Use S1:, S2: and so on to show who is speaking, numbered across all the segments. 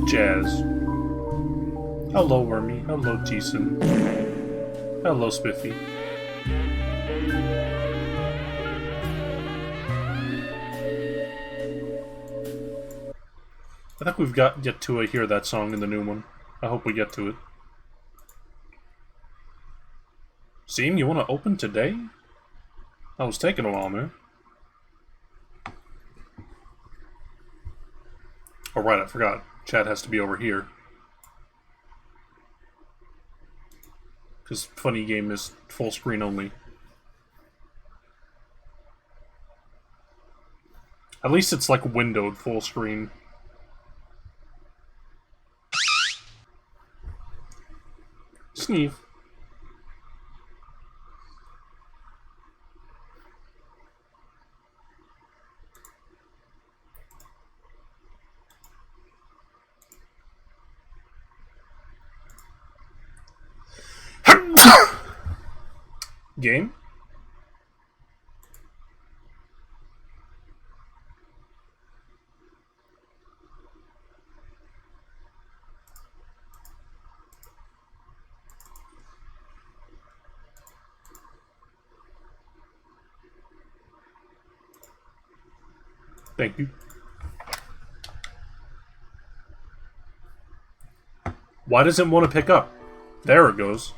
S1: Jazz. Hello, Wormy. Hello, Jason. Hello, Spiffy. I think we've got yet to hear that song in the new one. I hope we get to it. Seem, you want to open today? That was taking a while, man. Oh, right, I forgot. Chat has to be over here. Because Funny Game is full screen only. At least it's like windowed full screen. Sneeve. Game? Thank you. Why does it want to pick up? There it goes.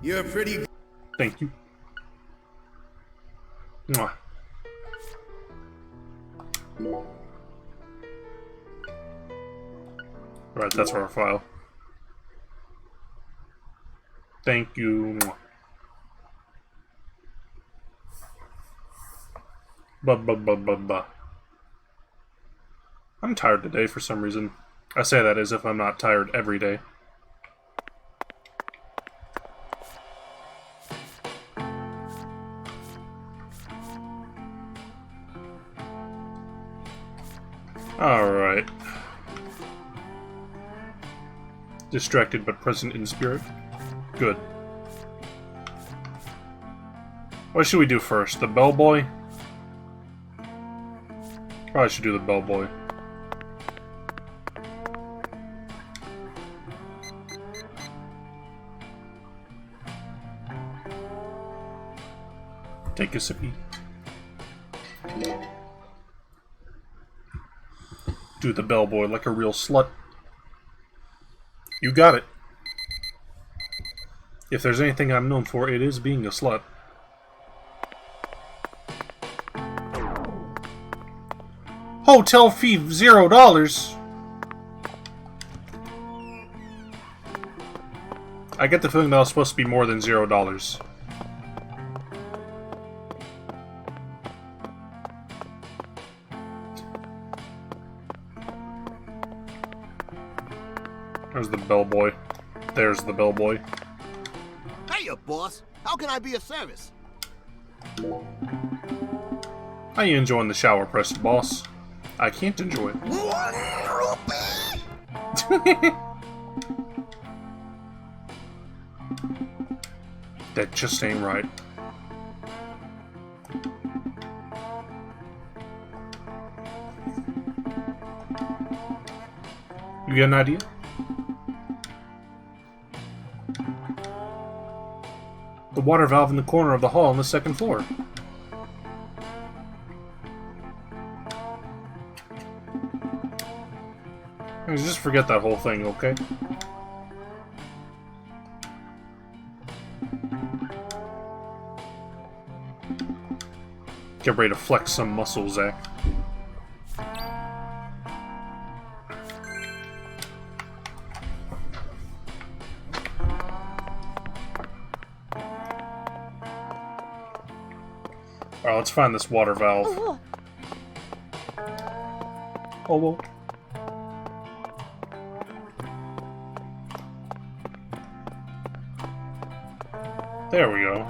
S2: You're pretty.
S1: Thank you. Mwah. Alright, that's our file. Thank you. Mwah. Ba. I'm tired today for some reason. I say that as if I'm not tired every day. Alright. Distracted but present in spirit. Good. What should we do first? The bellboy? Probably should do the bellboy. Take a sippy. Do the bellboy like a real slut. You got it. If there's anything I'm known for, it is being a slut. Hotel fee $0. I get the feeling that was supposed to be more than $0. There's the bellboy. There's the bellboy.
S2: Hey, boss. How can I be of service?
S1: How you enjoying the shower, Preston Boss? I can't enjoy it.
S2: 1 rupee?
S1: That just ain't right. You get an idea? The water valve in the corner of the hall on the second floor. Just forget that whole thing, okay? Get ready to flex some muscles, Zach. Alright, let's find this water valve. Oh, whoa. There we go.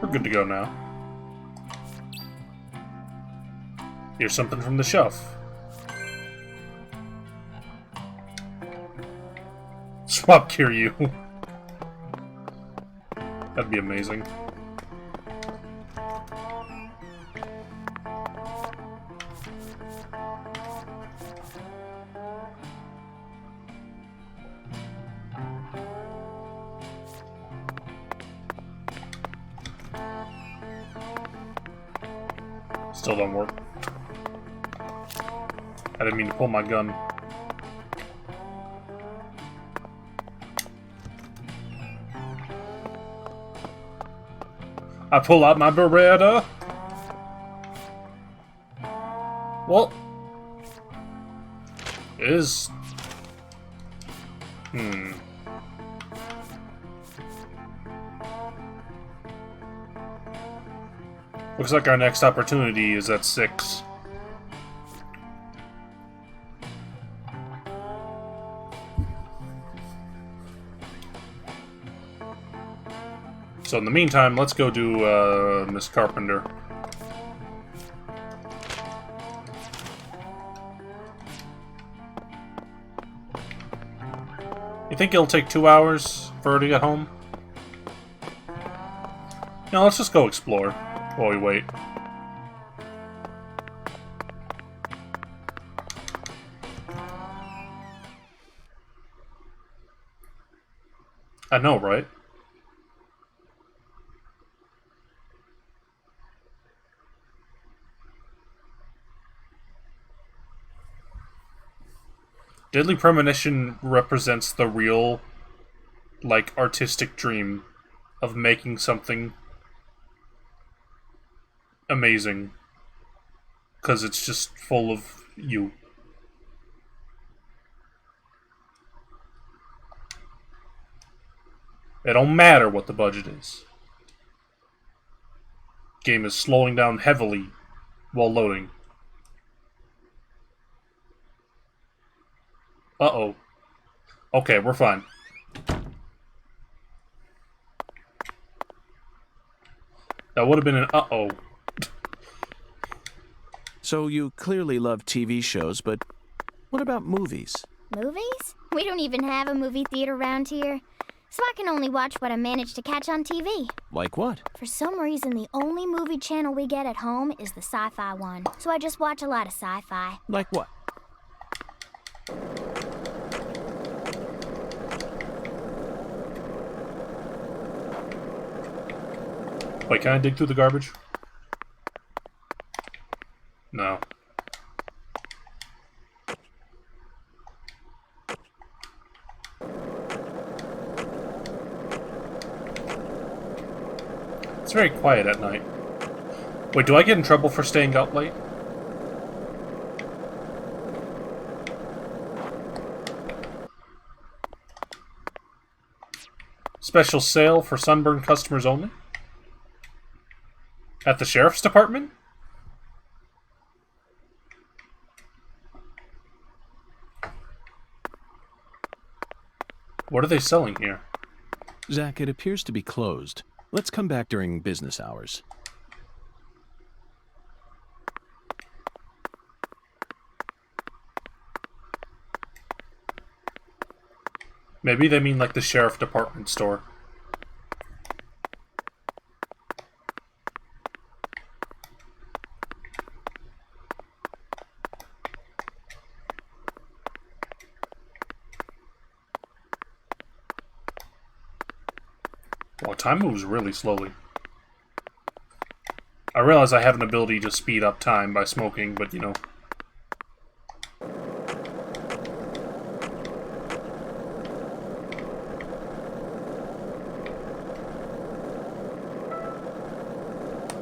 S1: We're good to go now. Here's something from the shelf. Swap cure you. That'd be amazing. Still don't work. I didn't mean to pull my gun. I pull out my Beretta. Well, it is. Looks like our next opportunity is at 6. So in the meantime, let's go do Miss Carpenter. You think it'll take 2 hours for her to get home? No, let's just go explore while we wait. I know, right? Deadly Premonition represents the real, like, artistic dream of making something amazing. 'Cause it's just full of you. It don't matter what the budget is. Game is slowing down heavily while loading. Uh-oh. Okay, we're fine. That would have been an uh-oh.
S3: So you clearly love TV shows, but what about movies?
S4: Movies? We don't even have a movie theater around here. So I can only watch what I manage to catch on TV.
S3: Like what?
S4: For some reason, the only movie channel we get at home is the sci-fi one. So I just watch a lot of sci-fi.
S3: Like what?
S1: Wait, can I dig through the garbage? No. It's very quiet at night. Wait, do I get in trouble for staying out late? Special sale for Sunburn customers only? At the Sheriff's Department? What are they selling here?
S3: Zach, it appears to be closed. Let's come back during business hours.
S1: Maybe they mean like the sheriff department store. Well, time moves really slowly. I realize I have an ability to speed up time by smoking, but you know.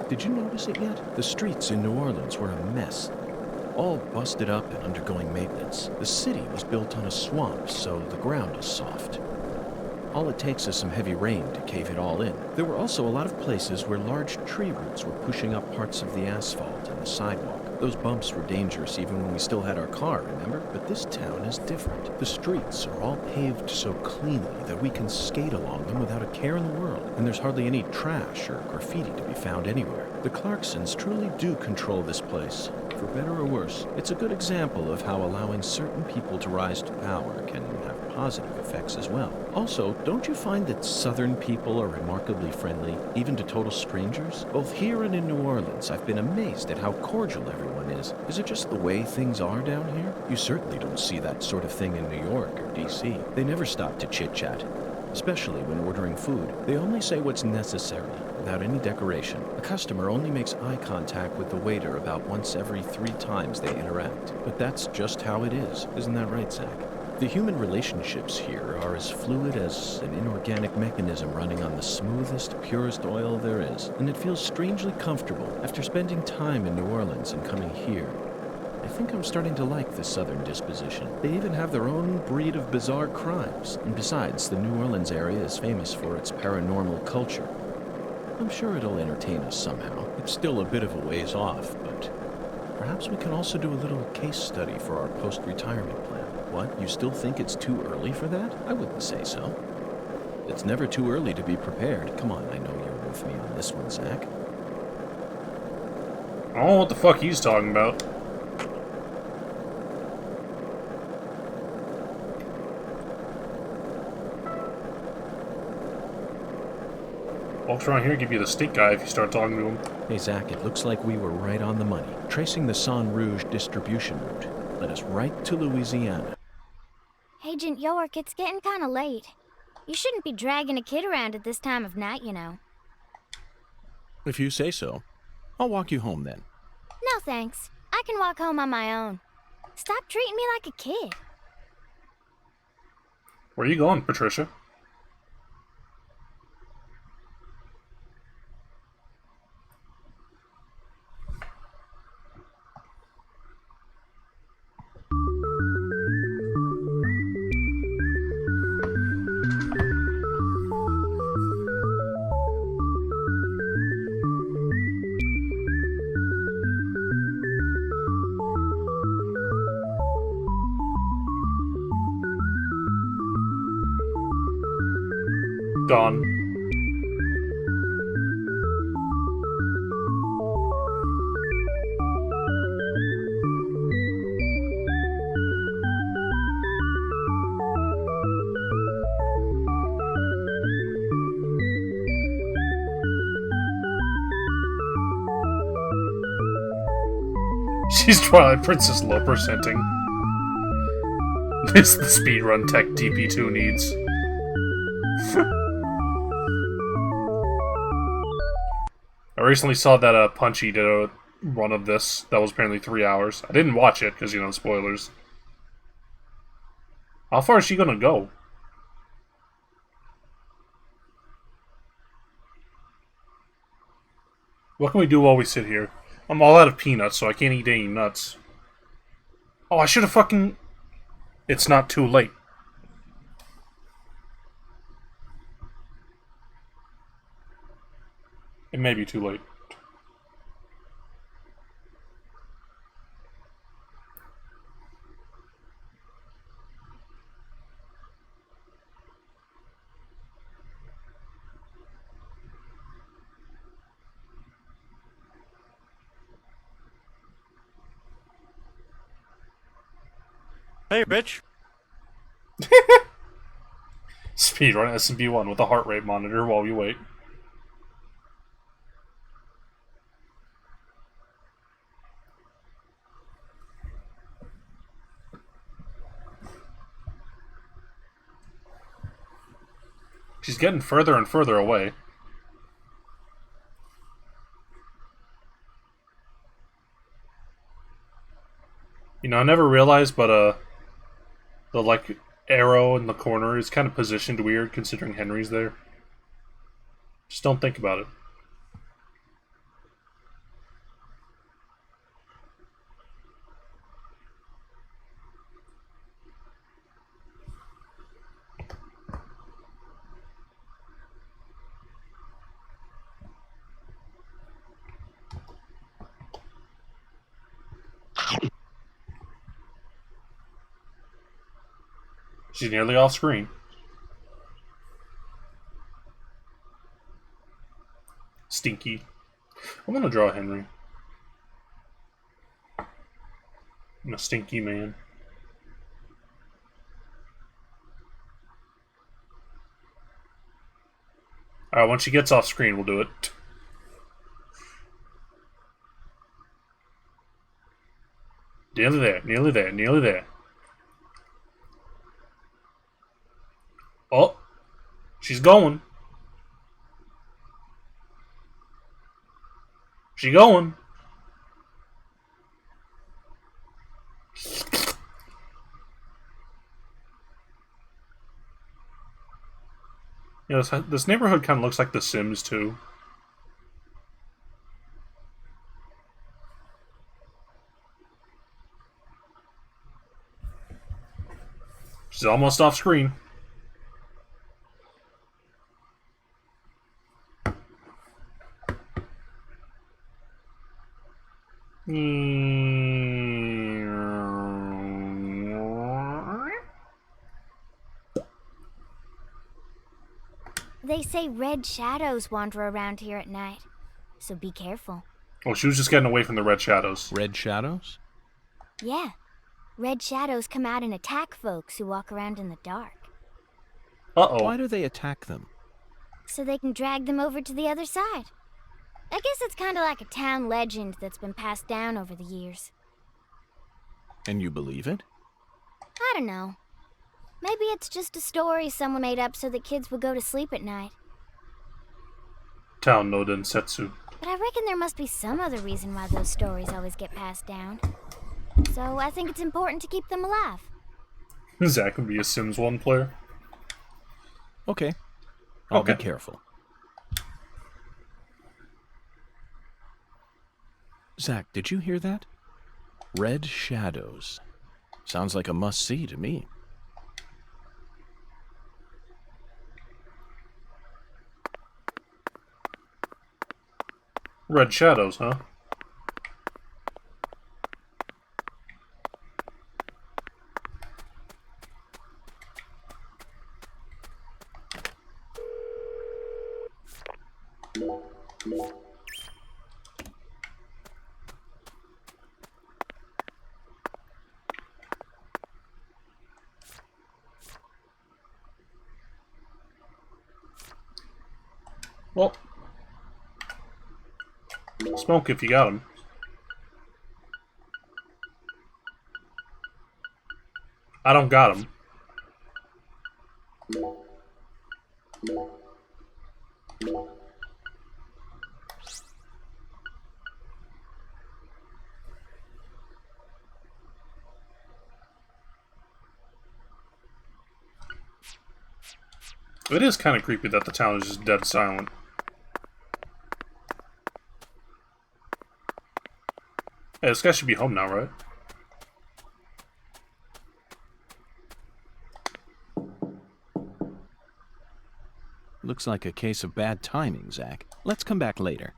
S3: Did you notice it yet? The streets in New Orleans were a mess. All busted up and undergoing maintenance. The city was built on a swamp, so the ground is soft. All it takes is some heavy rain to cave it all in. There were also a lot of places where large tree roots were pushing up parts of the asphalt and the sidewalk. Those bumps were dangerous even when we still had our car, remember? But this town is different. The streets are all paved so cleanly that we can skate along them without a care in the world, and there's hardly any trash or graffiti to be found anywhere. The Clarksons truly do control this place. For better or worse, it's a good example of how allowing certain people to rise to power can have positive effects as well. Also, don't you find that Southern people are remarkably friendly, even to total strangers? Both here and in New Orleans, I've been amazed at how cordial everyone is. Is it just the way things are down here? You certainly don't see that sort of thing in New York or D.C. They never stop to chit-chat, especially when ordering food. They only say what's necessary, without any decoration. A customer only makes eye contact with the waiter about once every 3 times they interact. But that's just how it is. Isn't that right, Zach? The human relationships here are as fluid as an inorganic mechanism running on the smoothest, purest oil there is. And it feels strangely comfortable after spending time in New Orleans and coming here. I think I'm starting to like the Southern disposition. They even have their own breed of bizarre crimes. And besides, the New Orleans area is famous for its paranormal culture. I'm sure it'll entertain us somehow. It's still a bit of a ways off, but perhaps we can also do a little case study for our post-retirement plan. What? You still think it's too early for that? I wouldn't say so. It's never too early to be prepared. Come on, I know you're with me on this one, Zach.
S1: I don't know what the fuck he's talking about. Walks around here give you the stink eye if you start talking to him.
S3: Hey, Zach, it looks like we were right on the money. Tracing the San Rouge distribution route led us right to Louisiana.
S4: Agent York, it's getting kind of late. You shouldn't be dragging a kid around at this time of night, you know.
S3: If you say so. I'll walk you home then.
S4: No thanks. I can walk home on my own. Stop treating me like a kid.
S1: Where are you going, Patricia? Gone. She's Twilight Princess low percenting. This is the speedrun tech DP2 needs. I recently saw that Punchy did a run of this that was apparently 3 hours. I didn't watch it because, you know, spoilers. How far is she gonna go? What can we do while we sit here? I'm all out of peanuts, so I can't eat any nuts. Oh, I should have fucking... It's not too late. It may be too late.
S5: Hey, bitch.
S1: Speedrun SMB1 with a heart rate monitor while we wait. She's getting further and further away. You know, I never realized, but, the, like, arrow in the corner is kind of positioned weird considering Henry's there. Just don't think about it. She's nearly off screen. Stinky. I'm gonna draw Henry. I'm a stinky man. Alright, once she gets off screen, we'll do it. Nearly there, nearly there, nearly there. Oh! She's going. She going. You know, this neighborhood kind of looks like The Sims, too. She's almost off screen.
S4: They say red shadows wander around here at night, so be careful.
S1: Oh, she was just getting away from the red shadows.
S3: Red shadows?
S4: Yeah, red shadows come out and attack folks who walk around in the dark.
S1: Uh-oh.
S3: Why do they attack them?
S4: So they can drag them over to the other side. I guess it's kind of like a town legend that's been passed down over the years.
S3: And you believe it?
S4: I don't know. Maybe it's just a story someone made up so that kids would go to sleep at night.
S1: Town no densetsu.
S4: But I reckon there must be some other reason why those stories always get passed down. So I think it's important to keep them alive.
S1: Zach would be a Sims 1 player.
S3: Okay. I'll
S1: Okay.
S3: be careful. Zach, did you hear that? Red shadows. Sounds like a must-see to me.
S1: Red shadows, huh? Well, smoke if you got him. I don't got him. It is kind of creepy that the town is just dead silent. Hey, this guy should be home now, right?
S3: Looks like a case of bad timing, Zach. Let's come back later.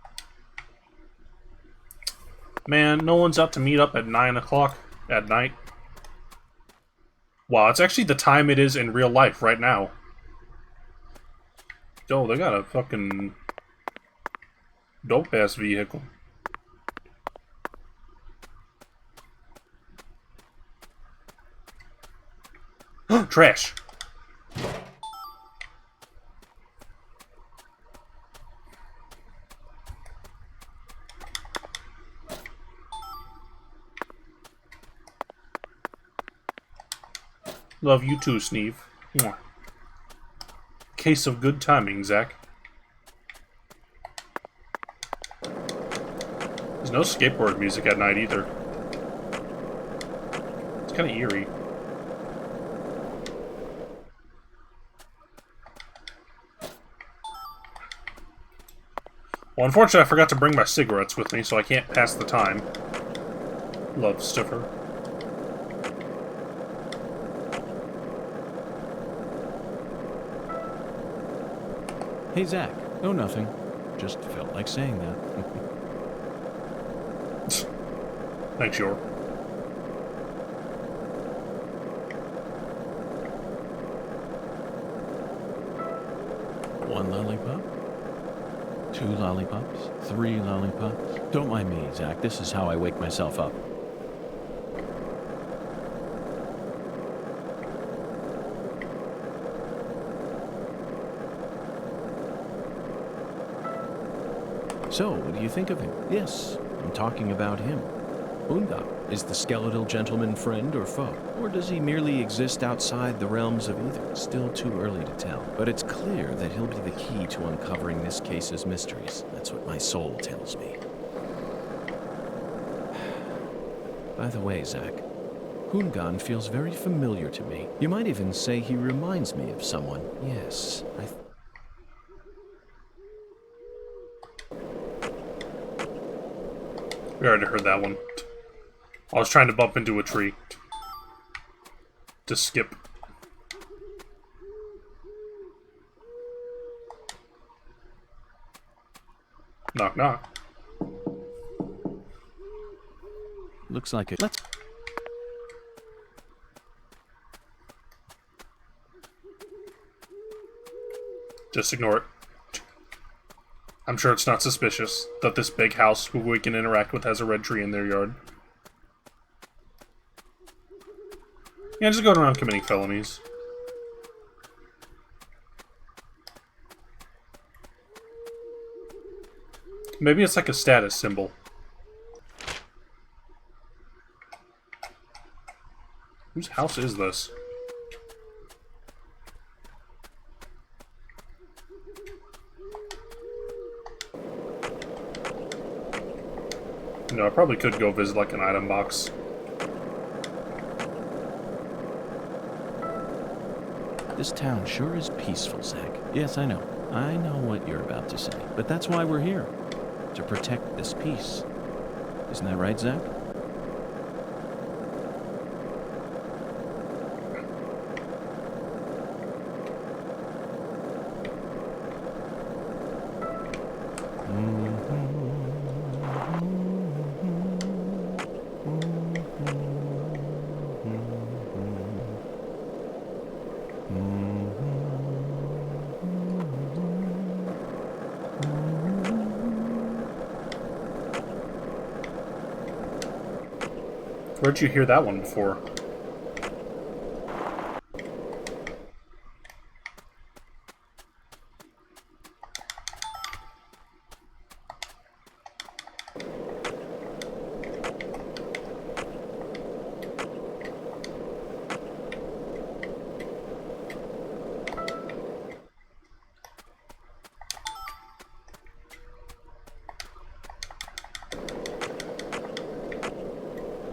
S1: Man, no one's out to meet up at 9 o'clock at night. Wow, it's actually the time it is in real life right now. Oh, they got a fucking dope-ass vehicle. trash. Love you too, Sneeve. Mwah. Case of good timing, Zach. There's no skateboard music at night either. It's kind of eerie. Well, unfortunately, I forgot to bring my cigarettes with me, so I can't pass the time. Love Stiffer.
S3: Hey, Zach. Oh, nothing. Just felt like saying that.
S1: Thanks, Yor.
S3: One lollipop? 2 lollipops? 3 lollipops? Don't mind me, Zach. This is how I wake myself up. So, what do you think of him? Yes, I'm talking about him. Unga, is the skeletal gentleman friend or foe? Or does he merely exist outside the realms of either? Still too early to tell. But it's clear that he'll be the key to uncovering this case's mysteries. That's what my soul tells me. By the way, Zach, Hungan feels very familiar to me. You might even say he reminds me of someone. Yes,
S1: We already heard that one. I was trying to bump into a tree. To skip. Knock, knock.
S3: Looks like it. Let's...
S1: Just ignore it. I'm sure it's not suspicious that this big house who we can interact with has a red tree in their yard. Yeah, just going around committing felonies. Maybe it's like a status symbol. Whose house is this? No, I probably could go visit like an item box.
S3: This town sure is peaceful, Zach. Yes, I know. I know what you're about to say. But that's why we're here. To protect this peace. Isn't that right, Zach?
S1: Where'd you hear that one before?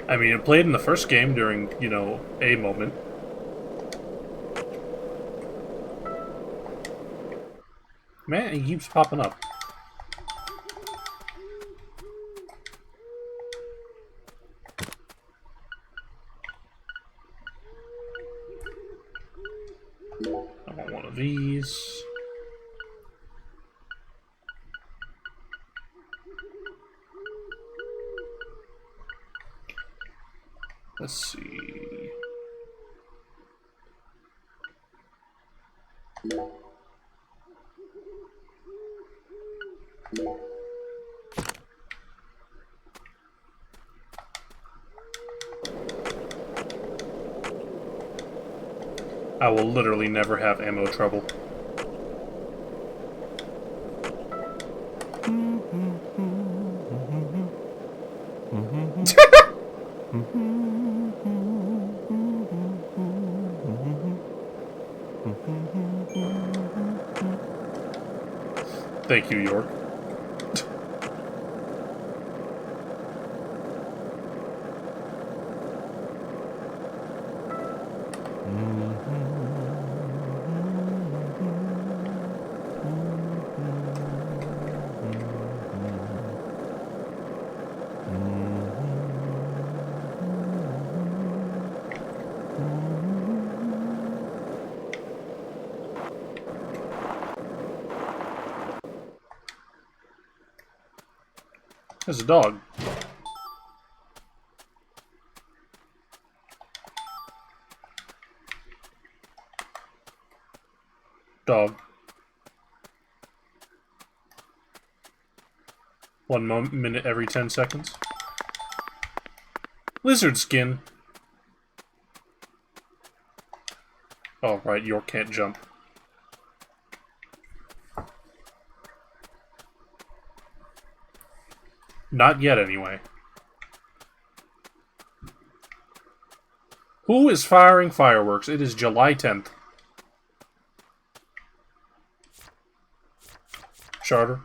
S1: I mean, it played in the first game during, you know, a moment. Man, he keeps popping up. I want one of these. Let's see. I will literally never have ammo trouble. Thank you, York. There's a dog. Dog. 1 minute every 10 seconds. Lizard skin. Oh, right, York can't jump. Not yet, anyway. Who is firing fireworks? It is July 10th. Charter.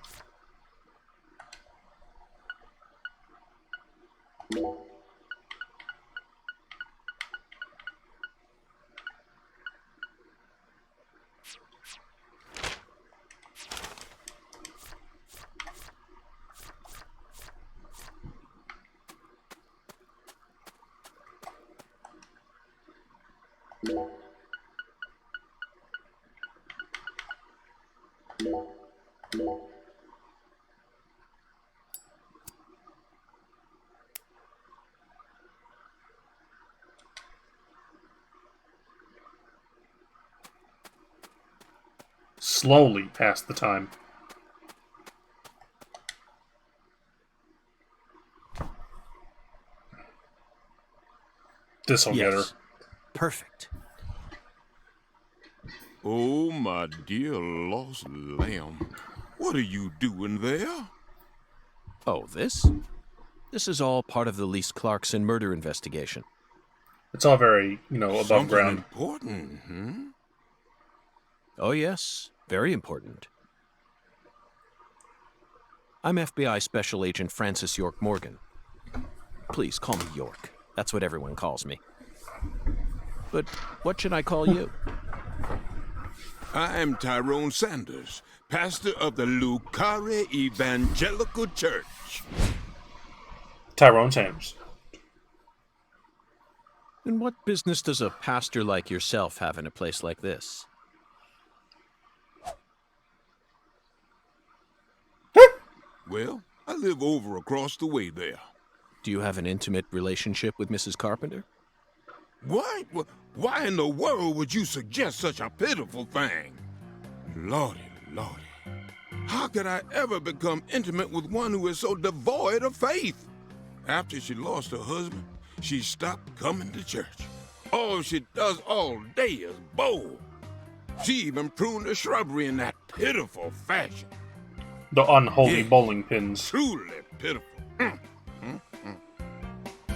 S1: Slowly past the time. This'll get her.
S3: Perfect.
S5: Oh, my dear lost lamb. What are you doing there?
S3: Oh, this? This is all part of the Lise Clarkson murder investigation.
S1: It's all very, above
S5: Something
S1: ground.
S5: important, hmm?
S3: Oh, yes. Very important. I'm FBI Special Agent Francis York Morgan. Please call me York. That's what everyone calls me. But what should I call you?
S5: I'm Tyrone Sanders, pastor of the Lucare Evangelical Church.
S1: Tyrone Sanders.
S3: And what business does a pastor like yourself have in a place like this?
S5: Well, I live over across the way there.
S3: Do you have an intimate relationship with Mrs. Carpenter?
S5: What? Why in the world would you suggest such a pitiful thing? Lordy, lordy. How could I ever become intimate with one who is so devoid of faith? After she lost her husband, she stopped coming to church. All she does all day is bowl. She even pruned the shrubbery in that pitiful fashion.
S1: The unholy
S5: Yeah.
S1: bowling pins.
S5: Truly pitiful.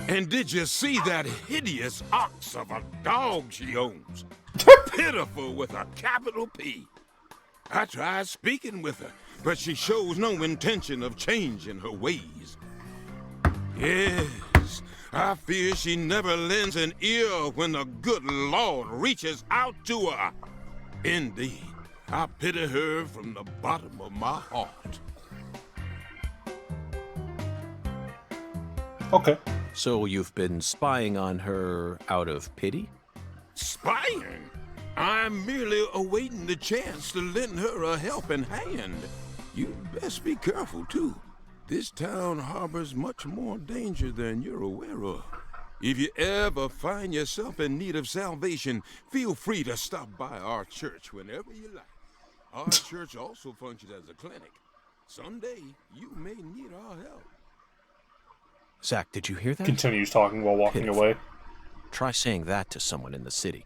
S5: And did you see that hideous ox of a dog she owns? Pitiful with a capital P. I tried speaking with her, but she shows no intention of changing her ways. Yes, I fear she never lends an ear when the good Lord reaches out to her. Indeed, I pity her from the bottom of my heart.
S1: Okay.
S3: So you've been spying on her out of pity?
S5: Spying? I'm merely awaiting the chance to lend her a helping hand. You best be careful, too. This town harbors much more danger than you're aware of. If you ever find yourself in need of salvation, feel free to stop by our church whenever you like. Our church also functions as a clinic. Someday, you may need our help.
S3: Zach, did you hear that?
S1: Continues talking while walking
S3: Pitiful.
S1: away.
S3: Try saying that to someone in the city.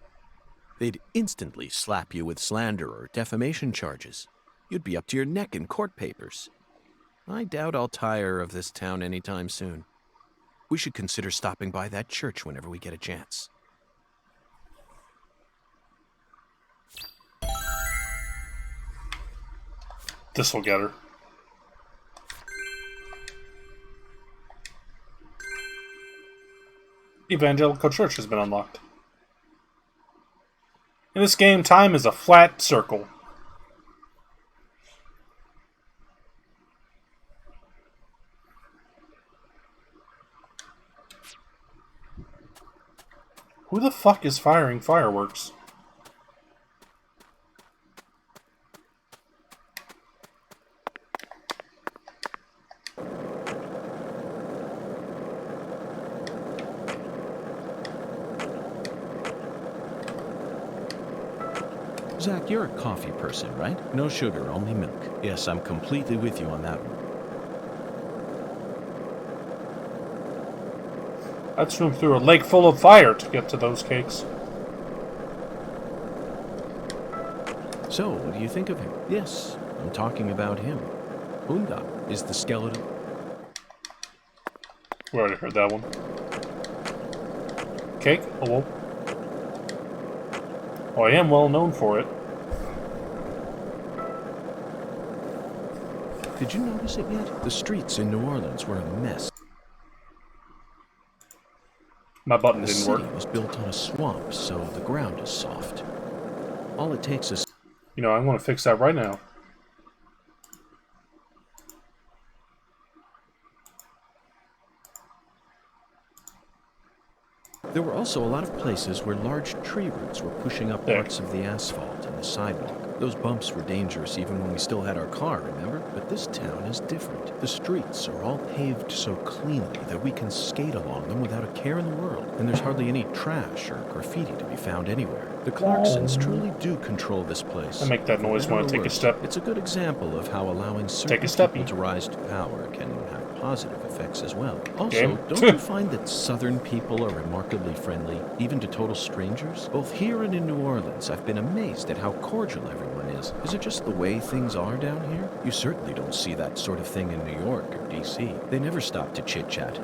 S3: They'd instantly slap you with slander or defamation charges. You'd be up to your neck in court papers. I doubt I'll tire of this town anytime soon. We should consider stopping by that church whenever we get a chance.
S1: This'll get her. Evangelical Church has been unlocked. In this game, time is a flat circle. Who the fuck is firing fireworks?
S3: Zach, you're a coffee person, right? No sugar, only milk. Yes, I'm completely with you on that one.
S1: I'd swim through a lake full of fire to get to those cakes.
S3: So, what do you think of him? Yes, I'm talking about him. Unda is the skeleton.
S1: We already heard that one. Cake? Hello? Oh, I am well known for it.
S3: Did you notice it yet? The streets in New Orleans were a mess.
S1: My button
S3: The
S1: didn't
S3: city
S1: work.
S3: was built on a swamp, so the ground is soft. All it takes is...
S1: You know, I want to fix that right now.
S3: There were also a lot of places where large tree roots were pushing up
S1: There.
S3: parts of the asphalt and the sidewalk. Those bumps were dangerous even when we still had our car, remember? But this town is different. The streets are all paved so cleanly that we can skate along them without a care in the world. And there's hardly any trash or graffiti to be found anywhere. The Clarksons truly do control this place.
S1: I make that noise when I take a
S3: Worse,
S1: step.
S3: It's a good example of how allowing certain
S1: steppy.
S3: people to rise to power can have positive effects as well. Also,
S1: Game.
S3: don't you find that Southern people are remarkably friendly, even to total strangers? Both here and in New Orleans, I've been amazed at how cordial everyone is. Is it just the way things are down here? You certainly don't see that sort of thing in New York or D.C. They never stop to chit-chat,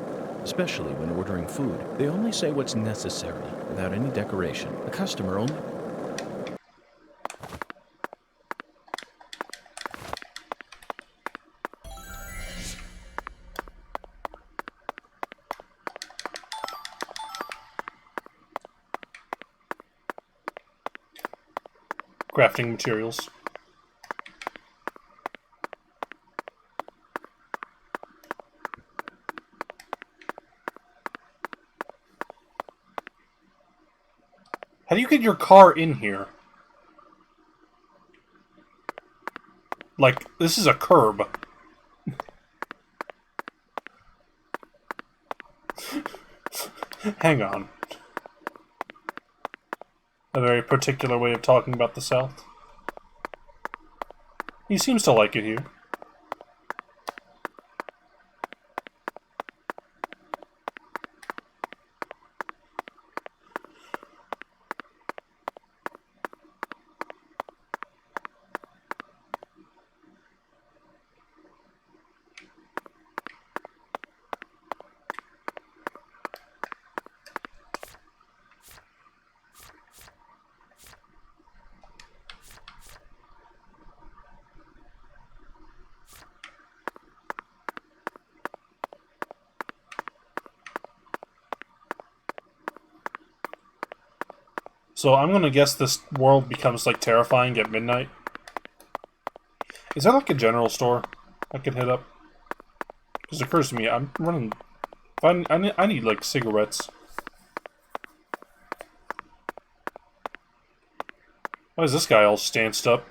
S3: especially when ordering food. They only say what's necessary, without any decoration. The customer only...
S1: Crafting materials. How do you get your car in here? Like, this is a curb. Hang on. A very particular way of talking about the South. He seems to like it here. So I'm gonna guess this world becomes like terrifying at midnight. Is there like a general store I could hit up? Because it occurs to me, I'm running. I need like cigarettes. Why is this guy all stanced up?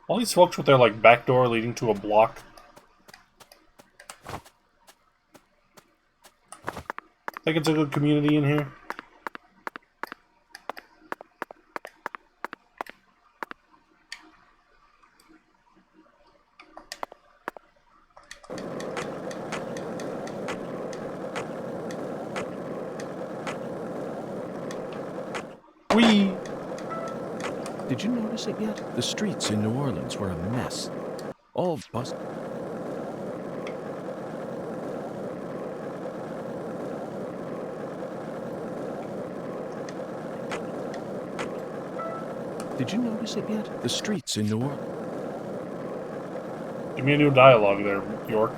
S1: All these folks with their, like, back door leading to a block. Think it's a good community in here? Whee!
S3: Did you notice it yet? The streets in New Orleans were a mess. All bus... Did you notice it yet? The streets in New Orleans...
S1: Give me a new dialogue there, York.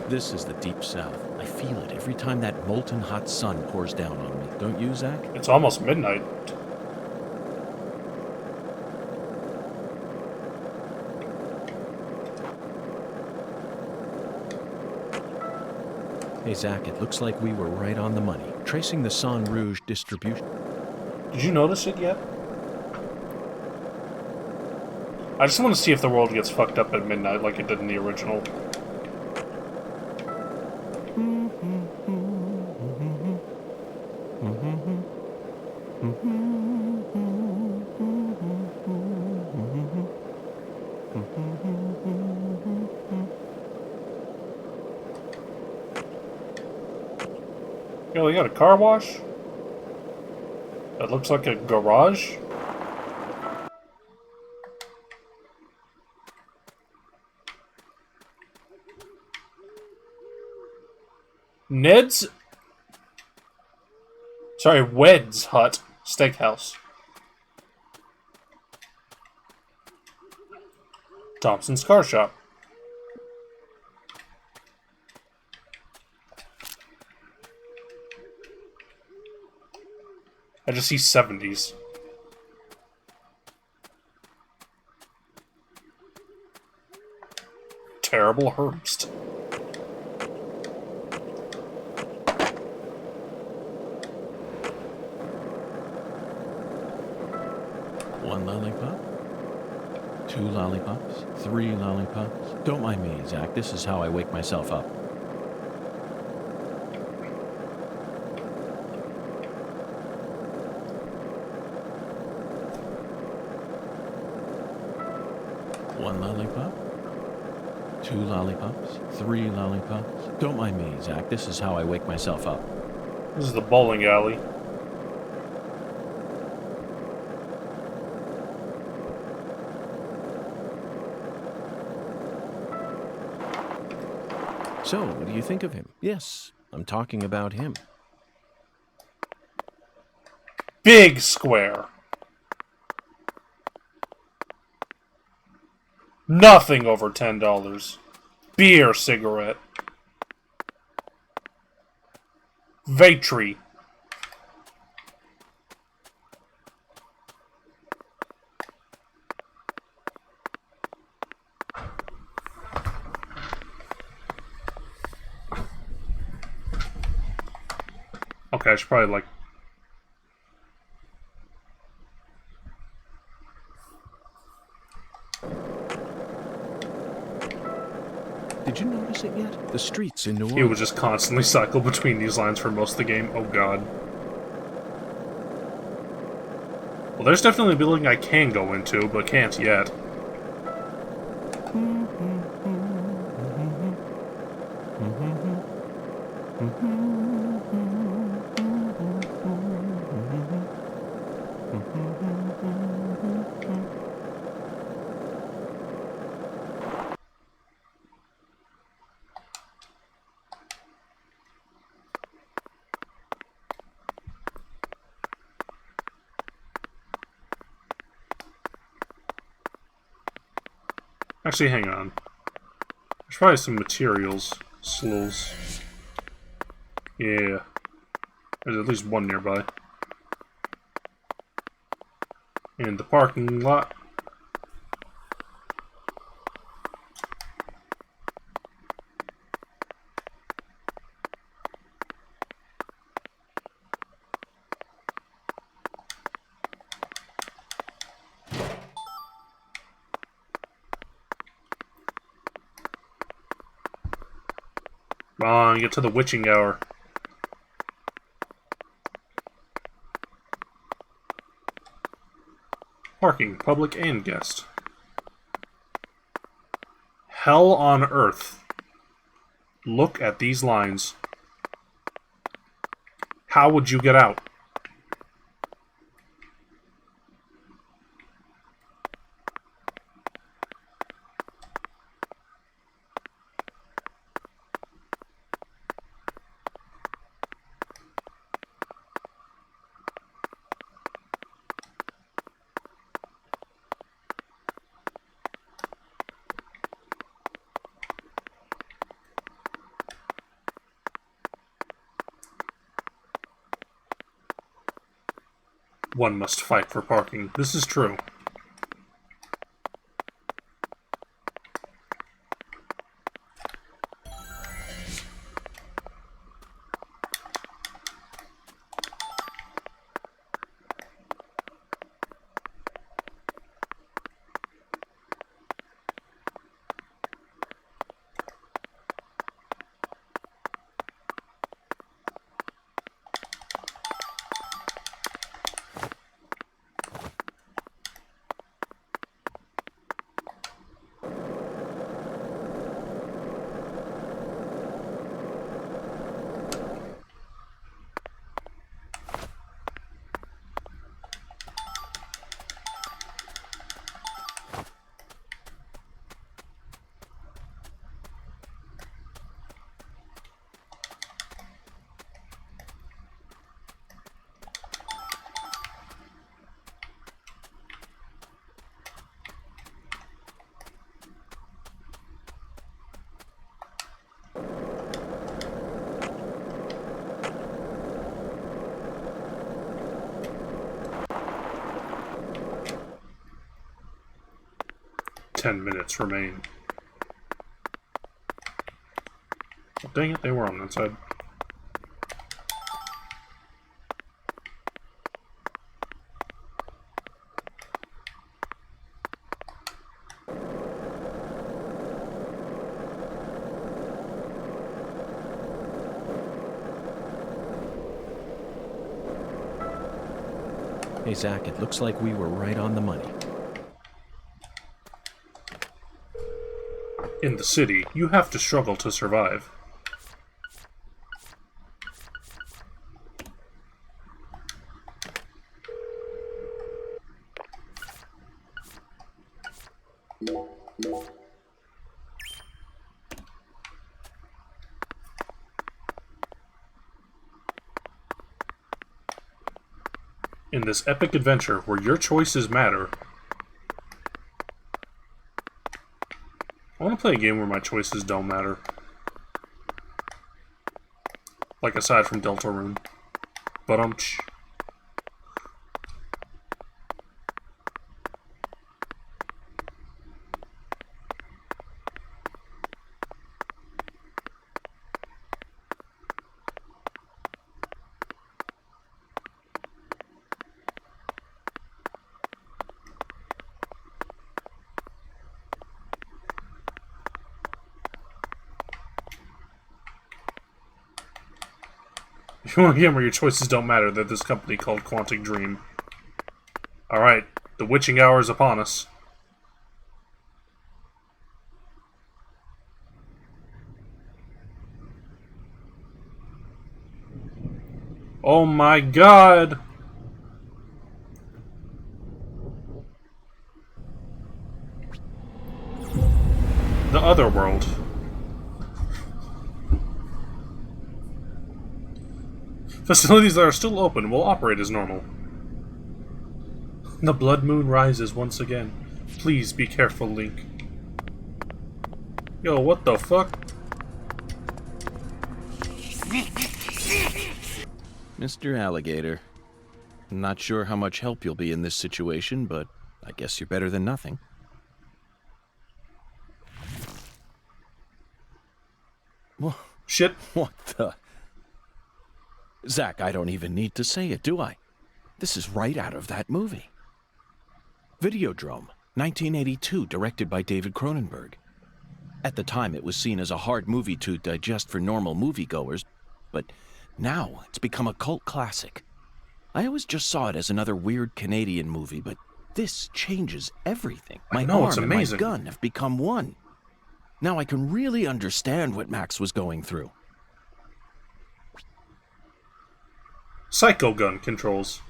S3: This is the Deep South. I feel it every time that molten hot sun pours down on me. Don't you, Zach?
S1: It's almost midnight.
S3: Hey, Zach, it looks like we were right on the money. Tracing the Sang Rouge distribution...
S1: Did you notice it yet? I just want to see if the world gets fucked up at midnight like it did in the original. Yo, they got a car wash? That looks like a garage? Ned's... Sorry, Wed's Hut Steakhouse. Thompson's Car Shop. I just see 70s. Terrible Herbst.
S3: One lollipop? Two lollipops? Three lollipops? Don't mind me, Zach. This is how I wake myself up. One lollipop? Two lollipops? Three lollipops? Don't mind me, Zach. This is how I wake myself up.
S1: This is the bowling alley.
S3: So, what do you think of him? Yes, I'm talking about him.
S1: Big square. Nothing over $10. Beer cigarette. Vatry. Okay, I should probably like...
S3: Did you notice it yet? The streets in New Orleans...
S1: He would just constantly cycle between these lines for most of the game. Oh god. Well, there's definitely a building I can go into, but can't yet. Actually, hang on. There's probably some materials. Sloughs. Yeah. There's at least one nearby. In the parking lot. Come on, get to the witching hour. Parking, public and guest. Hell on earth. Look at these lines. How would you get out? One must fight for parking. This is true. Ten minutes remain. Oh, dang it, they were on that side.
S3: Hey, Zach, it looks like we were right on the money.
S1: In the city, you have to struggle to survive. In this epic adventure where your choices matter, I want to play a game where my choices don't matter. Like aside from Deltarune. But if you want a game where your choices don't matter, there's this company called Quantic Dream. Alright, the witching hour is upon us. Oh my god! The other world. Facilities that are still open will operate as normal. The blood moon rises once again. Please be careful, Link. Yo, what the fuck?
S3: Mr. Alligator, I'm not sure how much help you'll be in this situation, but I guess you're better than nothing. Wha-
S1: Shit.
S3: What the? Zach, I don't even need to say it, do I? This is right out of that movie. Videodrome, 1982, directed by David Cronenberg. At the time, it was seen as a hard movie to digest for normal moviegoers, but now it's become a cult classic. I always just saw it as another weird Canadian movie, but this changes everything. My
S1: know, it's
S3: arm and my
S1: amazing.
S3: gun have become one. Now I can really understand what Max was going through.
S1: Psycho gun controls.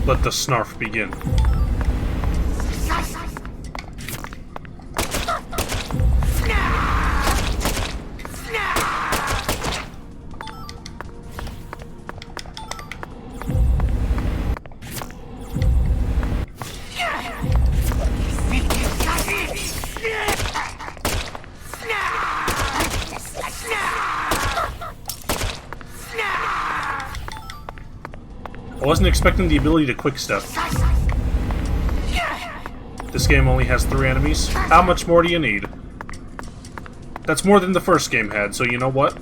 S1: Let the snarf begin. I wasn't expecting the ability to quickstep. This game only has 3 enemies. How much more do you need? That's more than the first game had, so you know what?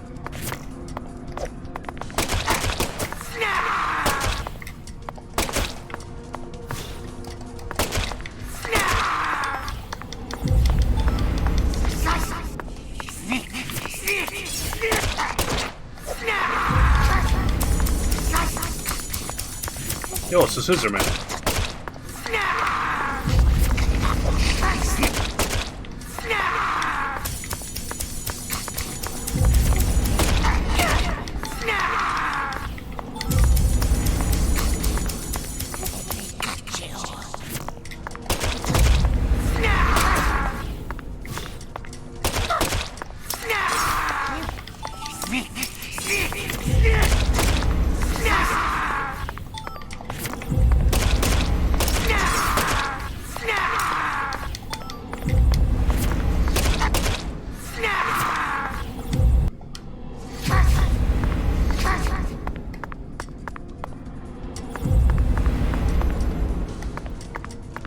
S1: Yo, it's the Scissor Man.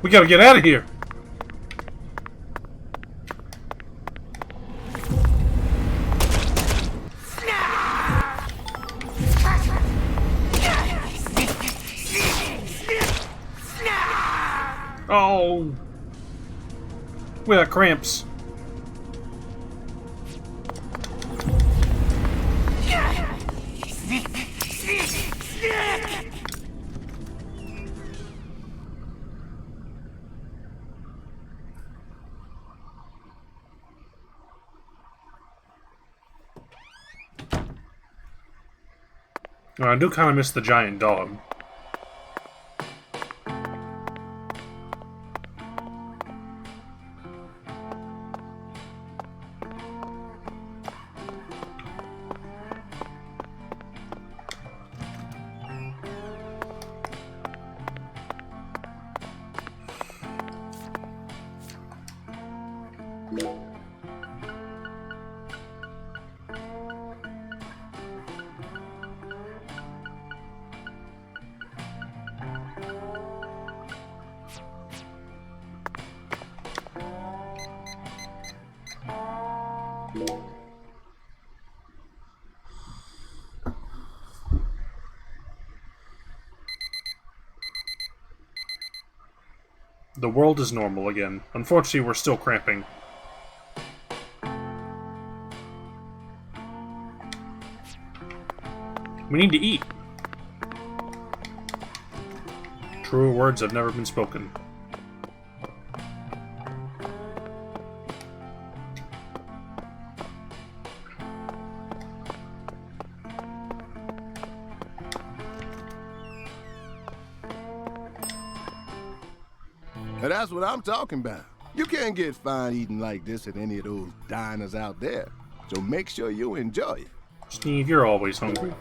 S1: We gotta get out of here! Oh! We got cramps. I do kind of miss the giant dog. The world is normal again. Unfortunately, we're still cramping. We need to eat. Truer words have never been spoken.
S6: Now that's what I'm talking about. You can't get fine eating like this at any of those diners out there. So make sure you enjoy it.
S1: Steve, you're always hungry.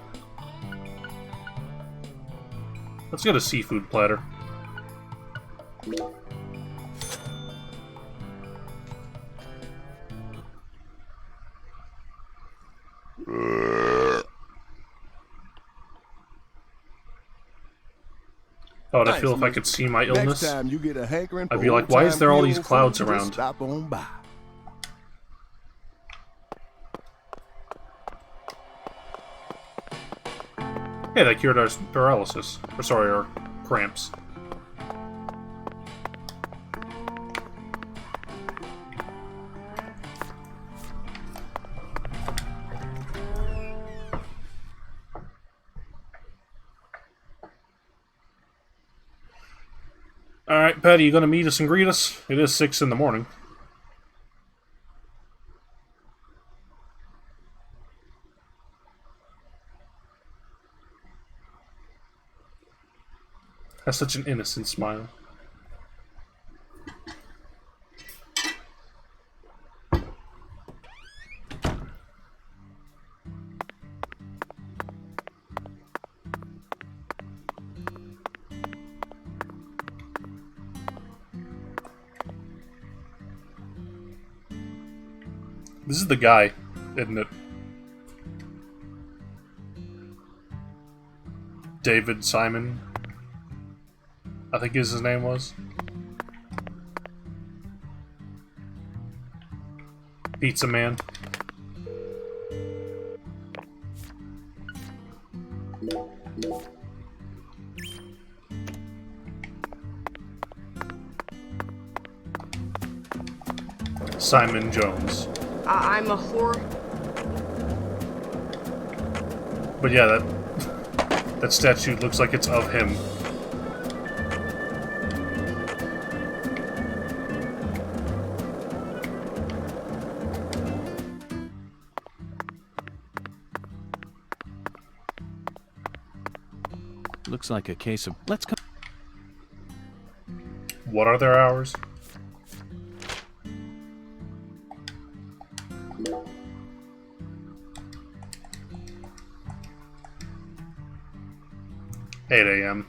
S1: Let's get a seafood platter. How would I feel if I could see my illness?
S6: Next time you get a hankering
S1: I'd
S6: for
S1: be like, why is
S6: old-time
S1: there all these
S6: Creole
S1: clouds
S6: food, just
S1: around?
S6: Stop on by.
S1: Hey, that cured our paralysis. Or sorry, our cramps. Alright, Patty, you gonna meet us and greet us? It is 6 in the morning. Has such an innocent smile. This is the guy, isn't it? David Simon, I think his name was. Pizza Man. Simon Jones.
S7: I'm a whore.
S1: But yeah, that statue looks like it's of him.
S3: Looks like a case of... Let's come...
S1: What are their hours? (8 a.m.)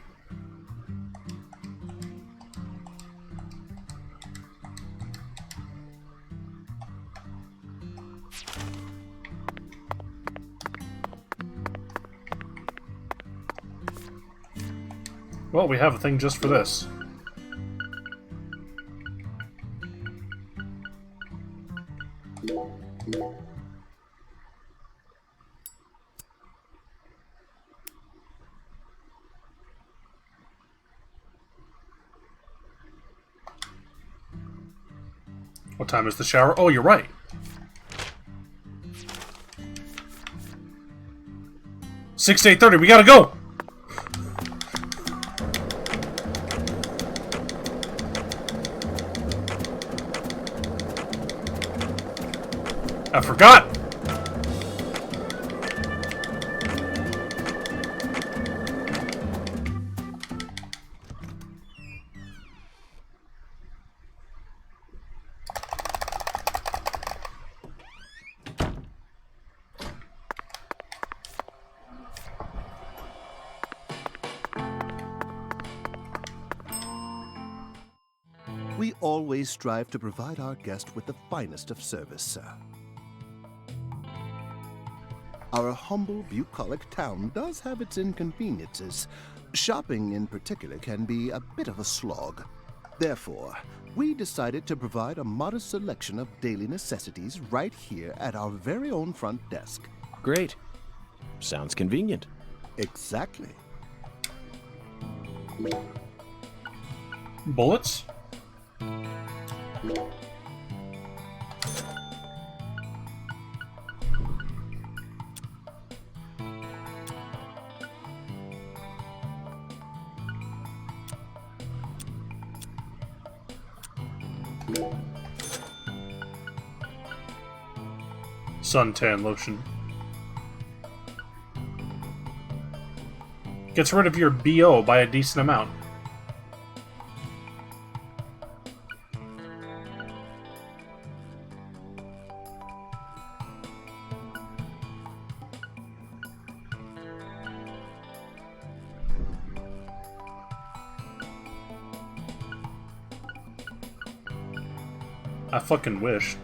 S1: Well, we have a thing just for this. What time is the shower? Oh, you're right. Six to 8:30. We gotta go. I forgot.
S6: We always strive to provide our guest with the finest of service, sir. Our humble, bucolic town does have its inconveniences. Shopping, in particular, can be a bit of a slog. Therefore, we decided to provide a modest selection of daily necessities right here at our very own front desk.
S3: Great. Sounds convenient.
S6: Exactly.
S1: Bullets? Suntan lotion. Gets rid of your BO by a decent amount. I fucking wish.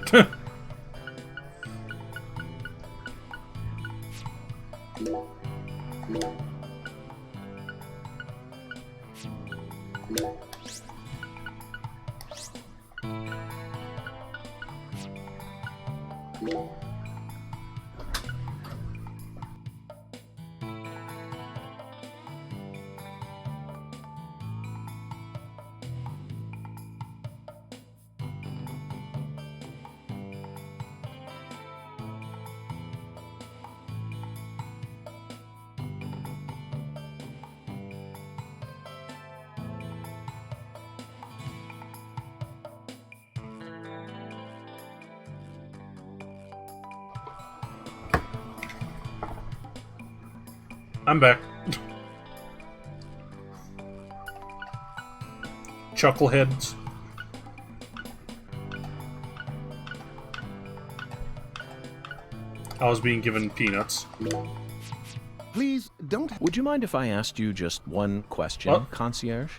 S1: I'm back. Chuckleheads. I was being given peanuts.
S6: Please don't.
S3: Would you mind if I asked you just one question,
S1: What?
S3: concierge?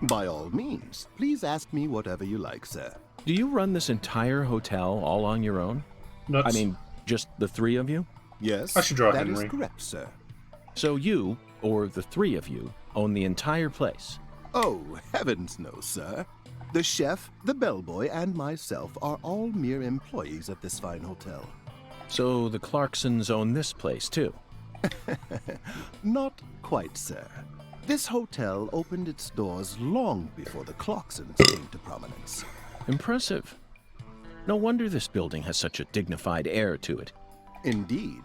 S6: By all means, please ask me whatever you like, sir.
S3: Do you run this entire hotel all on your own?
S1: Nuts.
S3: I mean, just the three of you?
S6: Yes,
S1: I should draw
S6: that
S1: Henry.
S6: is correct, sir.
S3: So you, or the three of you, own the entire place?
S6: Oh, heavens no, sir. The chef, the bellboy, and myself are all mere employees of this fine hotel.
S3: So the Clarksons own this place, too?
S6: Not quite, sir. This hotel opened its doors long before the Clarksons came to prominence.
S3: Impressive. No wonder this building has such a dignified air to it.
S6: Indeed.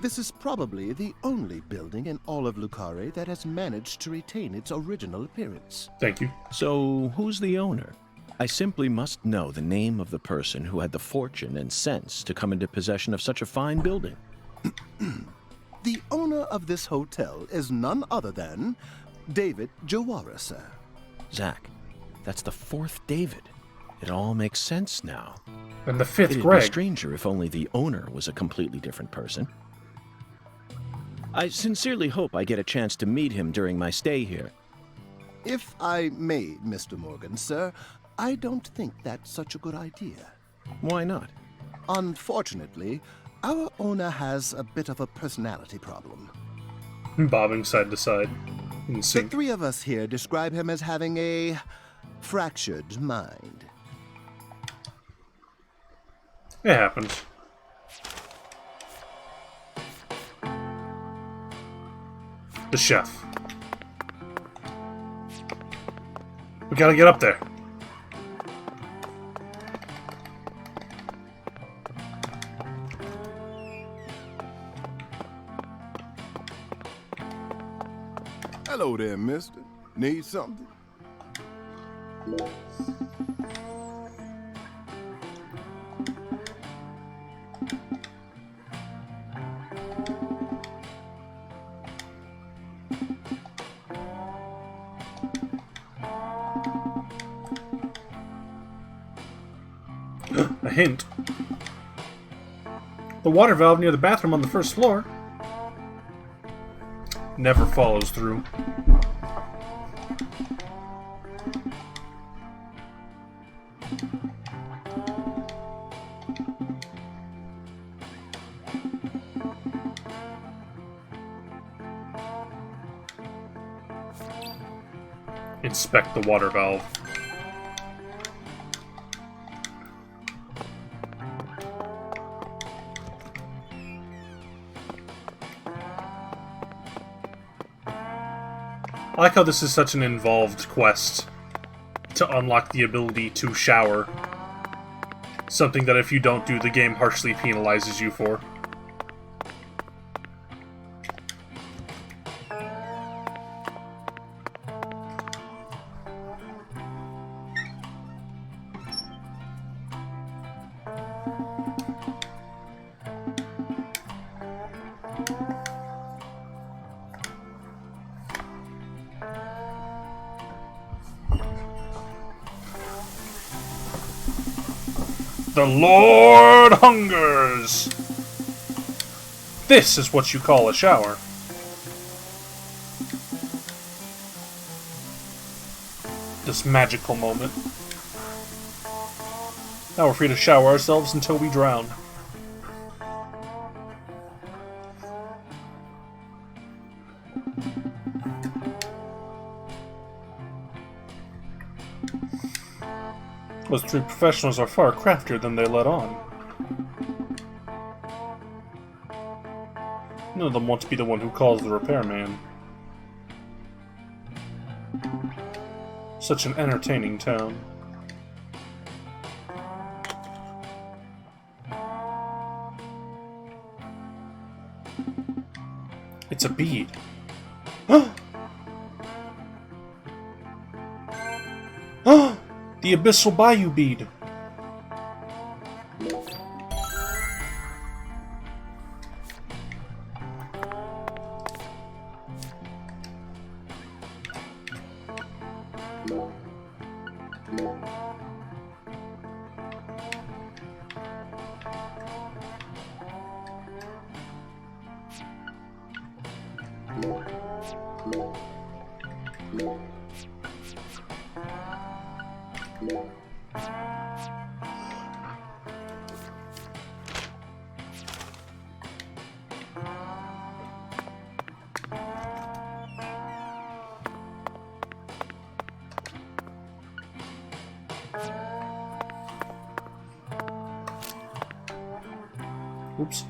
S6: This is probably the only building in all of Lucare that has managed to retain its original appearance.
S1: Thank you.
S3: So who's the owner? I simply must know the name of the person who had the fortune and sense to come into possession of such a fine building.
S6: The owner of this hotel is none other than David Jawara, sir.
S3: Zach, that's the fourth David. It all makes sense now.
S1: And the fifth
S3: It'd be
S1: Greg.
S3: stranger if only the owner was a completely different person. I sincerely hope I get a chance to meet him during my stay here.
S6: If I may, Mr. Morgan, sir, I don't think that's such a good idea.
S3: Why not?
S6: Unfortunately, our owner has a bit of a personality problem.
S1: Bobbing side to side. In
S6: The
S1: sync.
S6: three of us here describe him as having a fractured mind.
S1: It happens. The chef. We gotta get up there.
S5: Hello there, mister. Need something?
S1: A hint. The water valve near the bathroom on the first floor never follows through. Inspect the water valve. I like how this is such an involved quest to unlock the ability to shower. Something that if you don't do, the game harshly penalizes you for. The Lord hungers! This is what you call a shower. This magical moment. Now we're free to shower ourselves until we drown. Those three professionals are far craftier than they let on. None of them want to be the one who calls the repairman. Such an entertaining town. It's a bead. The Abyssal Bayou bead. Oops.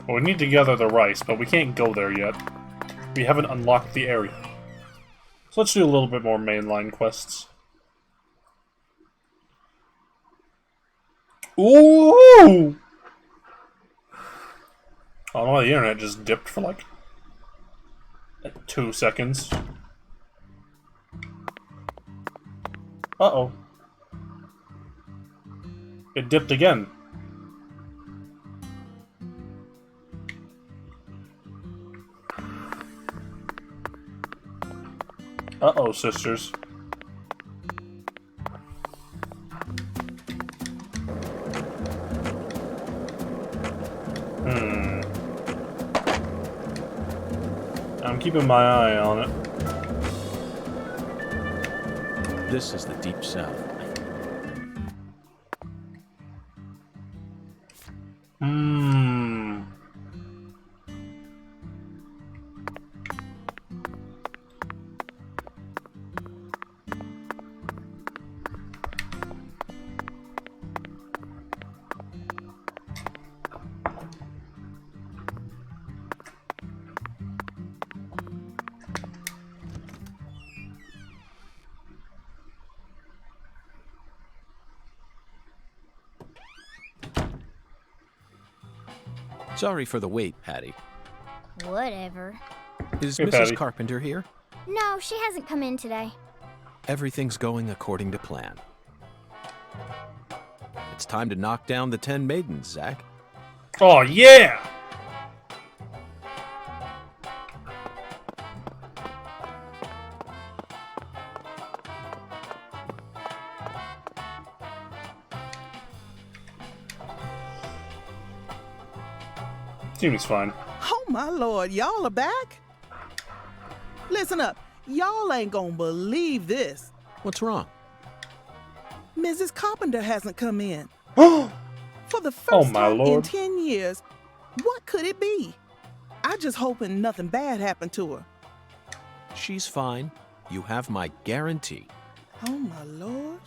S1: Well, we need to gather the rice, but we can't go there yet. We haven't unlocked the area. So let's do a little bit more mainline quests. Ooh! I don't know why the internet just dipped for like 2 seconds. Uh-oh. It dipped again. Uh-oh, sisters. I'm keeping my eye on it.
S3: This is the Deep South. Sorry for the wait, Patty.
S4: Whatever.
S3: Is
S1: Hey,
S3: Mrs.
S1: Patty.
S3: Carpenter here?
S4: No, she hasn't come in today.
S3: Everything's going according to plan. It's time to knock down the 10 maidens, Zach.
S1: Oh, yeah! Jimmy's fine.
S7: Oh my lord, y'all are back? Listen up, y'all ain't gonna believe this.
S3: What's wrong?
S7: Mrs. Carpenter hasn't come in. For the first
S1: my
S7: time in
S1: lord.
S7: 10 years. What could it be? I just hoping nothing bad happened to her.
S3: She's fine. You have my guarantee.
S7: Oh my lord.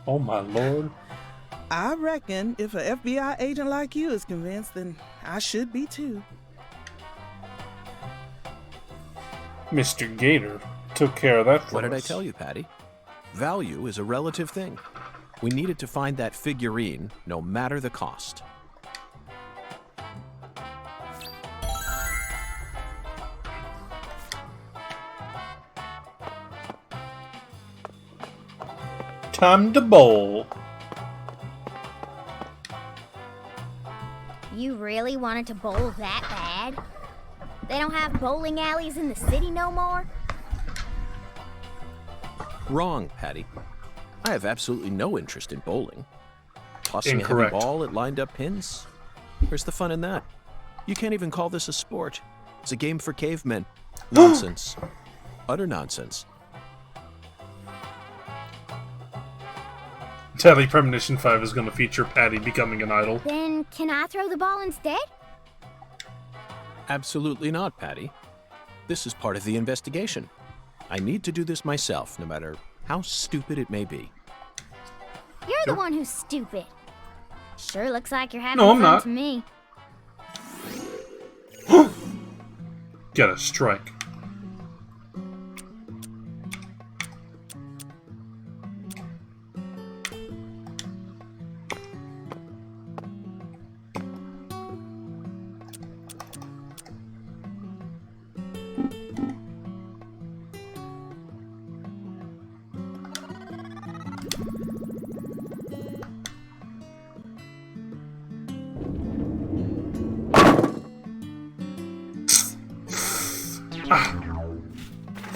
S1: Oh my lord.
S7: I reckon if an FBI agent like you is convinced, then I should be too.
S1: Mr. Gator took care of that for us.
S3: What did I tell you, Patty? Value is a relative thing. We needed to find that figurine, no matter the cost.
S1: Time to bowl.
S4: You really wanted to bowl that bad? They don't have bowling alleys in the city no more?
S3: Wrong, Patty. I have absolutely no interest in bowling. Tossing
S1: Incorrect.
S3: a heavy ball at lined-up pins? Where's the fun in that? You can't even call this a sport. It's a game for cavemen. Nonsense. Utter nonsense.
S1: Sadly, Premonition 5 is going to feature Patty becoming an idol.
S4: Then can I throw the ball instead?
S3: Absolutely not, Patty. This is part of the investigation. I need to do this myself, no matter how stupid it may be.
S4: You're the one who's stupid. Sure looks like you're having
S1: No, I'm
S4: fun
S1: not.
S4: to me.
S1: Get a strike.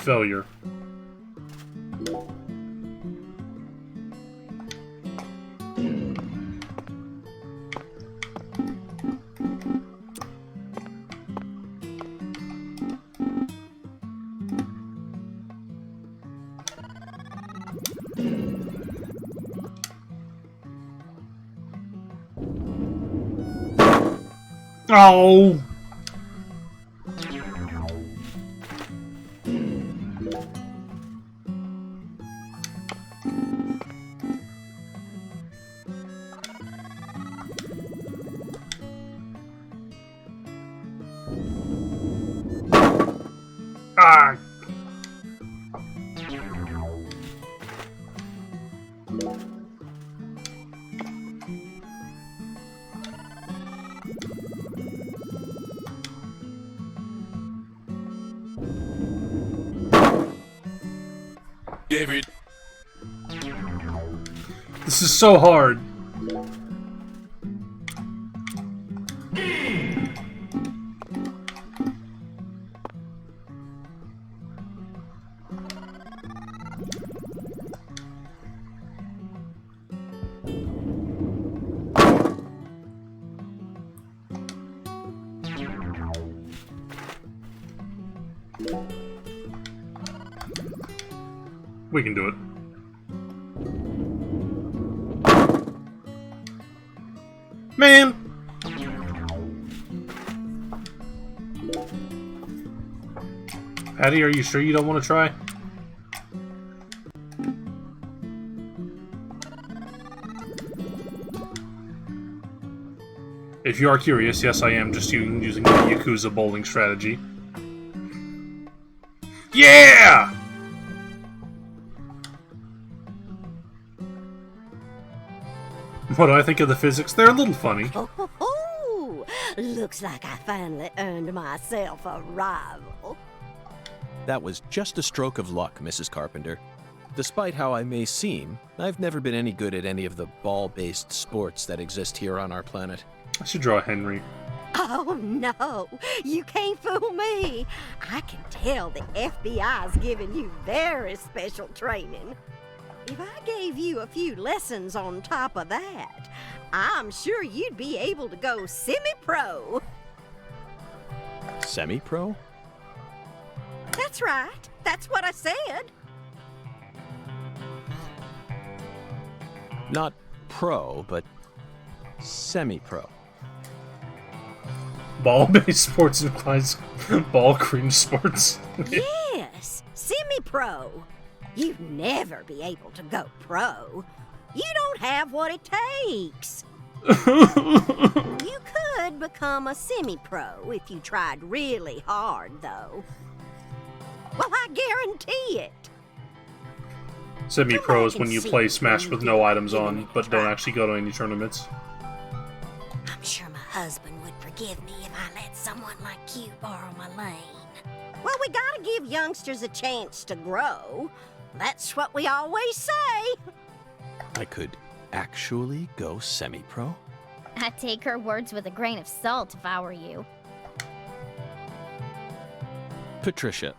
S1: Failure. Oh! Ah!
S5: David.
S1: This is so hard. We can do it. Man! Patty, are you sure you don't want to try? If you are curious, yes, I am just using the Yakuza bowling strategy. Yeah! What do I think of the physics? They're a little funny.
S2: Oh, looks like I finally earned myself a rival.
S3: That was just a stroke of luck, Mrs. Carpenter. Despite how I may seem, I've never been any good at any of the ball-based sports that exist here on our planet.
S1: I should draw Henry.
S2: Oh, no, you can't fool me. I can tell the FBI's giving you very special training. If I gave you a few lessons on top of that, I'm sure you'd be able to go semi-pro.
S3: Semi-pro?
S2: That's right. That's what I said.
S3: Not pro, but semi-pro.
S1: Ball-based sports implies ball cream sports.
S2: Yes, semi-pro. You'd never be able to go pro. You don't have what it takes. You could become a semi-pro if you tried really hard, though. Well, I guarantee it.
S1: Semi-pro is when you play Smash with no items on, but don't actually go to any tournaments.
S2: I'm sure my husband would forgive me if I let someone like you borrow my lane. Well, we gotta give youngsters a chance to grow. That's what we always say.
S3: I could actually go semi-pro?
S4: I'd take her words with a grain of salt if I were you.
S3: Patricia,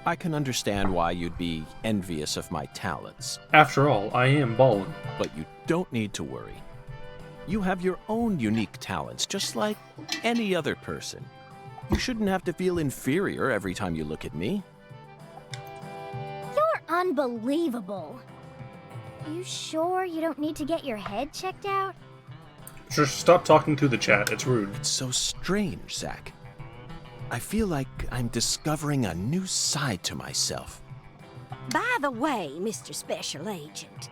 S3: I can understand why you'd be envious of my talents,
S1: After all, I am ballin'.
S3: but you don't need to worry. You have your own unique talents, just like any other person. You shouldn't have to feel inferior every time you look at me.
S4: You're unbelievable. You sure you don't need to get your head checked out?
S1: Just stop talking to the chat, it's rude.
S3: It's so strange, Zach. I feel like I'm discovering a new side to myself.
S2: By the way, Mr. Special Agent,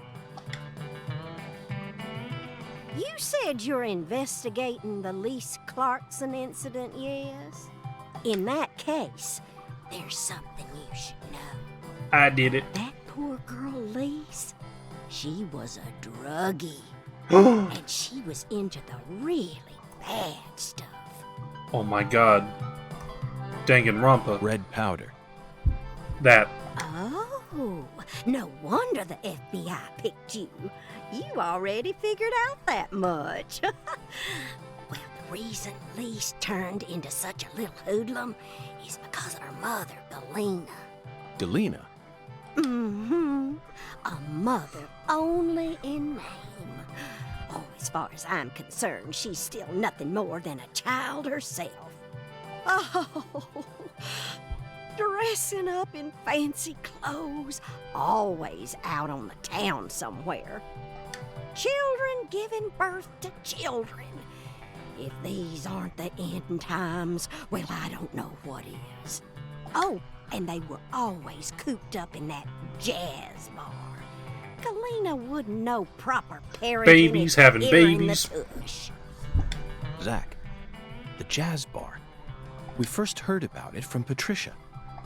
S2: you said you're investigating the Lise Clarkson incident, yes? In that case, there's something you should know.
S1: I did it.
S2: That poor girl, Lise, she was a druggie. And she was into the really bad stuff.
S1: Oh my god. Danganronpa.
S3: Red powder.
S1: That.
S2: Oh, no wonder the FBI picked you. You already figured out that much. Well, the reason Lise turned into such a little hoodlum is because of her mother, Galena.
S3: Delina.
S2: Mm-hmm. A mother only in name. Oh, as far as I'm concerned, she's still nothing more than a child herself. Oh, dressing up in fancy clothes, always out on the town somewhere. Children giving birth to children. If these aren't the end times, well, I don't know what is. Oh, and they were always cooped up in that jazz bar. Galena wouldn't know proper parenting.
S1: Babies
S2: if
S1: having
S2: ever in the
S1: babies.
S2: tush.
S3: Zach, the jazz bar. We first heard about it from Patricia.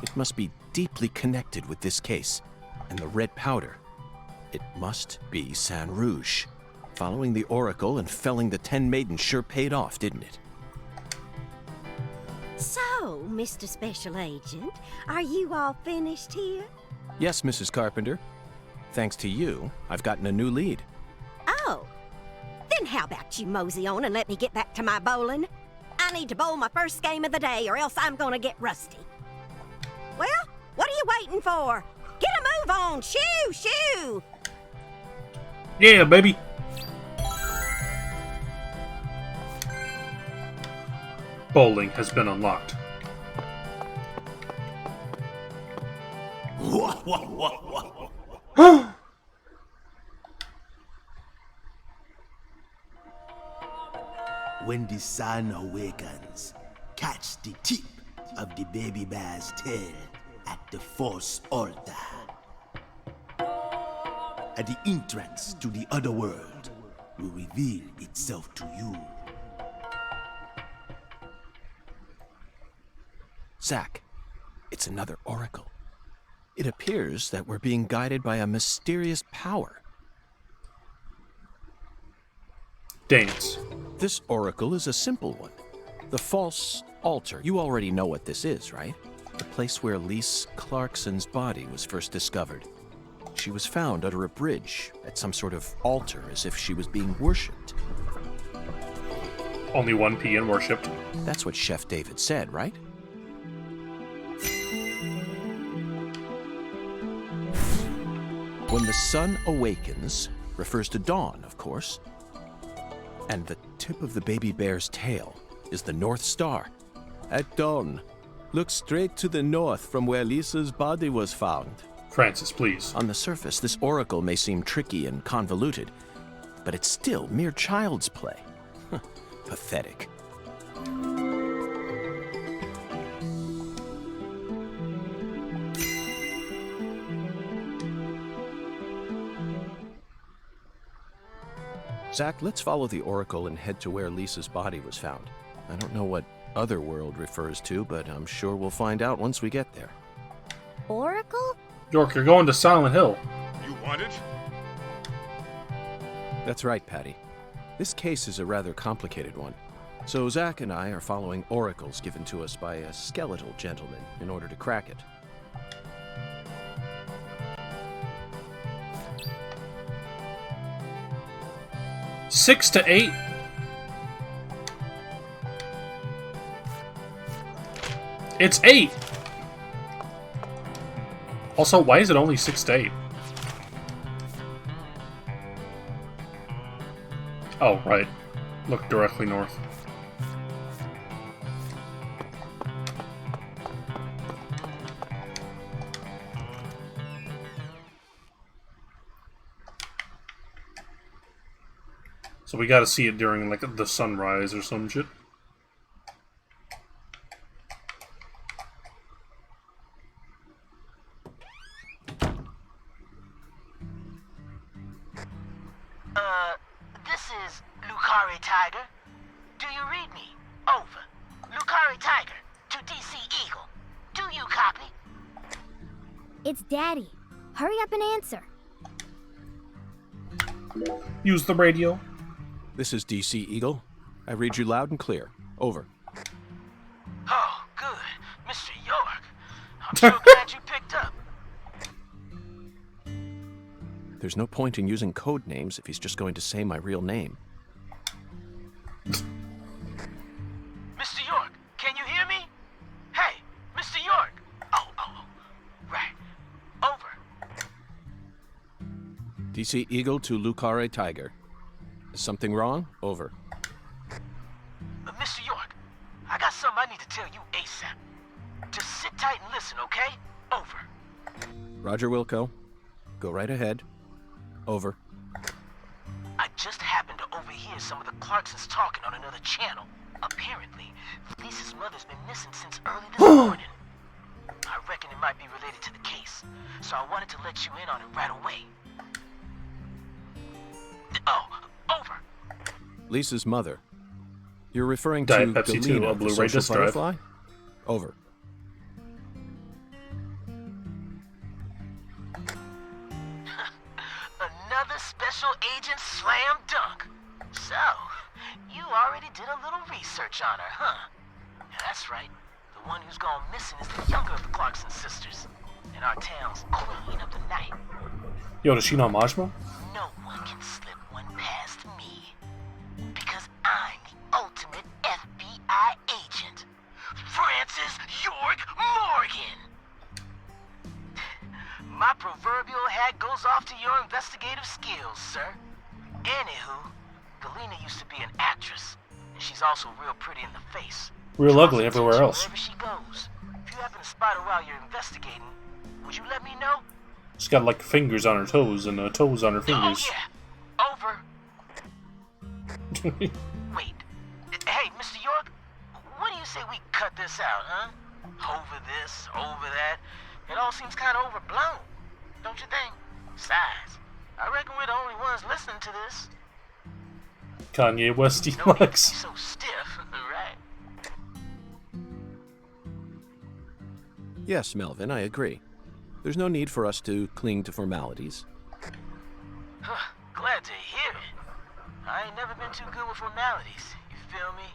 S3: It must be deeply connected with this case. And the red powder. It must be San Rouge. Following the Oracle and felling the 10 maidens sure paid off, didn't it?
S2: So, Mr. Special Agent, are you all finished here?
S3: Yes, Mrs. Carpenter. Thanks to you, I've gotten a new lead.
S2: Oh, then how about you mosey on and let me get back to my bowling? I need to bowl my first game of the day or else I'm gonna get rusty. Well, what are you waiting for? Get a move on! Shoo! Shoo!
S1: Yeah, baby. Bowling has been unlocked.
S8: When the sun awakens, catch the tip of the baby bear's tail at the Force Altar. At the entrance to the other world will reveal itself to you.
S3: Zach, it's another oracle. It appears that we're being guided by a mysterious power.
S1: Dance.
S3: This oracle is a simple one. The false altar. You already know what this is, right? The place where Lise Clarkson's body was first discovered. She was found under a bridge at some sort of altar as if she was being worshipped.
S1: Only one P in worshipped.
S3: That's what Chef David said, right? When the sun awakens, refers to dawn, of course. And the tip of the baby bear's tail is the North Star. At dawn, look straight to the north from where Lisa's body was found.
S1: Francis, please.
S3: On the surface, this oracle may seem tricky and convoluted, but it's still mere child's play. Pathetic. Zach, let's follow the oracle and head to where Lisa's body was found. I don't know what Otherworld refers to, but I'm sure we'll find out once we get there.
S4: Oracle?
S1: York, you're going to Silent Hill.
S5: You want it?
S3: That's right, Patty. This case is a rather complicated one. So Zach and I are following oracles given to us by a skeletal gentleman in order to crack it.
S1: Six to 8. It's 8. Also, why is it only 6 to 8? Oh, right. Look directly north. So we gotta see it during, like, the sunrise or some shit.
S9: This is Lucari Tiger. Do you read me? Over. Lucari Tiger to DC Eagle. Do you copy?
S4: It's Daddy. Hurry up and answer.
S1: Use the radio.
S3: This is DC Eagle. I read you loud and clear. Over.
S9: Oh, good. Mr. York. I'm so glad you picked up.
S3: There's no point in using code names if he's just going to say my real name.
S9: Mr. York, can you hear me? Hey, Mr. York. Oh, right. Over.
S3: DC Eagle to Lucare Tiger. Is something wrong? Over.
S9: Mr. York, I got something I need to tell you ASAP. Just sit tight and listen, okay? Over.
S3: Roger, Wilco. Go right ahead. Over.
S9: I just happened to overhear some of the Clarksons talking on another channel. Apparently, Lisa's mother's been missing since early this morning. I reckon it might be related to the case, so I wanted to let you in on it right away. Oh, over.
S3: Lisa's mother. You're referring
S1: Diet
S3: to
S1: Pepsi 2,
S3: Galena,
S1: a
S3: the
S1: Blu-ray
S3: social
S1: disc drive.
S3: butterfly? Over.
S9: Another special agent slam dunk. So, you already did a little research on her, huh? That's right. The one who's gone missing is the younger of the Clarkson sisters, and our town's queen of the night.
S1: Yo, does she know Majmo?
S9: No one can slip one past me, because I'm the ultimate FBI agent, Francis York Morgan. My proverbial hat goes off to your investigative skills, sir. Anywho, Galena used to be an actress, and she's also real pretty in the face.
S1: Real ugly everywhere else.
S9: Wherever she goes. If you happen to spot her while you're investigating, would you let me know?
S1: She's got, like, fingers on her toes and toes on her
S9: Oh,
S1: fingers.
S9: yeah. Over. Wait. Hey, Mr. York, what do you say we cut this out, huh? Over this, over that. It all seems kind of overblown, don't you think? Besides, I reckon we're the only ones listening to this.
S1: Kanye West
S9: No need to be
S1: likes.
S9: so stiff, right?
S3: Yes, Melvin, I agree. There's no need for us to cling to formalities.
S9: Glad to hear it. I ain't never been too good with formalities, you feel me?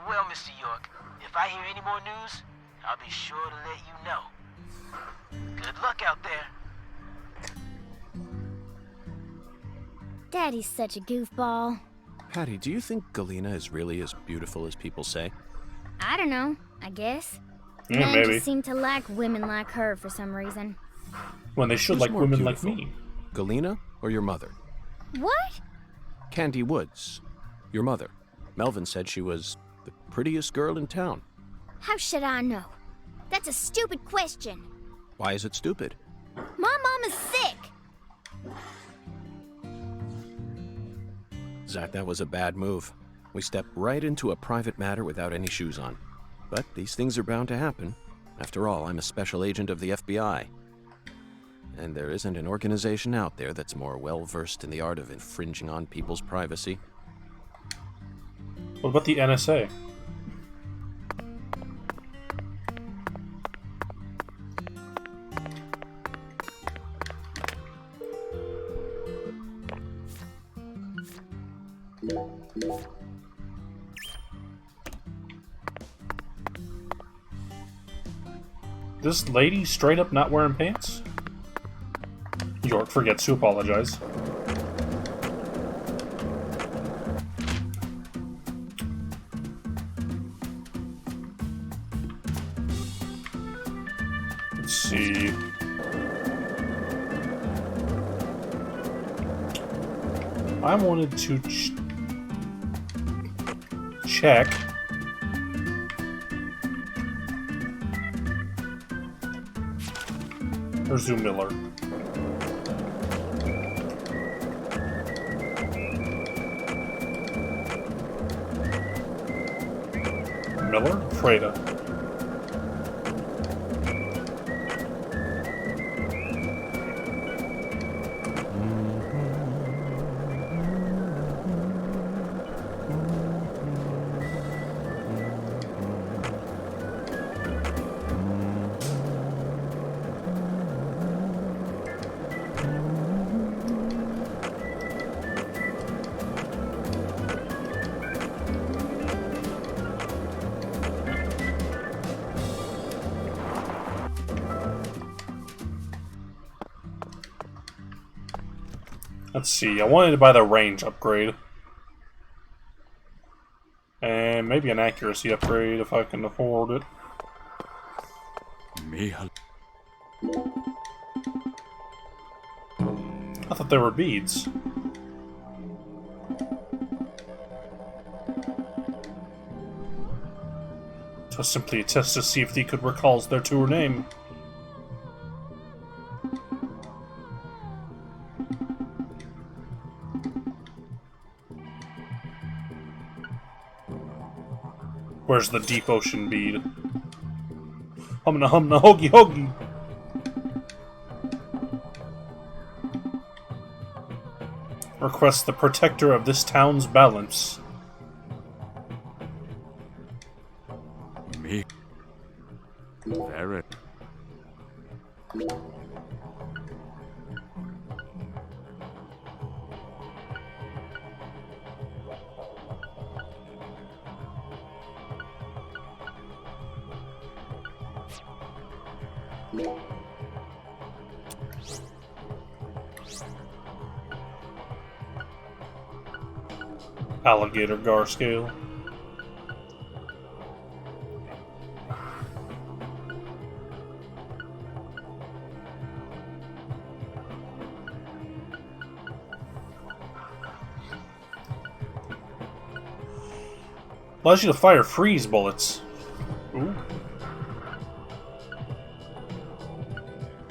S9: Well, Mr. York, if I hear any more news, I'll be sure to let you know. Good luck out there.
S4: Daddy's such a goofball.
S3: Patty, do you think Galena is really as beautiful as people say?
S4: I don't know, I guess.
S1: Yeah,
S4: Men
S1: maybe.
S4: just seem to like women like her for some reason.
S1: When they should
S3: Who's
S1: like
S3: more
S1: women
S3: beautiful?
S1: like me.
S3: Galena or your mother?
S4: What?
S3: Candy Woods. Your mother. Melvin said she was the prettiest girl in town.
S4: How should I know? That's a stupid question.
S3: Why is it stupid?
S4: My mom is sick.
S3: Zach, that was a bad move. We stepped right into a private matter without any shoes on. But these things are bound to happen. After all, I'm a special agent of the FBI. And there isn't an organization out there that's more well-versed in the art of infringing on people's privacy.
S1: What about the NSA? This lady straight up not wearing pants? York forgets to apologize. Let's see. I wanted to check. Or Zoo Miller. Miller? Freda. Let's see, I wanted to buy the range upgrade. And maybe an accuracy upgrade if I can afford it. I thought they were beads. So simply a test to see if they could recall their true name. Where's the deep ocean bead? Humna humna hoagie hoagie! Request the protector of this town's balance.
S5: Me. Very.
S1: Alligator gar scale. Allows you to fire freeze bullets. Ooh.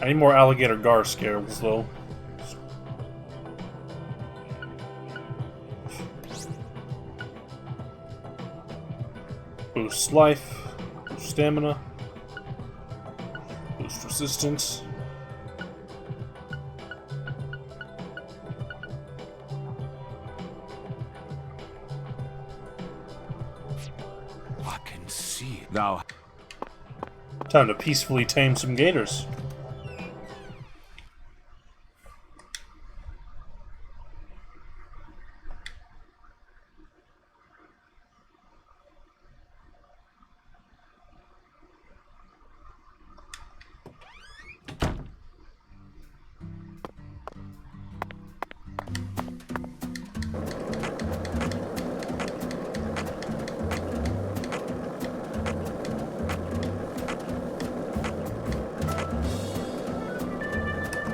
S1: I need more alligator gar scales though. Boost life, boost stamina, boost resistance.
S5: I can see it now.
S1: Time to peacefully tame some gators.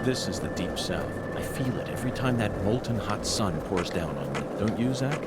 S3: This is the Deep South. I feel it every time that molten hot sun pours down on me. Don't you, Zach?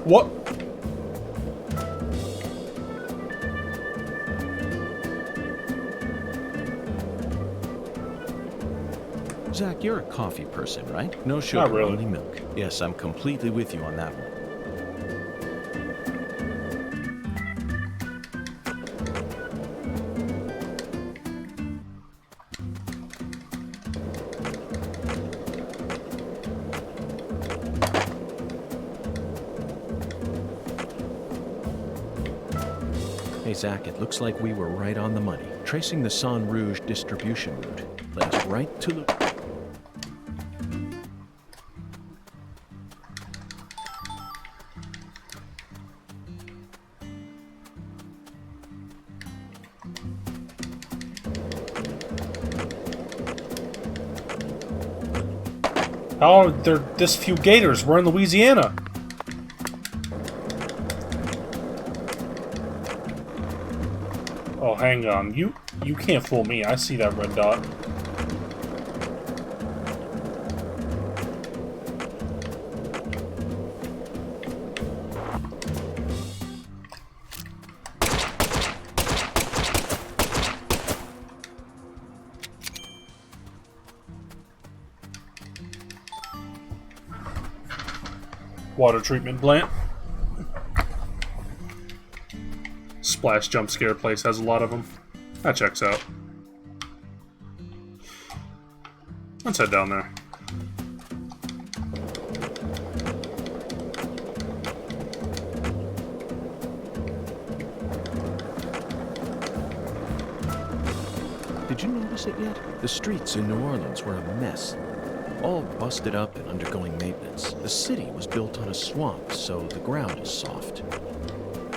S3: What? Zach, you're a coffee person, right? No sugar,
S1: Not really.
S3: only milk. Yes, I'm completely with you on that one. Hey, Zach, it looks like we were right on the money. Tracing the San Rouge distribution route led us right to the...
S1: How are there this few gators? We're in Louisiana. Oh, hang on. You can't fool me. I see that red dot. Water treatment plant. Splash jump scare place has a lot of them. That checks out. Let's head down there.
S3: Did you notice it yet? The streets in New Orleans were a mess. All busted up and undergoing maintenance. The city was built on a swamp, so the ground is soft.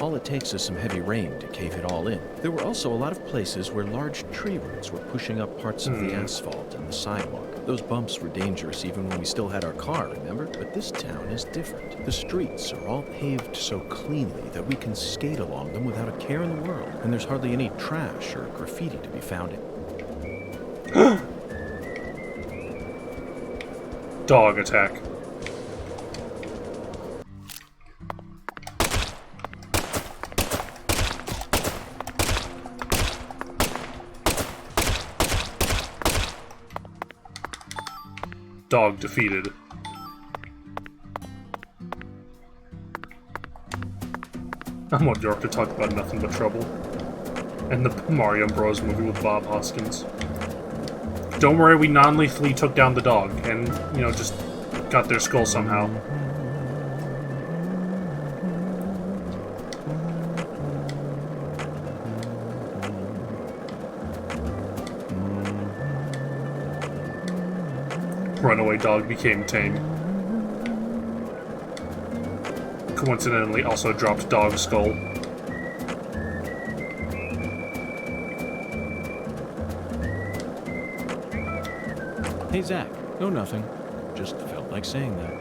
S3: All it takes is some heavy rain to cave it all in. There were also a lot of places where large tree roots were pushing up parts of the asphalt and the sidewalk. Those bumps were dangerous even when we still had our car, remember? But this town is different. The streets are all paved so cleanly that we can skate along them without a care in the world. And there's hardly any trash or graffiti to be found in.
S1: Dog attack. Dog defeated. I want York to talk about nothing but trouble. And the Mario Bros. Movie with Bob Hoskins. Don't worry, we non-lethally took down the dog and, you know, just got their skull somehow. Runaway dog became tame. Coincidentally, also dropped dog skull.
S3: Hey, Zach. No, nothing. Just felt like saying that.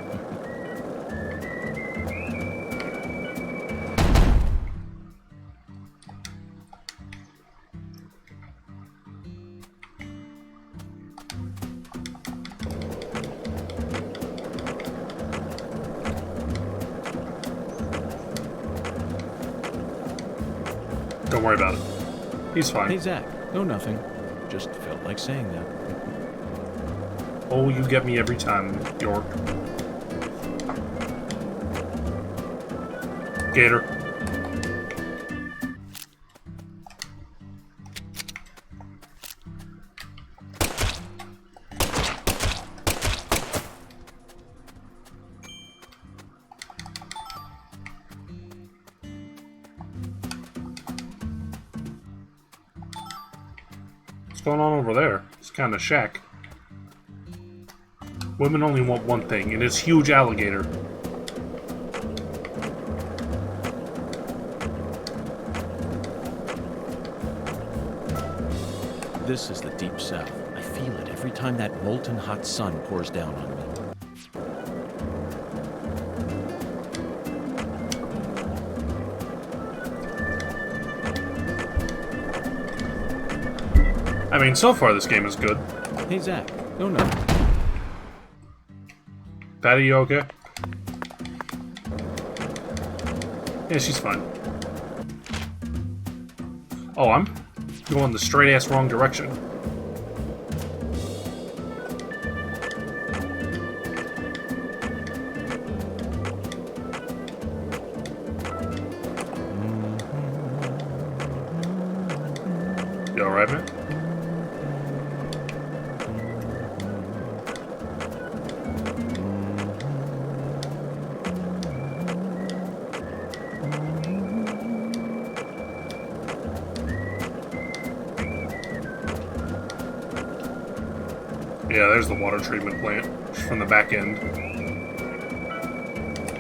S1: Don't worry about it. He's fine.
S3: Hey, Zach. No, nothing. Just felt like saying that.
S1: Oh, you get me every time, York. Gator. What's going on over there? It's kind of shack. Women only want one thing, and it's huge alligator.
S3: This is the Deep South. I feel it every time that molten hot sun pours down on me.
S1: I mean, so far this game is good.
S3: Hey, Zach. No, no.
S1: Patty, you okay? Yeah, she's fine. Oh, I'm going the straight-ass wrong direction. You alright, man? Yeah, there's the water treatment plant from the back end.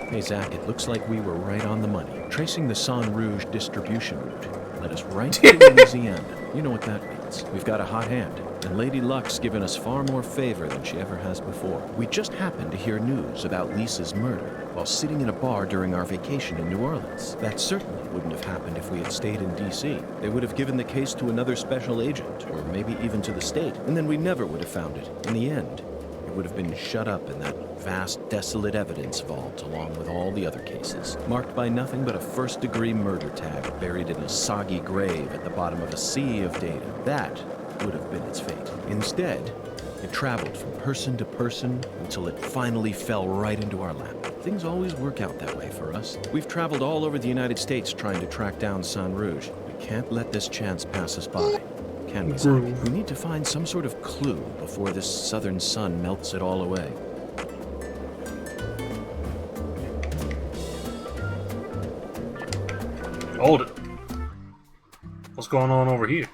S3: Hey, Zach, it looks like we were right on the money. Tracing the San Rouge distribution route led us right to Louisiana. You know what that means. We've got a hot hand, and Lady Luck's given us far more favor than she ever has before. We just happened to hear news about Lisa's murder while sitting in a bar during our vacation in New Orleans. That certainly wouldn't have happened if we had stayed in D.C. They would have given the case to another special agent, or maybe even to the state, and then we never would have found it. In the end, it would have been shut up in that vast, desolate evidence vault along with all the other cases, marked by nothing but a first-degree murder tag buried in a soggy grave at the bottom of a sea of data. That would have been its fate. Instead, it traveled from person to person until it finally fell right into our lap. Things always work out that way for us. We've traveled all over the United States trying to track down San Rouge. We can't let this chance pass us by. Can we, Zach? We need to find some sort of clue before this southern sun melts it all away.
S1: Hold it. What's going on over here?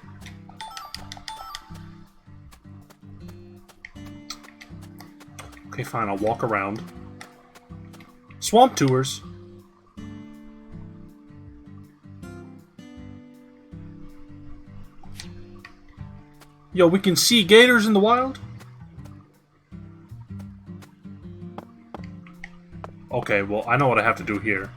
S1: Okay, fine, I'll walk around. Swamp tours. Yo, we can see gators in the wild? Okay, well, I know what I have to do here.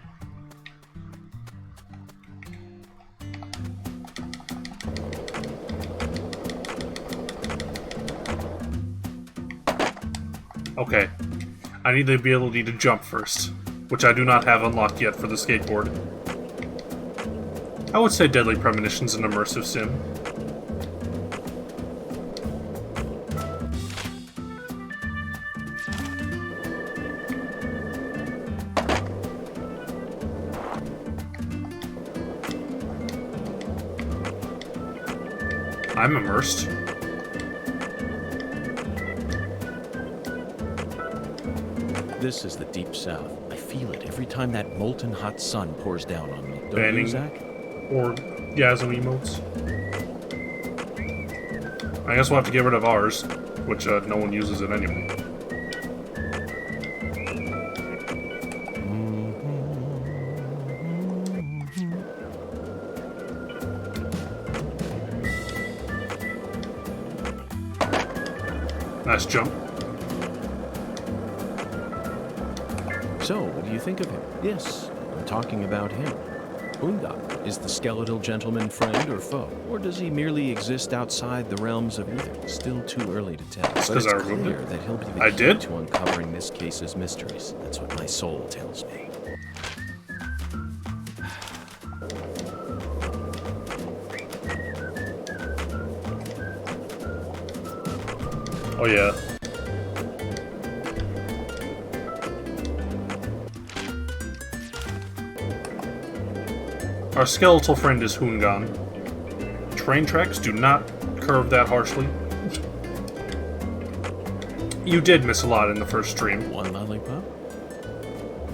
S1: Okay. I need the ability to jump first, which I do not have unlocked yet for the skateboard. I would say Deadly Premonition's an immersive sim. I'm immersed.
S3: This is the Deep South. I feel it every time that molten hot sun pours down on me. Don't
S1: Banning
S3: you, Zach?
S1: or Gasm emotes. I guess we'll have to get rid of ours, which no one uses it anyway. Nice jump.
S3: So, what do you think of him? Yes, I'm talking about him. Unga, is the skeletal gentleman friend or foe? Or does he merely exist outside the realms of either? Still too early to tell. But it's clear that he'll be the key to uncovering this case's mysteries. That's what my soul tells me.
S1: Oh yeah. Our skeletal friend is Hungan. Train tracks do not curve that harshly. You did miss a lot in the first stream.
S3: 1 lollipop?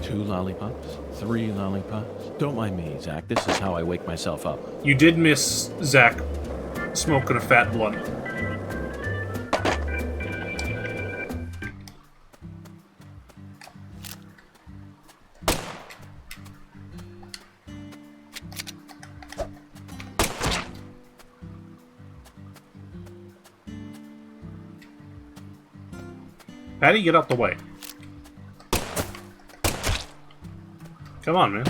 S3: 2 lollipops? 3 lollipops? Don't mind me, Zach. This is how I wake myself up.
S1: You did miss Zach smoking a fat blunt. Patty, get out the way. Come on, man.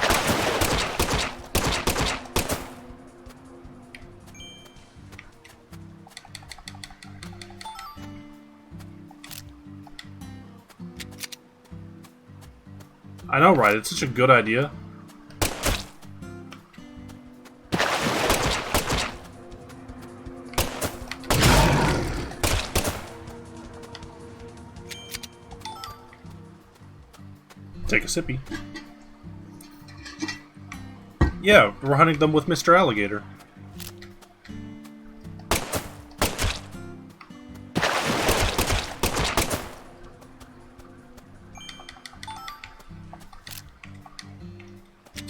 S1: I know, right? It's such a good idea. Take a sippy. Yeah, we're hunting them with Mr. Alligator.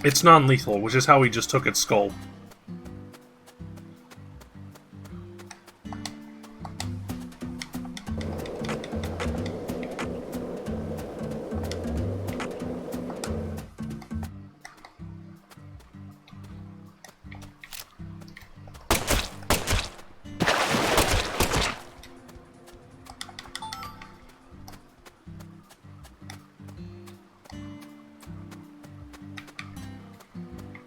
S1: It's non-lethal, which is how he just took its skull.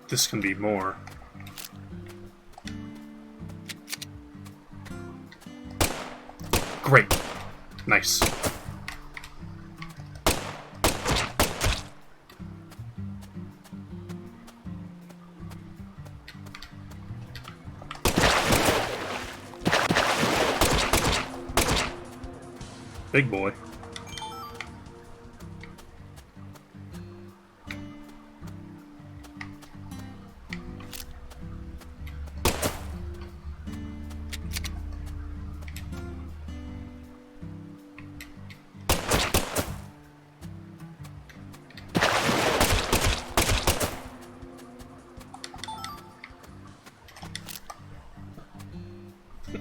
S1: This can be more. Great. Nice. Big boy.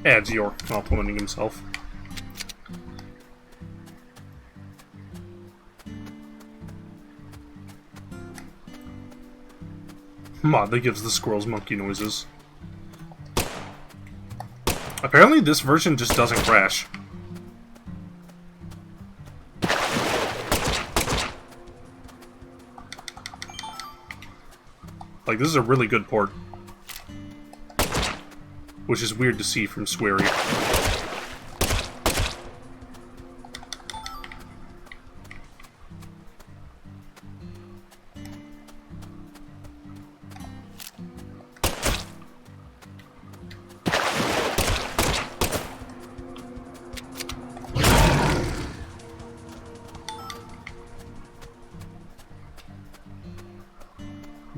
S1: Adds York complimenting himself. Mod that gives the squirrels monkey noises. Apparently this version just doesn't crash. Like, this is a really good port. Which is weird to see from Swery.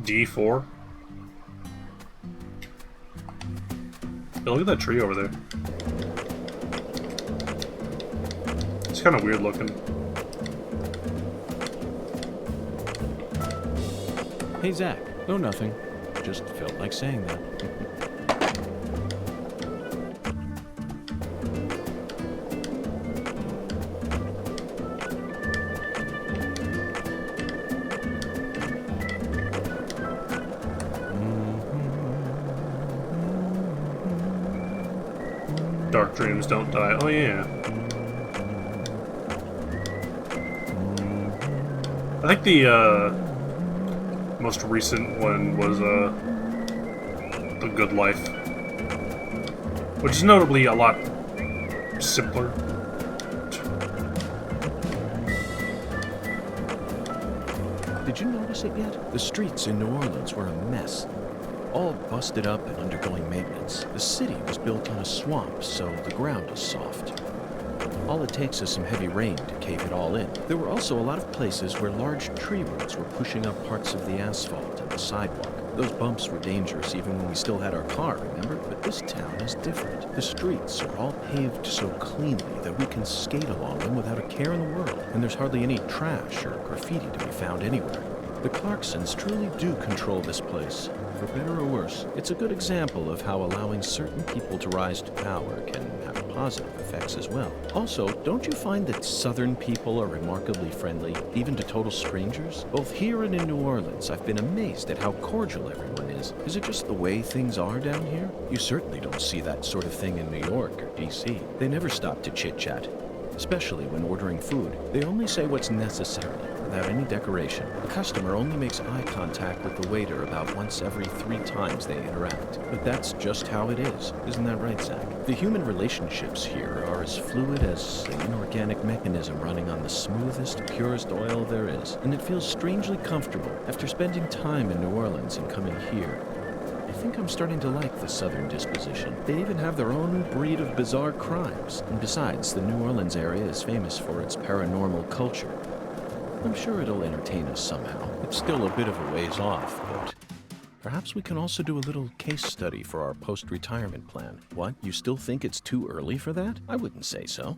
S1: D4. Hey, look at that tree over there. It's kind of weird looking.
S3: Hey, Zach. No, nothing. Just felt like saying that.
S1: Dark dreams don't die. Oh yeah. I think the most recent one was The Good Life, which is notably a lot simpler.
S3: Did you notice it yet? The streets in New Orleans were a mess. All busted up and undergoing maintenance. The city was built on a swamp, so the ground is soft. All it takes is some heavy rain to cave it all in. There were also a lot of places where large tree roots were pushing up parts of the asphalt and the sidewalk. Those bumps were dangerous even when we still had our car, remember? But this town is different. The streets are all paved so cleanly that we can skate along them without a care in the world. And there's hardly any trash or graffiti to be found anywhere. The Clarksons truly do control this place. For better or worse, it's a good example of how allowing certain people to rise to power can have positive effects as well. Also, don't you find that Southern people are remarkably friendly, even to total strangers? Both here and in New Orleans, I've been amazed at how cordial everyone is. Is it just the way things are down here? You certainly don't see that sort of thing in New York or D.C. They never stop to chit-chat, especially when ordering food. They only say what's necessary, without any decoration. The customer only makes eye contact with the waiter about once every 3 times they interact. But that's just how it is. Isn't that right, Zach? The human relationships here are as fluid as an inorganic mechanism running on the smoothest, purest oil there is. And it feels strangely comfortable after spending time in New Orleans and coming here. I think I'm starting to like the Southern disposition. They even have their own breed of bizarre crimes. And besides, the New Orleans area is famous for its paranormal culture. I'm sure it'll entertain us somehow. It's still a bit of a ways off, but perhaps we can also do a little case study for our post-retirement plan. What? You still think it's too early for that? I wouldn't say so.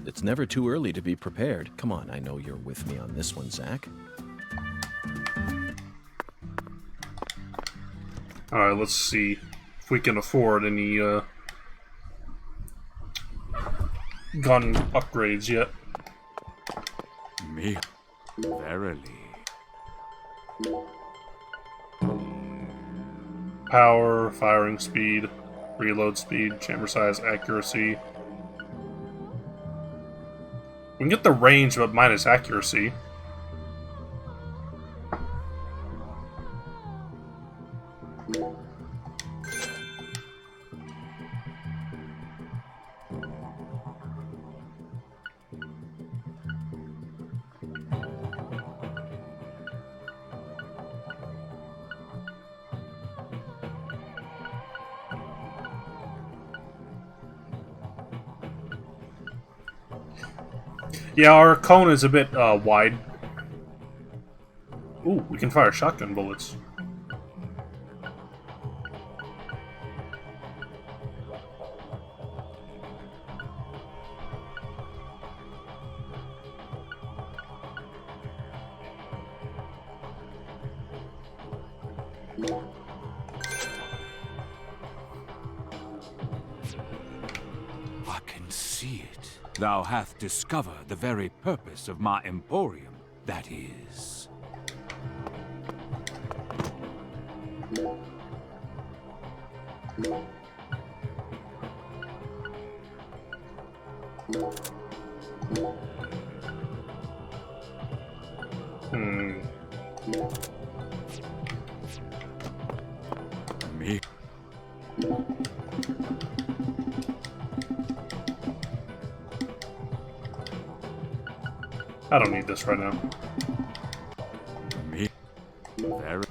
S3: It's never too early to be prepared. Come on, I know you're with me on this one, Zach.
S1: Alright, let's see if we can afford any gun upgrades yet.
S10: Me, verily.
S1: Power, firing speed, reload speed, chamber size, accuracy. We can get the range but minus accuracy. Yeah, our cone is a bit wide. Ooh, we can fire shotgun bullets.
S10: I can see it. Thou hath discovered the very purpose of my emporium, that is. Me.
S1: I don't need this right now.
S10: Me. Very.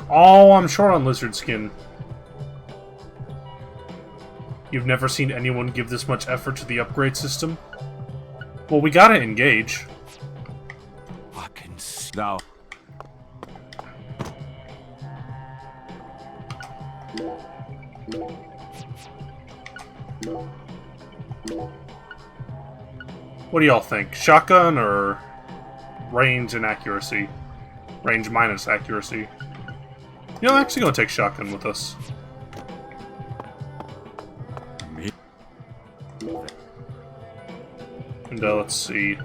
S1: Oh, I'm short on lizard skin. You've never seen anyone give this much effort to the upgrade system? Well, we gotta engage.
S10: I can see thou.
S1: What do y'all think? Shotgun or range and accuracy? Range minus accuracy. You know, I'm actually gonna take shotgun with us.
S10: Me.
S1: And let's see.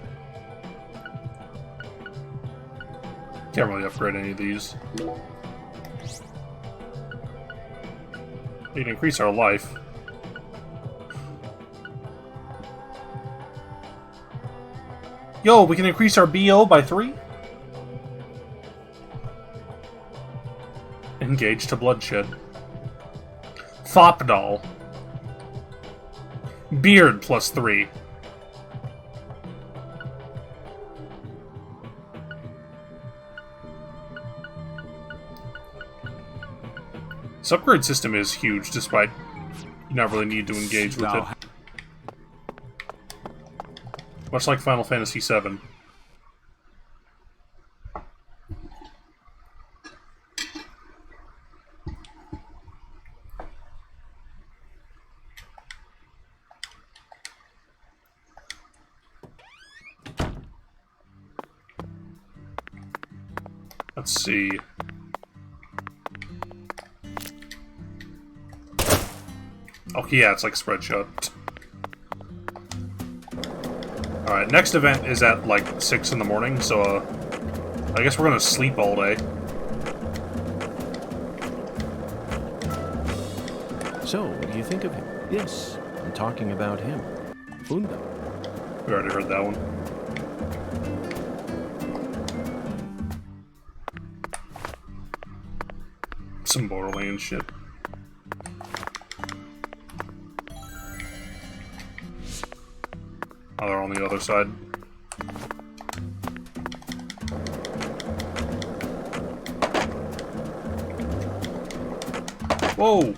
S1: Can't really upgrade any of these. We can increase our life. Yo, we can increase our BO by 3? Engage to bloodshed. Thopdol. Beard plus 3. This upgrade system is huge, despite you not really need to engage with it. Much like Final Fantasy VII. Let's see. Oh yeah, it's like spread shot. Alright, next event is at like 6 in the morning, so I guess we're gonna sleep all day.
S3: So, what do you think of him? Yes, I'm talking about him. Funda.
S1: We already heard that one. Some Borderlands shit. Oh, they're on the other side. Whoa!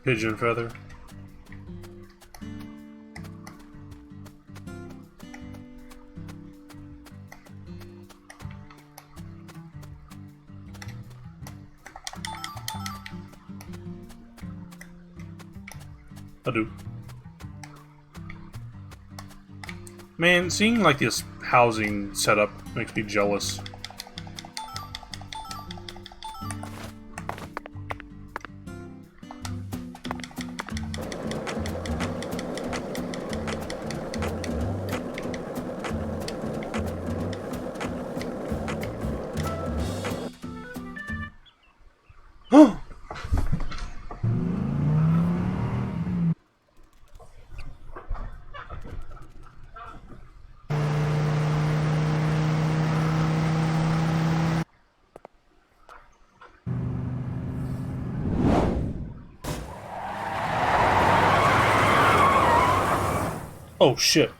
S1: Pigeon feather. I do. Man, seeing like this housing setup makes me jealous. Oh shit.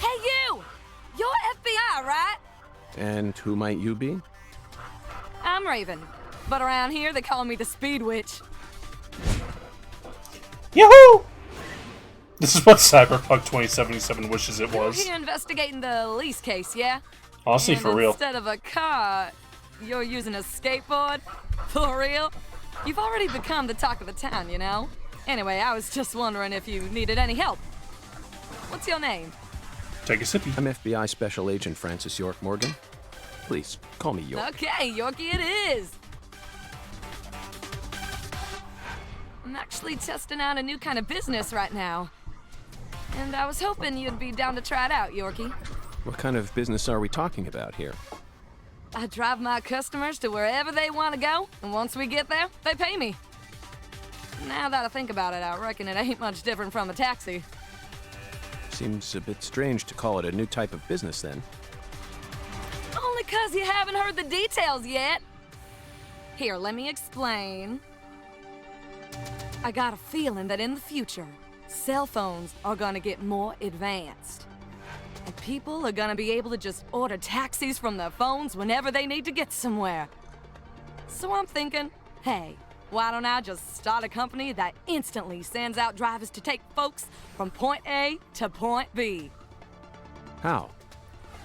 S11: Hey you! You're FBI, right?
S3: And who might you be?
S11: I'm Raven, but around here they call me the Speed Witch.
S1: Yahoo! This is what Cyberpunk 2077 wishes it
S11: You're
S1: was.
S11: here investigating the lease case, yeah?
S1: Honestly,
S11: And
S1: for real.
S11: instead of a car, you're using a skateboard? For real? You've already become the talk of the town, you know? Anyway, I was just wondering if you needed any help. What's your name?
S1: Take a sippy.
S3: I'm FBI Special Agent Francis York Morgan. Please, call me York.
S11: Okay, Yorkie it is. I'm actually testing out a new kind of business right now. And I was hoping you'd be down to try it out, Yorkie.
S3: What kind of business are we talking about here?
S11: I drive my customers to wherever they want to go, and once we get there, they pay me. Now that I think about it, I reckon it ain't much different from a taxi.
S3: Seems a bit strange to call it a new type of business then.
S11: Only 'cause you haven't heard the details yet. Here, let me explain. I got a feeling that in the future, cell phones are gonna get more advanced. And people are gonna be able to just order taxis from their phones whenever they need to get somewhere. So I'm thinking, hey, why don't I just start a company that instantly sends out drivers to take folks from point A to point B?
S3: How?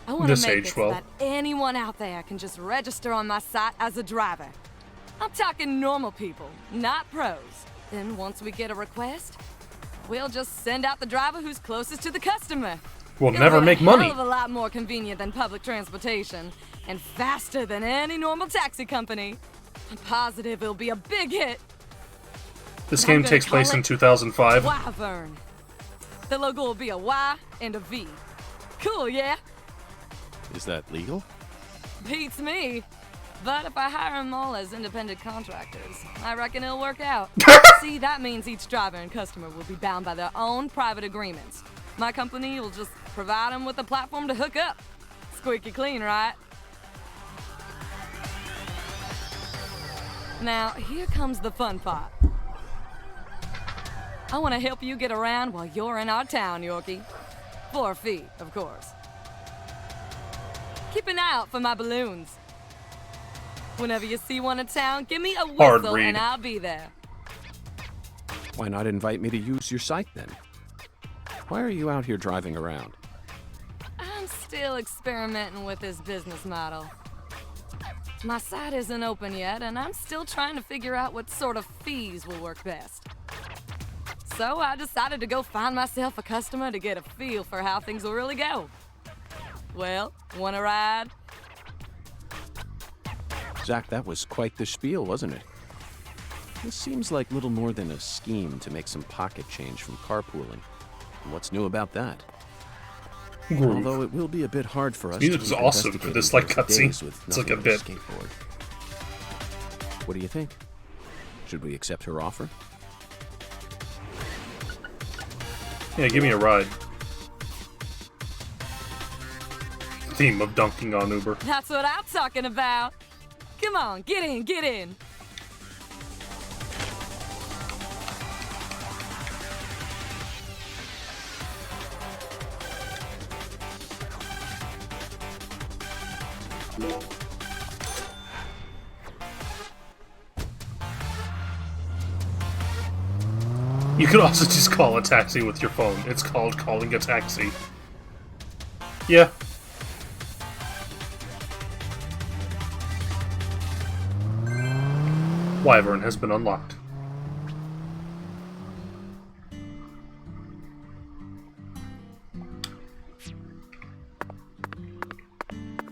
S11: I want to
S1: This
S11: make
S1: age
S11: it so
S1: well.
S11: that anyone out there can just register on my site as a driver. I'm talking normal people, not pros. Then once we get a request, we'll just send out the driver who's closest to the customer.
S1: We'll
S11: It'll
S1: never
S11: be
S1: make
S11: a
S1: money.
S11: hell of a lot more convenient than public transportation, and faster than any normal taxi company. I'm positive it'll be a big hit.
S1: This
S11: I'm
S1: game
S11: gonna
S1: takes place
S11: call
S1: in
S11: it
S1: 2005.
S11: Wyvern. The logo will be a Y and a V. Cool, yeah?
S3: Is that legal?
S11: Beats me. But if I hire them all as independent contractors, I reckon it'll work out. See, that means each driver and customer will be bound by their own private agreements. My company will just provide them with a platform to hook up. Squeaky clean, right? Now, here comes the fun part. I want to help you get around while you're in our town, Yorkie. For a fee, of course. Keep an eye out for my balloons. Whenever you see one in town, give me a
S1: Hard
S11: whistle
S1: read.
S11: and I'll be there.
S3: Why not invite me to use your site then? Why are you out here driving around?
S11: I'm still experimenting with this business model. My site isn't open yet, and I'm still trying to figure out what sort of fees will work best. So I decided to go find myself a customer to get a feel for how things will really go. Well, wanna ride?
S3: Zach, that was quite the spiel, wasn't it? This seems like little more than a scheme to make some pocket change from carpooling. And what's new about that?
S1: Groove.
S3: Although it will be a bit hard for us
S1: Music
S3: to
S1: is
S3: keep
S1: awesome for
S3: investigating
S1: this, like,
S3: here for
S1: cutscene.
S3: days with
S1: It's like
S3: nothing
S1: a
S3: but
S1: bit.
S3: skateboard. What do you think? Should we accept her offer?
S1: Yeah, give me a ride. Theme of dunking on Uber.
S11: That's what I'm talking about. Come on, get in, get in.
S1: You could also just call a taxi with your phone. It's called calling a taxi. Yeah. Wyvern has been unlocked.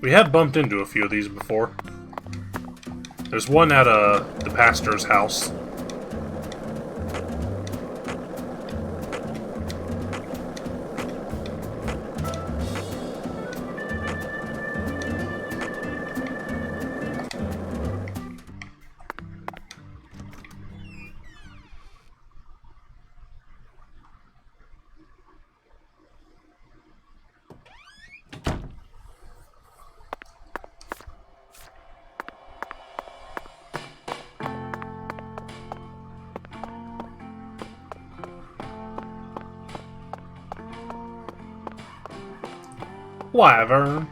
S1: We have bumped into a few of these before. There's one at the pastor's house. Wyvern.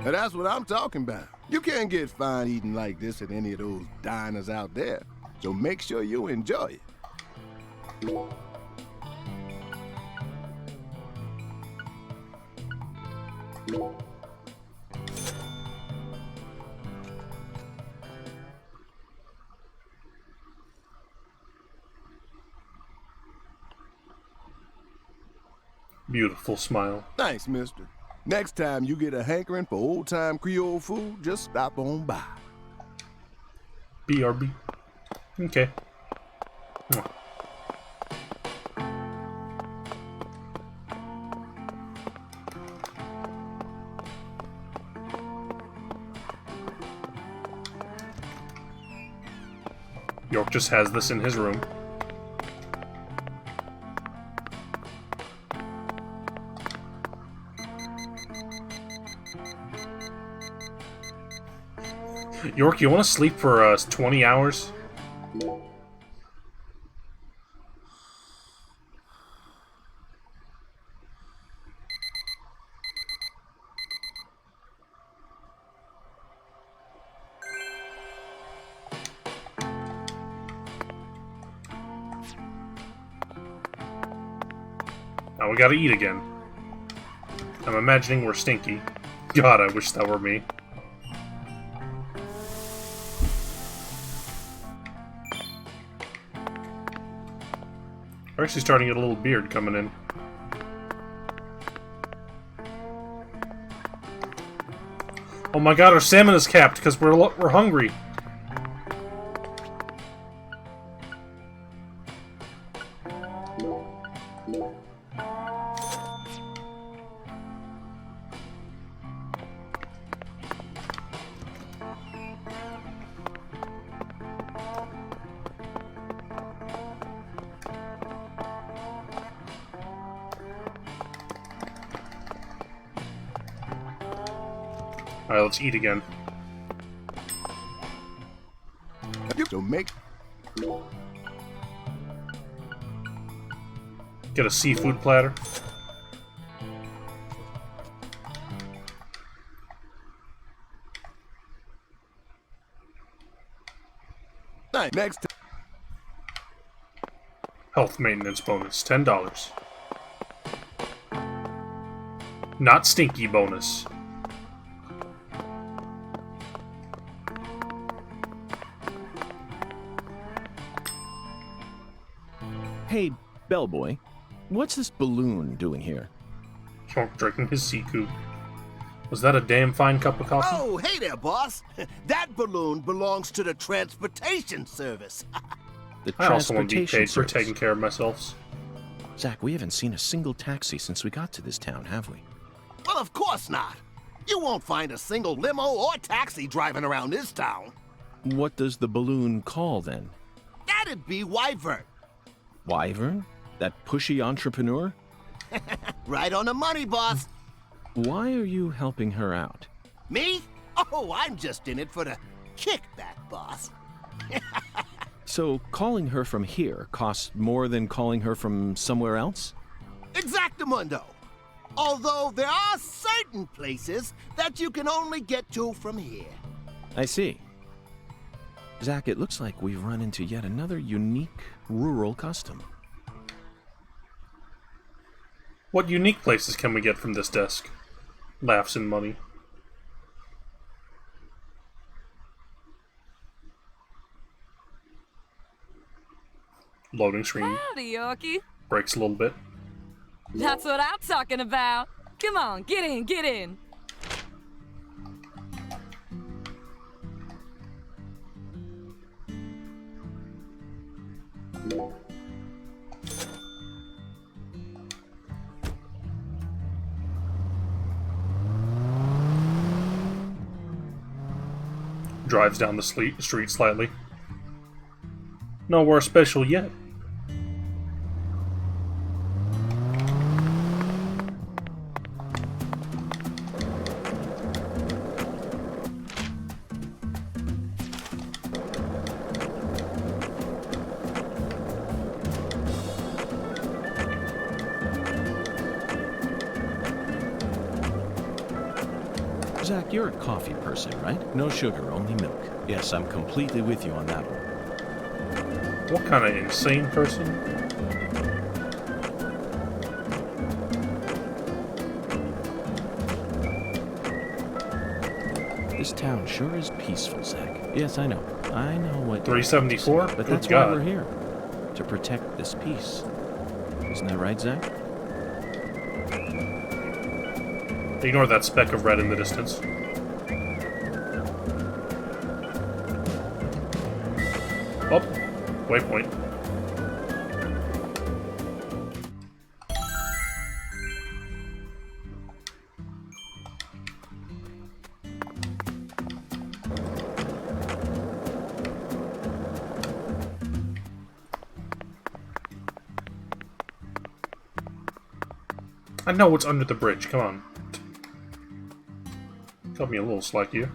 S6: And that's what I'm talking about. You can't get fine eating like this at any of those diners out there. So make sure you enjoy it.
S1: Beautiful smile.
S6: Thanks, mister. Next time you get a hankering for old-time Creole food, just stop on by.
S1: BRB. Okay. Mwah. York just has this in his room. York, you want to sleep for 20 hours? Now we gotta eat again. I'm imagining we're stinky. God, I wish that were me. We're actually starting to get a little beard coming in. Oh my god, our salmon is capped because we're hungry. Alright, let's eat again.
S6: So make...
S1: Get a seafood platter.
S6: Next time.
S1: Health maintenance bonus, $10. Not stinky bonus.
S3: Hey, bellboy, what's this balloon doing here?
S1: York drinking his Seacoop. Was that a damn fine cup of coffee?
S8: Oh, hey there, boss. That balloon belongs to the transportation service.
S3: The
S1: I also want to be
S3: transportation
S1: paid for
S3: service.
S1: taking care of myself.
S3: Zach, we haven't seen a single taxi since we got to this town, have we?
S8: Well, of course not. You won't find a single limo or taxi driving around this town.
S3: What does the balloon call, then?
S8: That'd be Wyvern.
S3: Wyvern? That pushy entrepreneur?
S8: Right on the money, boss.
S3: Why are you helping her out?
S8: Me? Oh, I'm just in it for the kickback, boss.
S3: So calling her from here costs more than calling her from somewhere else?
S8: Exactamundo. Although there are certain places that you can only get to from here.
S3: I see. Zach, it looks like we've run into yet another unique rural custom.
S1: What unique places can we get from this desk? Laughs and money. Loading screen
S11: Howdy, Yorkie.
S1: breaks a little bit.
S11: That's what I'm talking about. Come on, get in, get in.
S1: Drives down the street slightly. Nowhere special yet.
S3: Zach, you're a coffee person, right? No sugar, only milk. Yes, I'm completely with you on that one.
S1: What kind of insane person?
S3: This town sure is peaceful, Zach. Yes, I know. I know what...
S1: 374?
S3: But
S1: Good
S3: that's
S1: God.
S3: why we're here. To protect this peace. Isn't that right, Zach?
S1: Ignore that speck of red in the distance. Oh, waypoint. I know what's under the bridge, come on. Cut me a little slack here.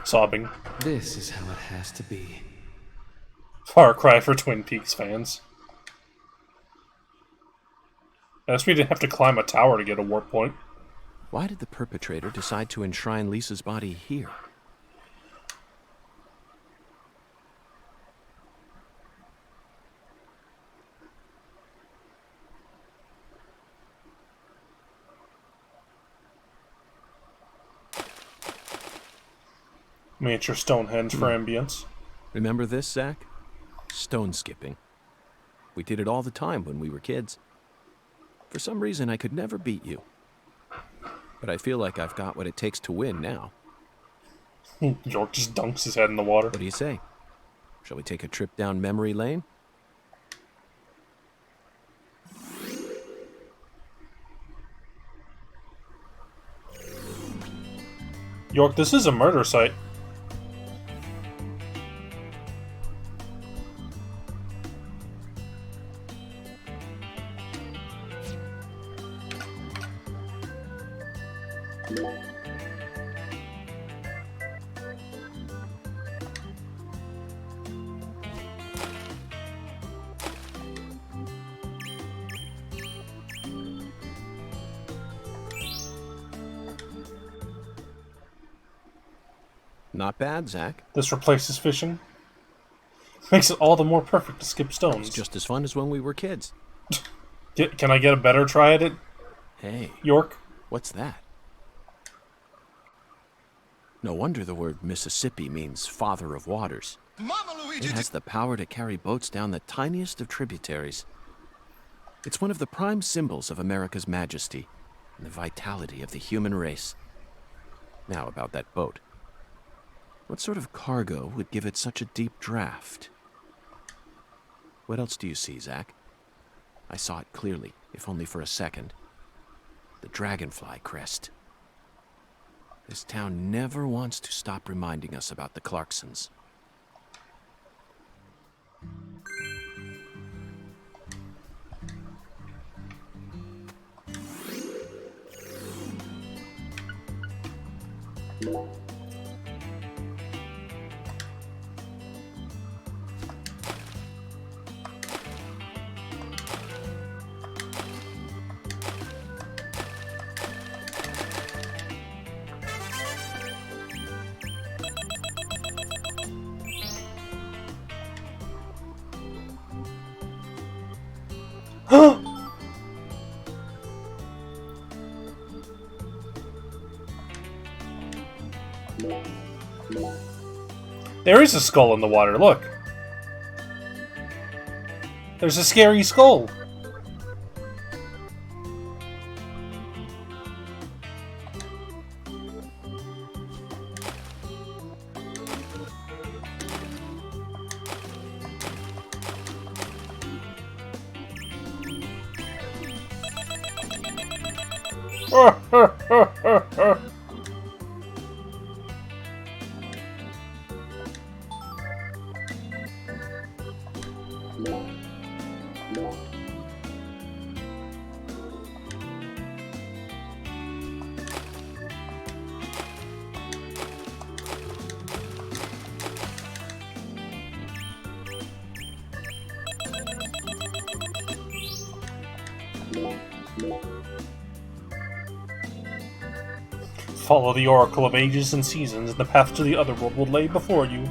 S1: Sobbing.
S12: This is how it has to be.
S1: Far cry for Twin Peaks fans. I guess we didn't have to climb a tower to get a warp point.
S3: Why did the perpetrator decide to enshrine Lisa's body here?
S1: Miniature Stonehenge for ambience.
S3: Remember this, Zach? Stone skipping. We did it all the time when we were kids. For some reason, I could never beat you. But I feel like I've got what it takes to win now.
S1: York just dunks his head in the water.
S3: What do you say? Shall we take a trip down memory lane?
S1: York, this is a murder site.
S3: Not bad, Zach.
S1: This replaces fishing. Makes it all the more perfect to skip stones.
S3: It's just as fun as when we were kids.
S1: Can I get a better try at it?
S3: Hey.
S1: York?
S3: What's that? No wonder the word Mississippi means father of waters.
S13: Mama Luigi!
S3: It has the power to carry boats down the tiniest of tributaries. It's one of the prime symbols of America's majesty and the vitality of the human race. Now about that boat. What sort of cargo would give it such a deep draft? What else do you see, Zach? I saw it clearly, if only for a second. The dragonfly crest. This town never wants to stop reminding us about the Clarksons.
S1: There is a skull in the water, look! There's a scary skull! Follow the Oracle of Ages and Seasons, and the path to the Otherworld will lay before you.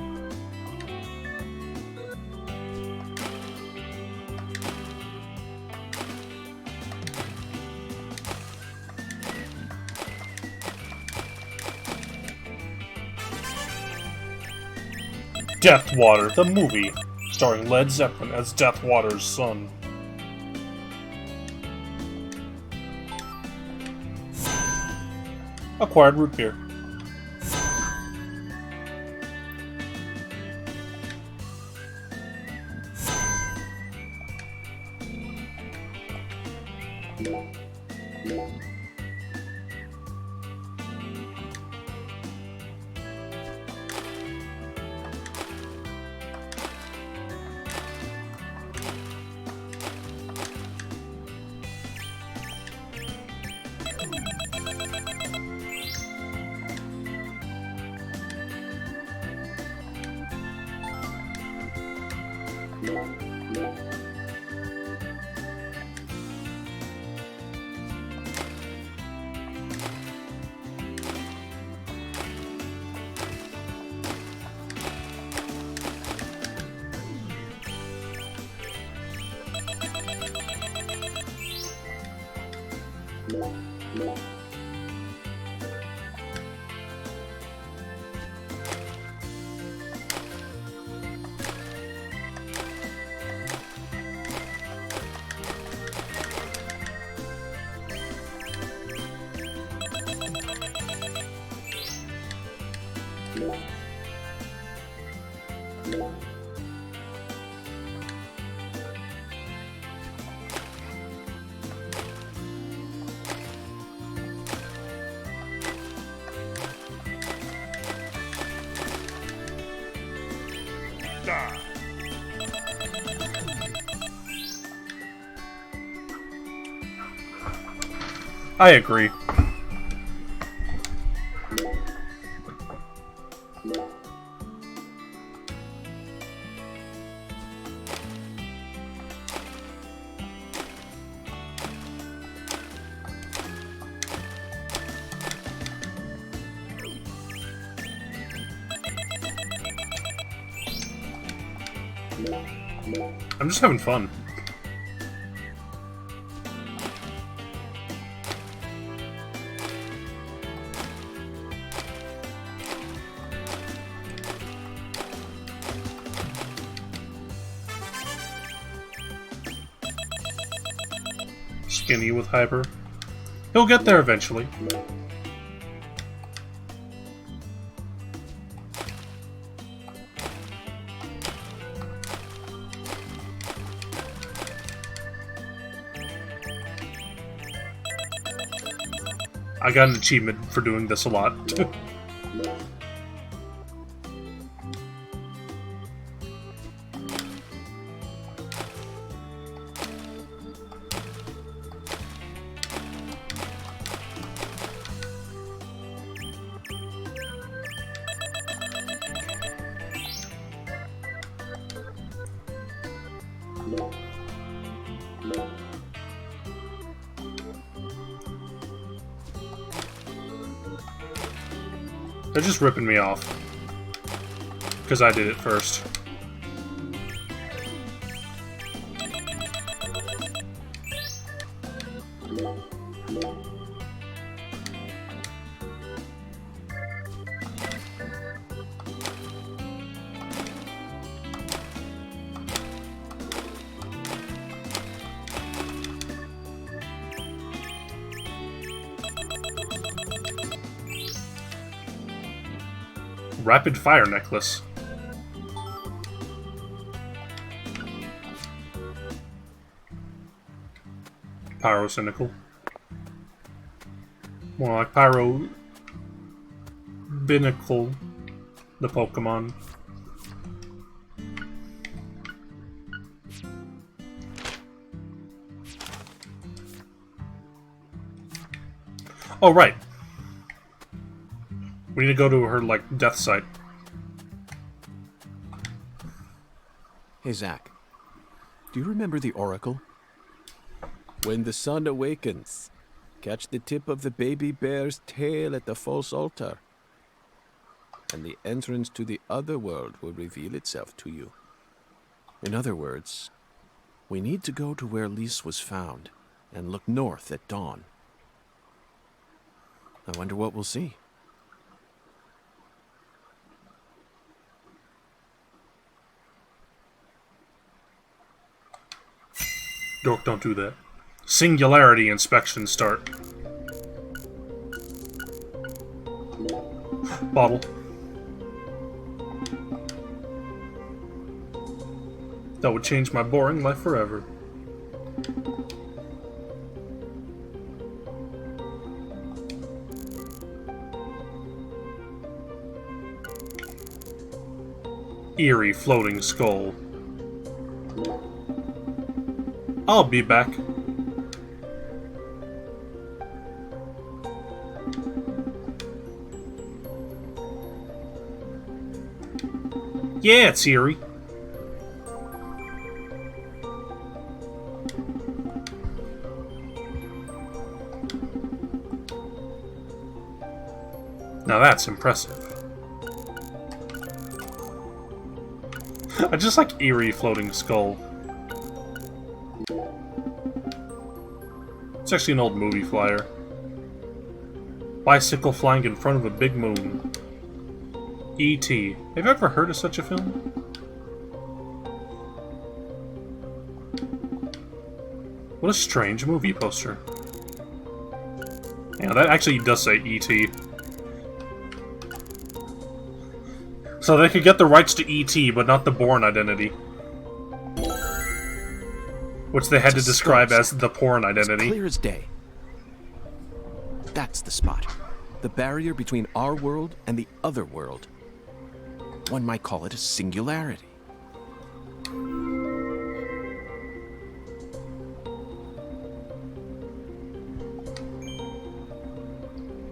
S1: Deathwater, the movie, starring Led Zeppelin as Deathwater's son. Acquired root beer. I agree. I'm just having fun. Skinny with Hyper. He'll get there eventually. I got an achievement for doing this a lot. They're just ripping me off. Because I did it first. Rapid fire necklace. Pyrocynical. More like Pyro Binacle, the Pokemon. Oh, right. We need to go to her, like, death site.
S3: Hey, Zack. Do you remember the Oracle? When the sun awakens, catch the tip of the baby bear's tail at the false altar, and the entrance to the other world will reveal itself to you. In other words, we need to go to where Lise was found and look north at dawn. I wonder what we'll see.
S1: Dork, don't do that. Singularity inspection start. Bottle. That would change my boring life forever. Eerie floating skull. I'll be back. Yeah, it's eerie. Now that's impressive. I just like eerie floating skull. It's actually an old movie flyer. Bicycle flying in front of a big moon. E.T. Have you ever heard of such a film? What a strange movie poster. Yeah, that actually does say E.T. So they could get the rights to E.T., but not the Bourne Identity. Which they had to describe as the porn identity.
S3: It's clear as day. That's the spot. The barrier between our world and the other world. One might call it a singularity.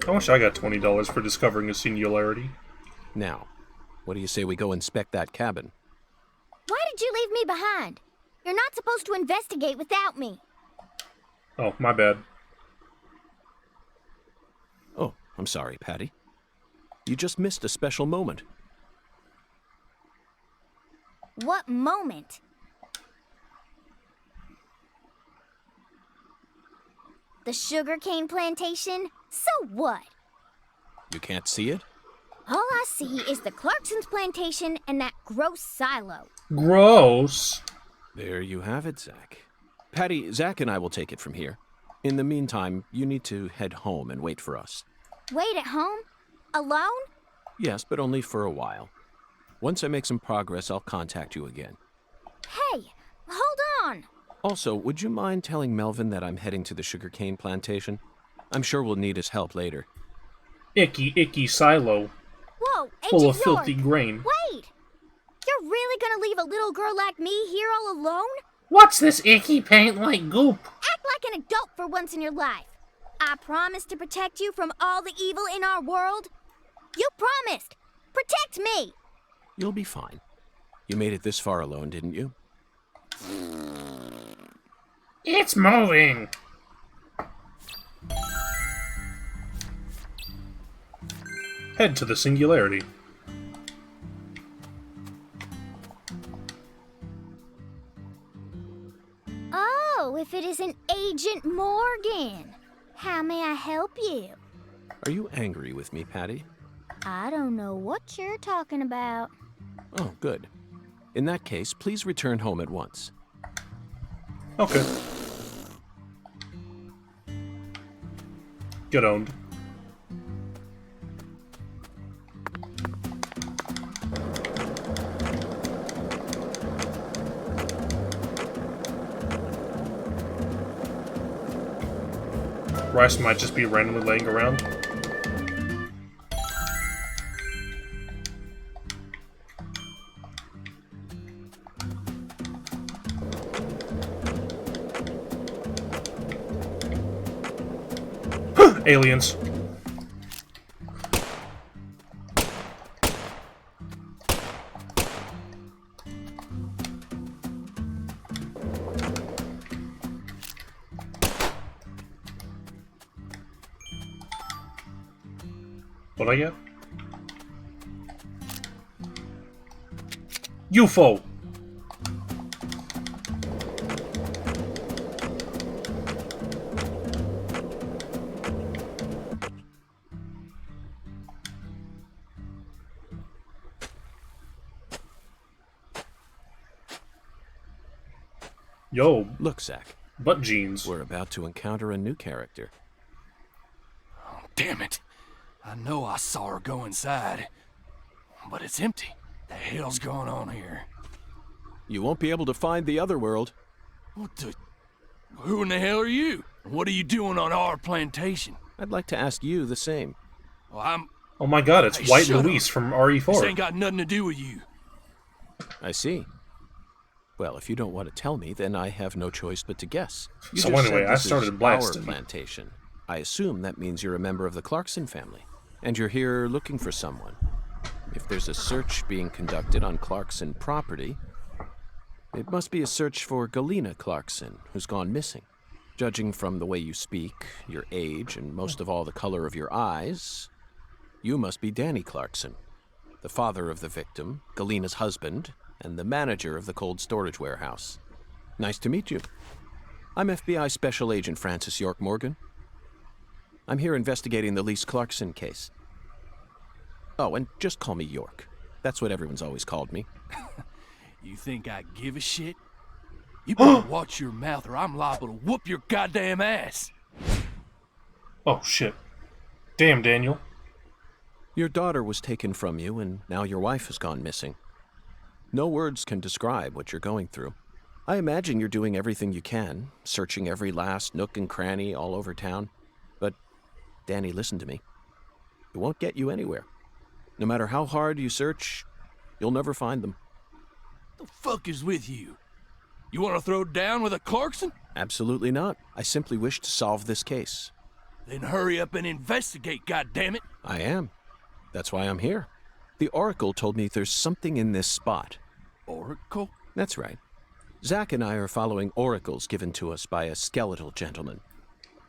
S1: I wish I got $20 for discovering a singularity.
S3: Now, what do you say we go inspect that cabin?
S4: Why did you leave me behind? You're not supposed to investigate without me.
S1: Oh, my bad.
S3: Oh, I'm sorry, Patty. You just missed a special moment.
S4: What moment? The sugarcane plantation? So what?
S3: You can't see it?
S4: All I see is the Clarkson's plantation and that gross silo.
S1: Gross.
S3: There you have it, Zack. Patty, Zack and I will take it from here. In the meantime, you need to head home and wait for us.
S4: Wait at home? Alone?
S3: Yes, but only for a while. Once I make some progress, I'll contact you again.
S4: Hey, hold on!
S3: Also, would you mind telling Melvin that I'm heading to the sugarcane plantation? I'm sure we'll need his help later.
S1: Icky, icky silo.
S4: Whoa,
S1: Full of
S4: Agent
S1: filthy
S4: York.
S1: grain.
S4: Wait! You're really gonna leave a little girl like me here all alone?
S1: What's this icky paint like goop?
S4: Act like an adult for once in your life. I promised to protect you from all the evil in our world. You promised! Protect me!
S3: You'll be fine. You made it this far alone, didn't you?
S1: It's moving! Head to the singularity.
S4: Oh, So, if it isn't Agent Morgan, how may I help you?
S3: Are you angry with me, Patty?
S4: I don't know what you're talking about.
S3: Oh, good. In that case, please return home at once.
S1: Okay. Get owned. Rice might just be randomly laying around. Aliens. What'd I get? UFO! Yo,
S3: Look, Zach.
S1: butt jeans.
S3: We're about to encounter a new character.
S13: Oh, damn it. I know I saw her go inside, but it's empty. The hell's going on here?
S3: You won't be able to find the other world.
S13: What the... Who in the hell are you? What are you doing on our plantation?
S3: I'd like to ask you the same.
S13: Well, I'm...
S1: Oh my god, it's
S13: Hey,
S1: White
S13: shut
S1: Luis
S13: up.
S1: from
S13: This
S1: RE4.
S13: ain't got nothing to do with you.
S3: I see. Well, if you don't want to tell me, then I have no choice but to guess. You
S1: So
S3: just
S1: anyway,
S3: said
S1: I
S3: this is
S1: started blasting.
S3: our plantation. I assume that means you're a member of the Clarkson family, and you're here looking for someone. If there's a search being conducted on Clarkson property, it must be a search for Galena Clarkson, who's gone missing. Judging from the way you speak, your age, and most of all the color of your eyes, you must be Danny Clarkson, the father of the victim, Galena's husband, and the manager of the cold storage warehouse. Nice to meet you. I'm FBI Special Agent Francis York Morgan. I'm here investigating the Lise Clarkson case. Oh, and just call me York. That's what everyone's always called me.
S13: You think I give a shit? You better watch your mouth or I'm liable to whoop your goddamn ass.
S1: Oh shit. Damn, Daniel.
S3: Your daughter was taken from you, and now your wife has gone missing. No words can describe what you're going through. I imagine you're doing everything you can, searching every last nook and cranny all over town. But, Danny, listen to me. It won't get you anywhere. No matter how hard you search, you'll never find them.
S13: The fuck is with you? You want to throw down with a Clarkson?
S3: Absolutely not. I simply wish to solve this case.
S13: Then hurry up and investigate, goddammit.
S3: I am. That's why I'm here. The Oracle told me there's something in this spot.
S13: Oracle?
S3: That's right. Zach and I are following oracles given to us by a skeletal gentleman.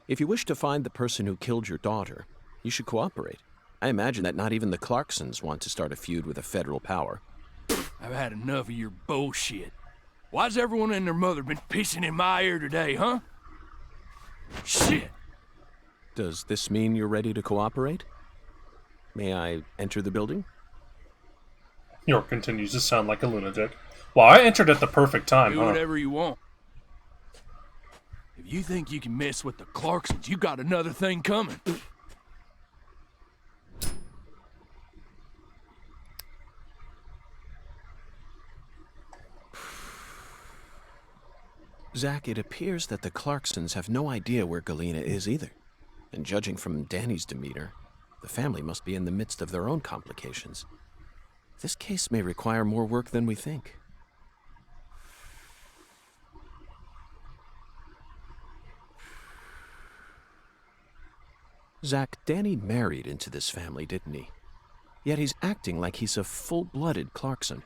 S3: If you wish to find the person who killed your daughter, you should cooperate. I imagine that not even the Clarksons want to start a feud with a federal power.
S13: I've had enough of your bullshit. Why's everyone and their mother been pissing in my ear today, huh? Shit!
S3: Does this mean you're ready to cooperate? May I enter the building?
S1: York continues to sound like a lunatic. Well, I entered at the perfect time,
S13: Do
S1: huh?
S13: whatever you want. If you think you can mess with the Clarksons, you got another thing coming.
S3: Zach, it appears that the Clarksons have no idea where Galena is either. And judging from Danny's demeanor, the family must be in the midst of their own complications. This case may require more work than we think. Zach, Danny married into this family, didn't he? Yet he's acting like he's a full-blooded Clarkson.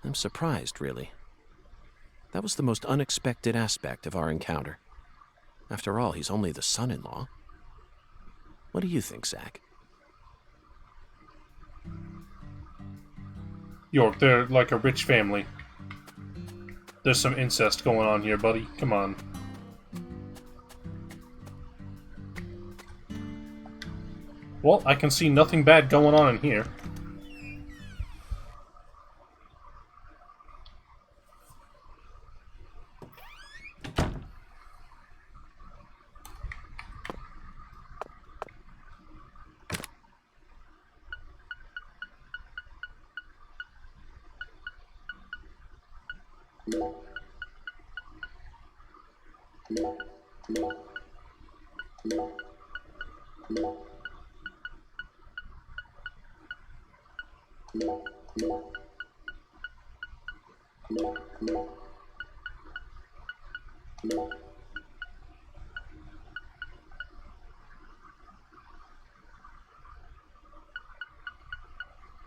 S3: I'm surprised, really. That was the most unexpected aspect of our encounter. After all, he's only the son-in-law. What do you think, Zach?
S1: York, they're like a rich family. There's some incest going on here, buddy. Come on. Well, I can see nothing bad going on in here.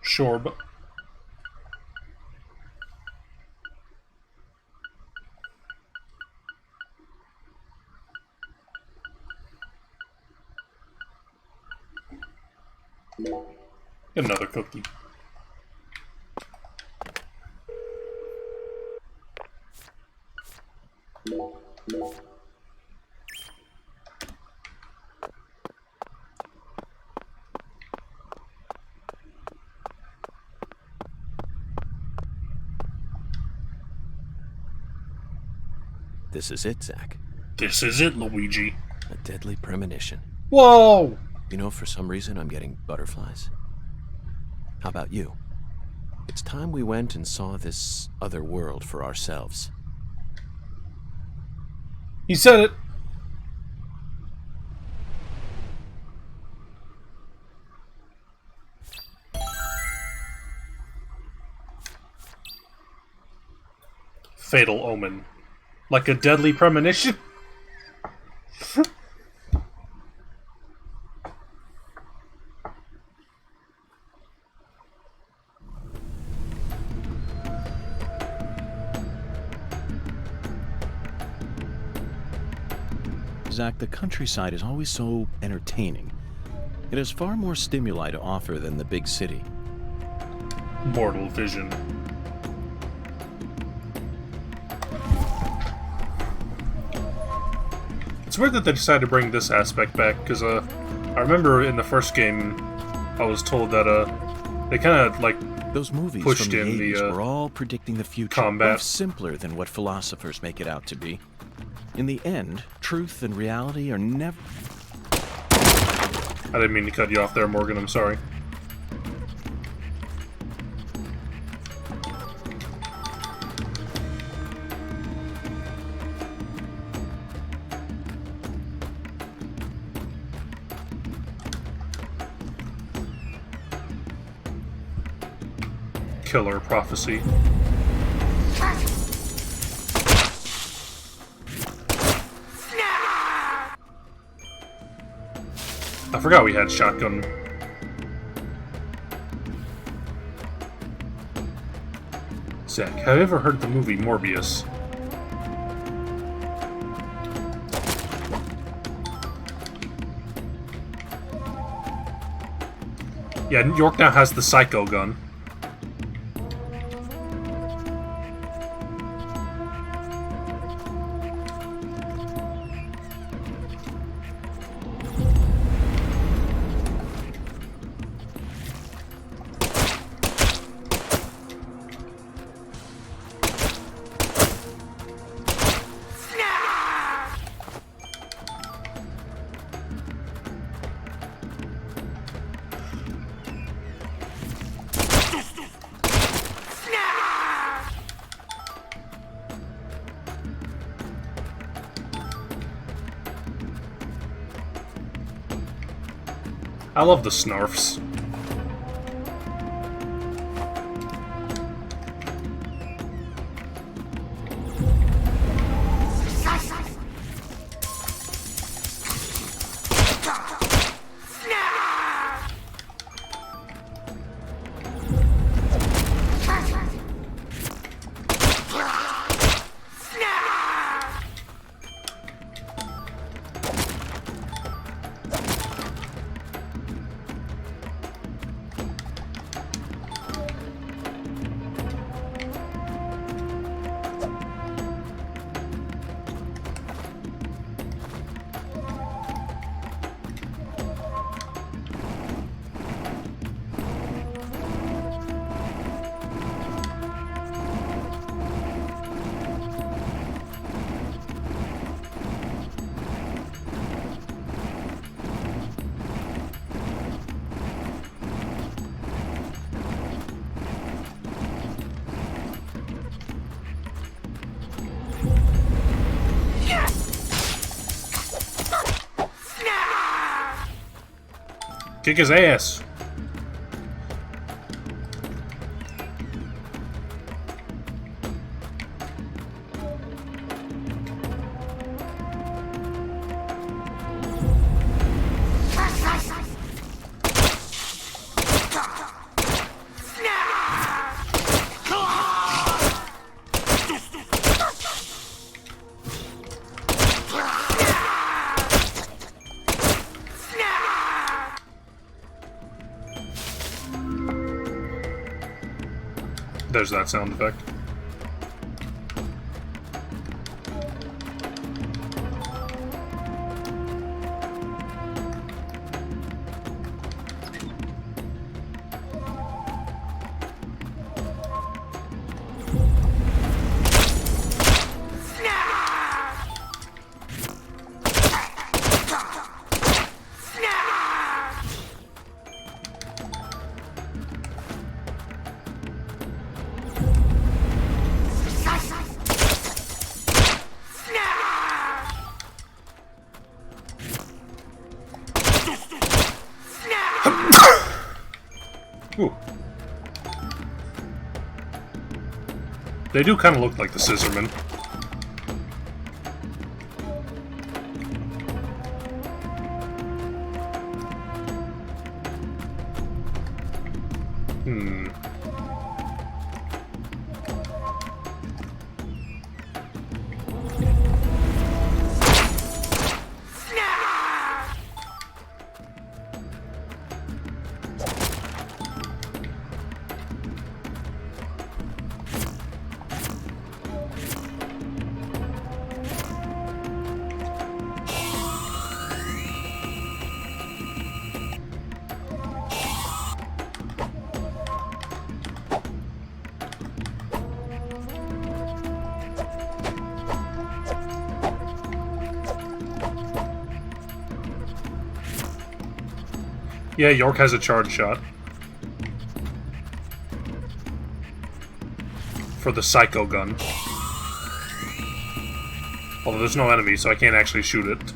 S1: Sure, but... Another cookie.
S3: This is it, Zach.
S1: This is it, Luigi.
S3: A deadly premonition.
S1: Whoa!
S3: You know, for some reason, I'm getting butterflies. How about you? It's time we went and saw this other world for ourselves.
S1: He said it. Fatal omen. Like a deadly premonition?
S3: Zach, the countryside is always so entertaining. It has far more stimuli to offer than the big city.
S1: Mortal vision. It's weird that they decided to bring this aspect back, because I remember in the first game, I was told that they kind of like
S3: those movies
S1: pushed
S3: from the
S1: in
S3: 80s
S1: the
S3: were all predicting the future,
S1: combat
S3: much simpler than what philosophers make it out to be. In the end, truth and reality are never...
S1: I didn't mean to cut you off there, Morgan. I'm sorry. Killer prophecy. I forgot we had shotgun. Zach, have you ever heard the movie Morbius? Yeah, New York now has the Psycho gun. I love the snarfs. Kick his ass. There's that sound effect. Ooh. They do kind of look like the Scissormen. Yeah, York has a charge shot. For the Psycho gun. Although there's no enemy, so I can't actually shoot it.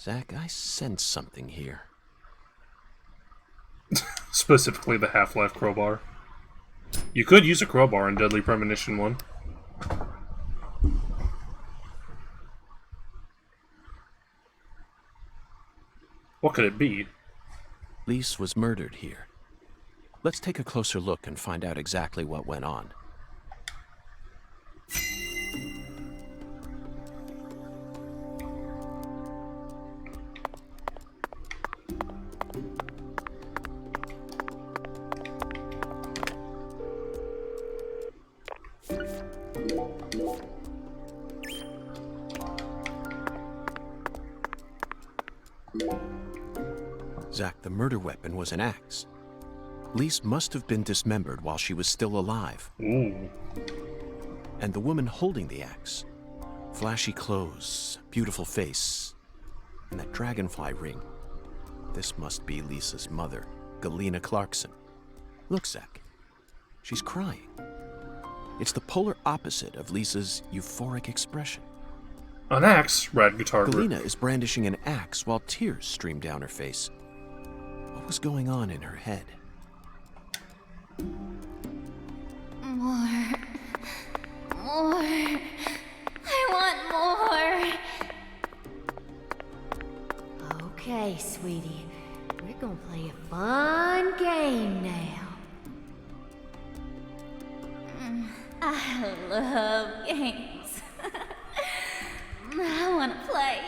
S3: Zach, I sense something here.
S1: Specifically the Half-Life crowbar. You could use a crowbar in Deadly Premonition 1. What could it be?
S3: Lise was murdered here. Let's take a closer look and find out exactly what went on. Zach, the murder weapon was an axe. Lise must have been dismembered while she was still alive.
S1: Ooh.
S3: And the woman holding the axe, flashy clothes, beautiful face, and that dragonfly ring. This must be Lisa's mother, Galena Clarkson. Look, Zach. She's crying. It's the polar opposite of Lisa's euphoric expression.
S1: An axe? Rad guitar.
S3: Galena is brandishing an axe while tears stream down her face. What was going on in her head?
S4: More. I want more. Okay, sweetie. We're gonna play a fun game now. I love games. I wanna play.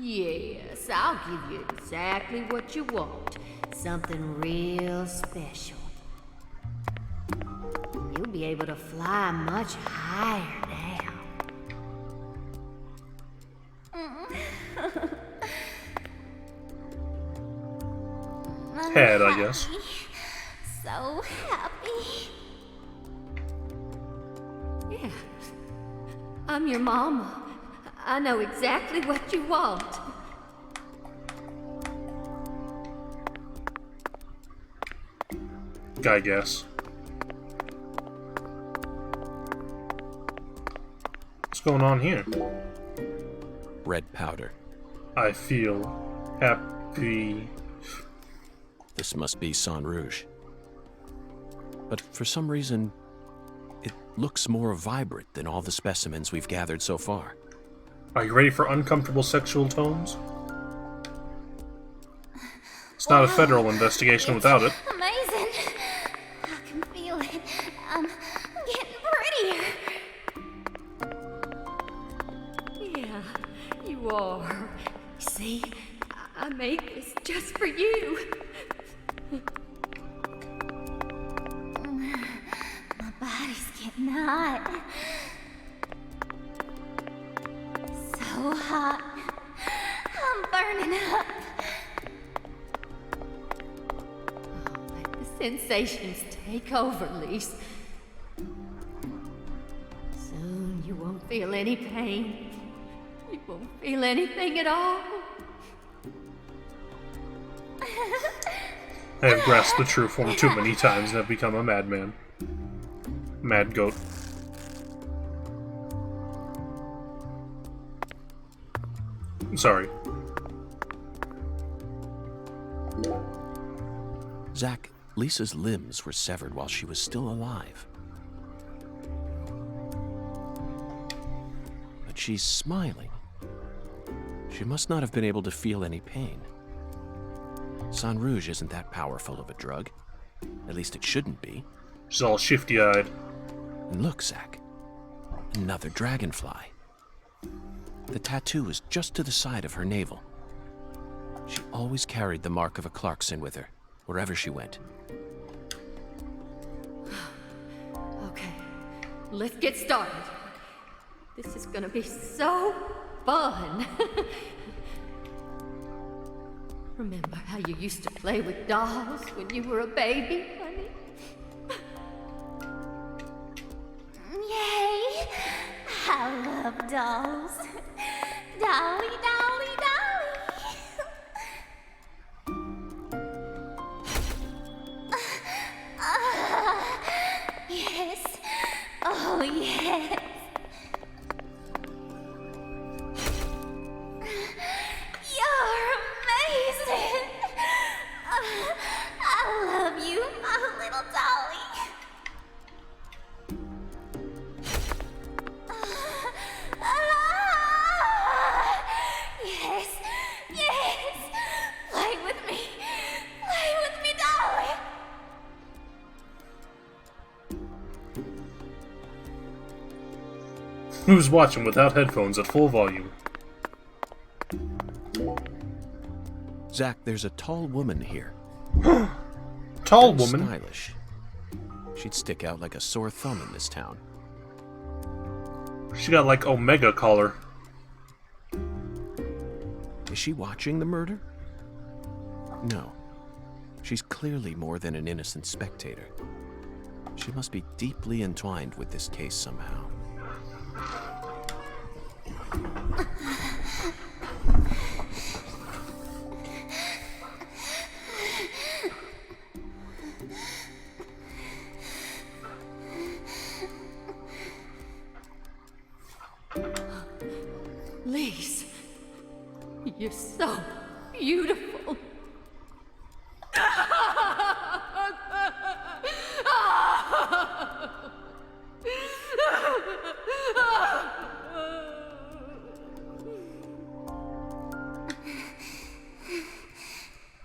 S4: Yes, I'll give you exactly what you want. Something real special. You'll be able to fly much higher now.
S1: Head, I guess.
S4: So happy.
S14: Yeah. I'm your mama. I know exactly what you want.
S1: I guess. What's going on here?
S3: Red powder.
S1: I feel happy.
S3: This must be Sang Rouge. But for some reason, it looks more vibrant than all the specimens we've gathered so far.
S1: Are you ready for uncomfortable sexual tones? It's not a federal investigation without it.
S4: Amazing. I can feel it. I'm getting prettier.
S14: Yeah, you are. See, I made this just for you.
S4: My body's getting hot. So hot. I'm burning up.
S14: Let the sensations take over, Lise. Soon you won't feel any pain. You won't feel anything at all.
S1: I have grasped the true form too many times and have become a madman. Mad goat. Sorry.
S3: Zach, Lisa's limbs were severed while she was still alive. But she's smiling. She must not have been able to feel any pain. Sang Rouge isn't that powerful of a drug. At least it shouldn't be.
S1: She's all shifty-eyed.
S3: And look, Zach. Another dragonfly. The tattoo is just to the side of her navel. She always carried the mark of a Clarkson with her, wherever she went.
S14: Okay, let's get started. This is gonna be so fun. Remember how you used to play with dolls when you were a baby, honey?
S4: Yay! I love dolls. Dolly, dolly, dolly. Yes. Oh, yes. You're amazing. I love you, my little dolly. Yes, yes. Play with me. Play with me, dolly.
S1: Who's watching without headphones at full volume?
S3: Zach, there's a tall woman here.
S1: Tall
S3: Very
S1: woman?
S3: Stylish. She'd stick out like a sore thumb in this town.
S1: She got like Omega collar.
S3: Is she watching the murder? No. She's clearly more than an innocent spectator. She must be deeply entwined with this case somehow.
S14: Lise, you're so beautiful.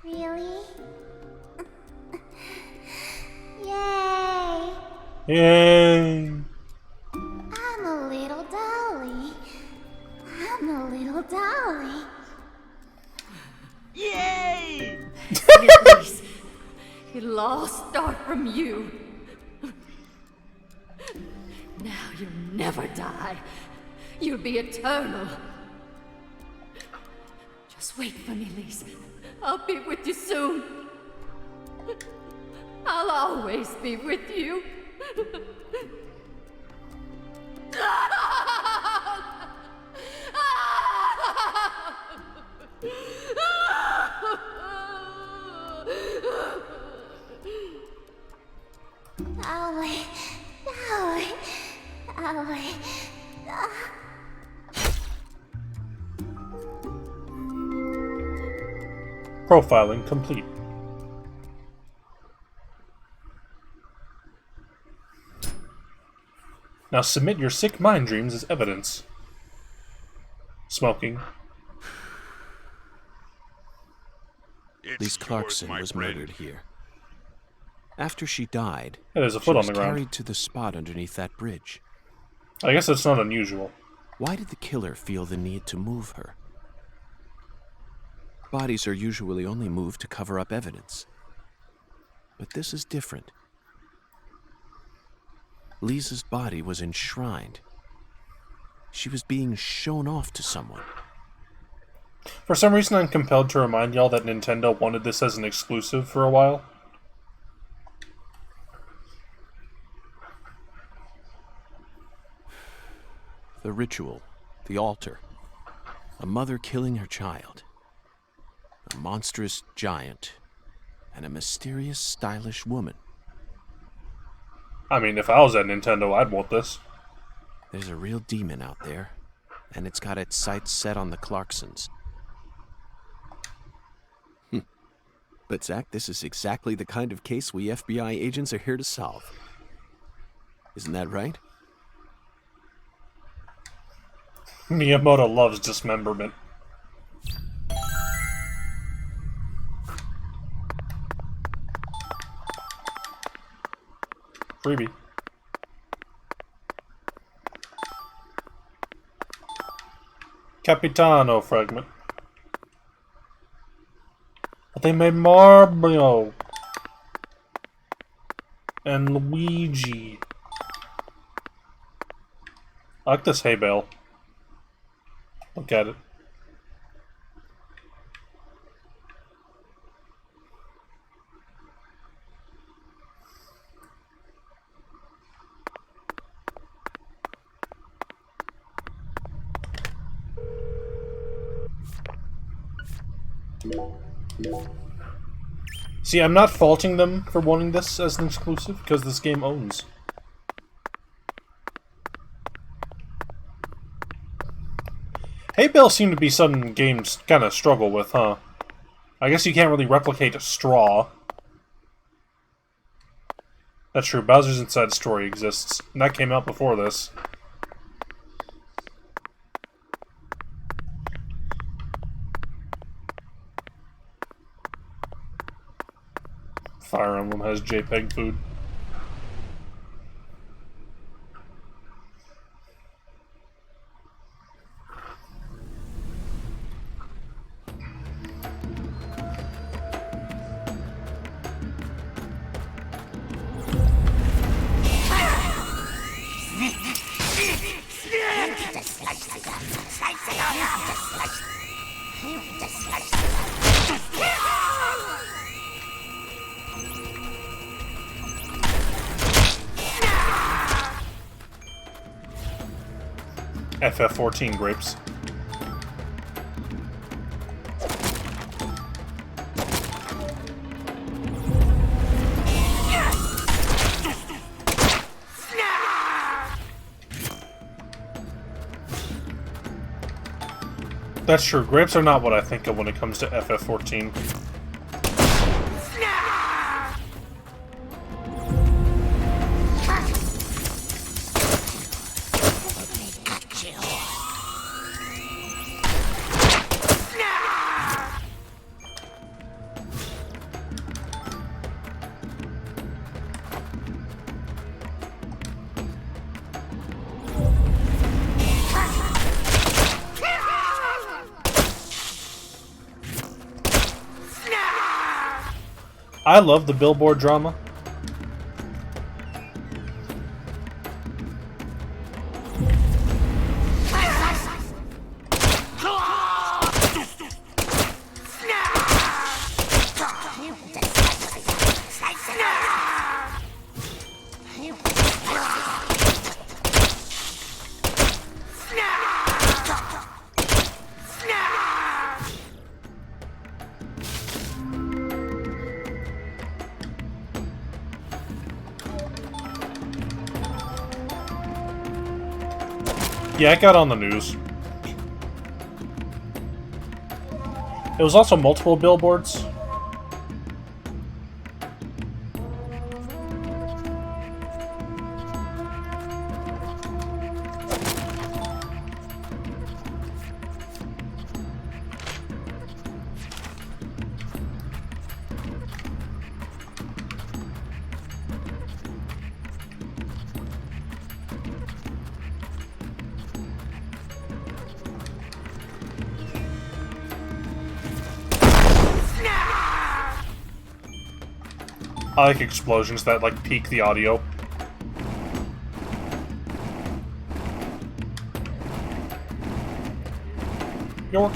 S4: Really? Yay!
S1: Yay!
S4: I'm a little dolly. I'm a little dolly.
S7: Yay!
S14: Lise, it'll all start from you. Now you'll never die. You'll be eternal. Just wait for me, Lise. I'll be with you soon. I'll always be with you.
S1: Profiling complete. Now submit your sick mind dreams as evidence. Smoking.
S3: Lise Clarkson was murdered here. After she died,
S1: Yeah, there's a
S3: she
S1: foot on
S3: was
S1: the ground.
S3: carried to the spot underneath that bridge.
S1: I guess that's not unusual.
S3: Why did the killer feel the need to move her? Bodies are usually only moved to cover up evidence. But this is different. Lisa's body was enshrined. She was being shown off to someone.
S1: For some reason, I'm compelled to remind y'all that Nintendo wanted this as an exclusive for a while.
S3: The ritual, the altar, a mother killing her child, a monstrous giant, and a mysterious, stylish woman.
S1: I mean, if I was at Nintendo, I'd want this.
S3: There's a real demon out there, and it's got its sights set on the Clarksons. But Zach, this is exactly the kind of case we FBI agents are here to solve. Isn't that right?
S1: Miyamoto loves dismemberment. Freebie. Capitano fragment. But they made Mario and Luigi. I like this hay bale. Look at it. See, I'm not faulting them for wanting this as an exclusive, because this game owns. Hay bales seem to be something games kind of struggle with, huh? I guess you can't really replicate a straw. That's true, Bowser's Inside Story exists, and that came out before this. Fire Emblem has JPEG food. FF14 grapes. That's true. Grapes are not what I think of when it comes to FF14. I love the billboard drama. Yeah, it got on the news. It was also multiple billboards. I like explosions that, like, peak the audio. York.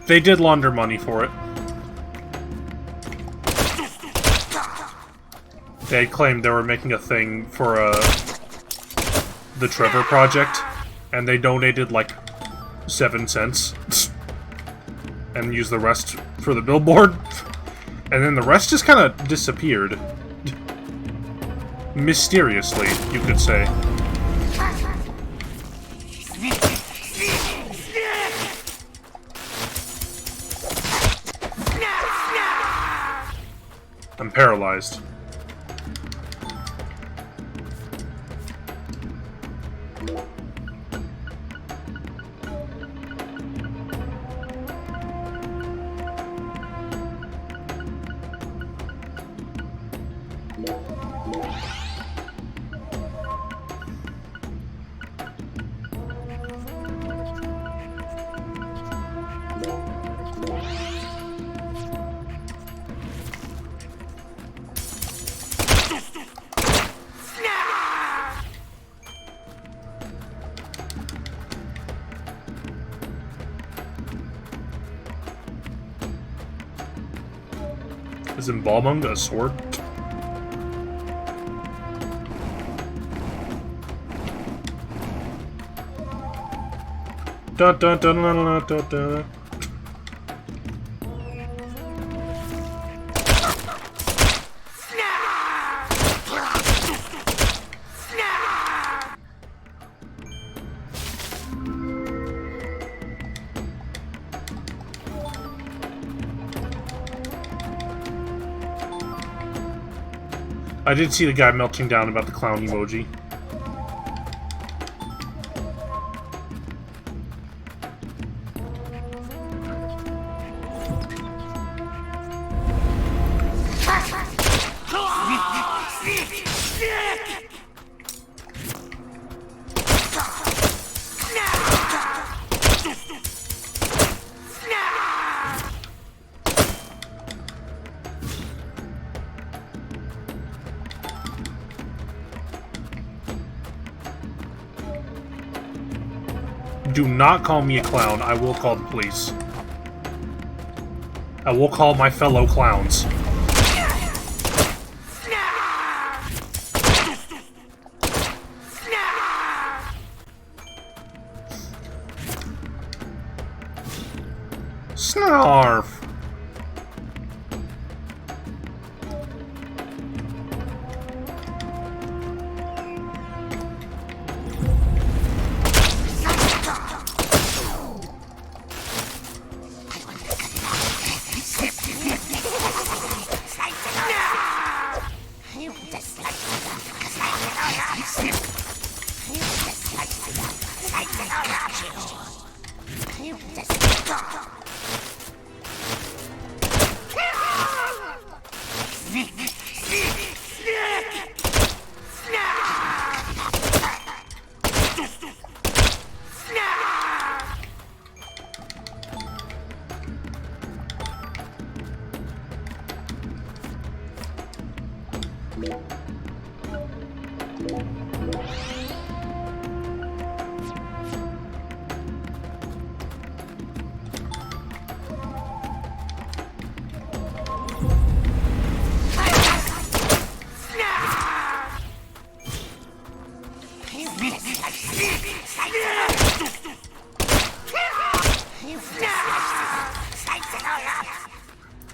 S1: They did launder money for it. They claimed they were making a thing for the Trevor Project, and they donated like 7 cents and used the rest for the billboard, and then the rest just kind of disappeared. Mysteriously, you could say. I'm paralyzed. Is embalming a sword? Dun dun dun dun dun dun dun. I did see the guy melting down about the clown emoji. Do not call me a clown. I will call the police. I will call my fellow clowns. Snarf.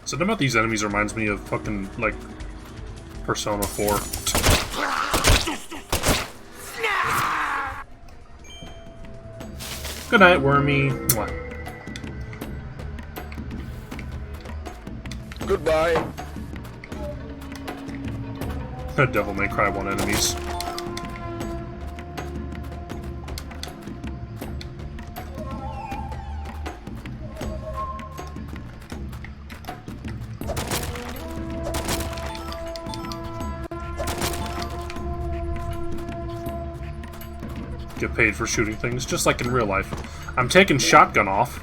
S1: Something about these enemies reminds me of fucking, like, Persona 4. Good night, Wormy. Mwah.
S5: Goodbye.
S1: Devil May Cry 1 enemies. Get paid for shooting things, just like in real life. I'm taking shotgun off.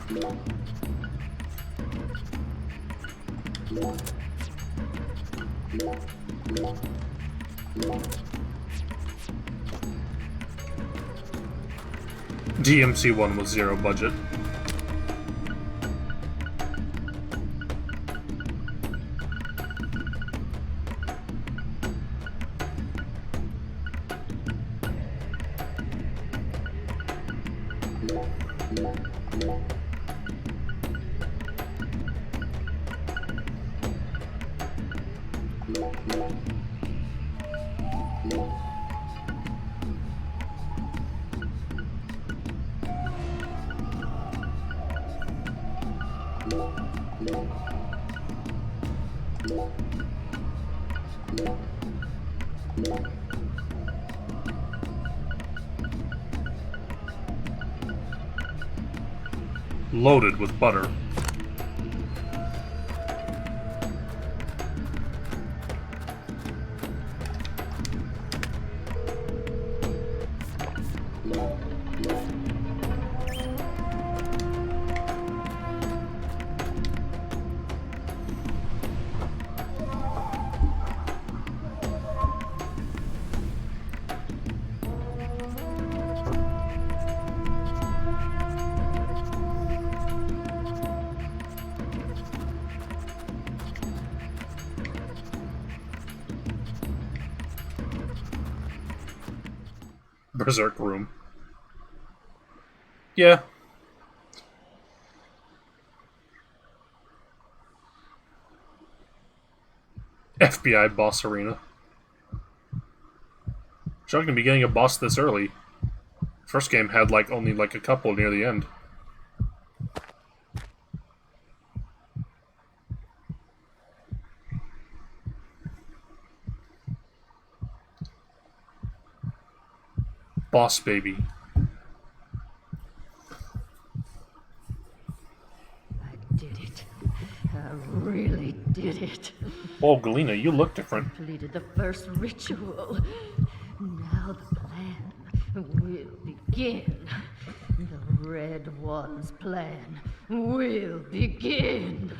S1: DMC 1 with zero budget. Loaded with butter. Berserk room. Yeah. FBI boss arena. Shocking to be getting a boss this early. First game had only a couple near the end. Boss baby.
S14: I did it. I really did it.
S1: Oh, Galena, you look different.
S14: Completed the first ritual. Now the plan will begin. The Red One's plan will begin.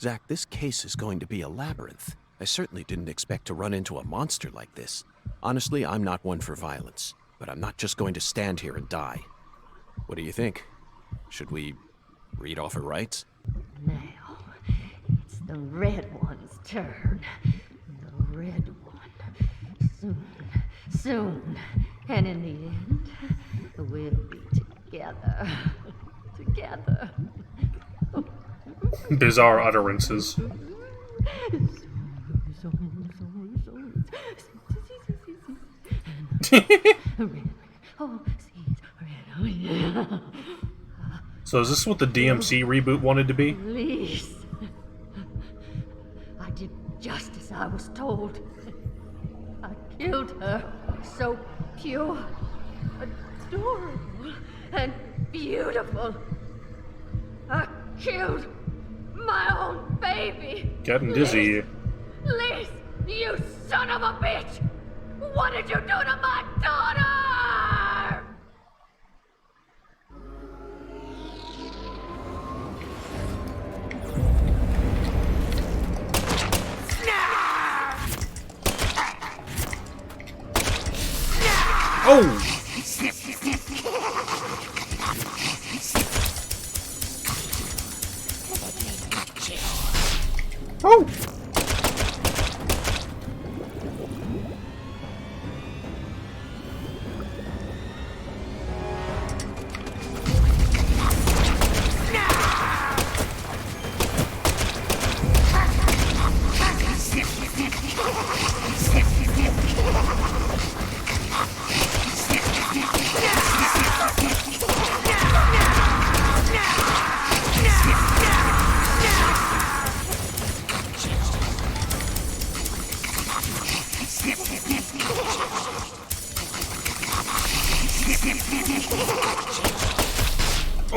S3: Zack, this case is going to be a labyrinth. I certainly didn't expect to run into a monster like this. Honestly, I'm not one for violence, but I'm not just going to stand here and die. What do you think? Should we read off her rights?
S14: Now, it's the Red One's turn. The Red One. Soon. And in the end, we'll be together. Together.
S1: Bizarre utterances. So is this what the DMC reboot wanted to be?
S14: Please. I did just as I was told. I killed her. So pure, adorable, and beautiful. I killed my own baby.
S1: Getting dizzy.
S14: Liz, you son of a bitch! What did you do to my daughter?
S1: Oh! Oh!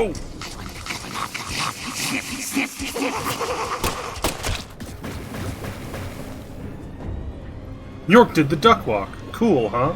S1: Oh! York did the duck walk. Cool, huh?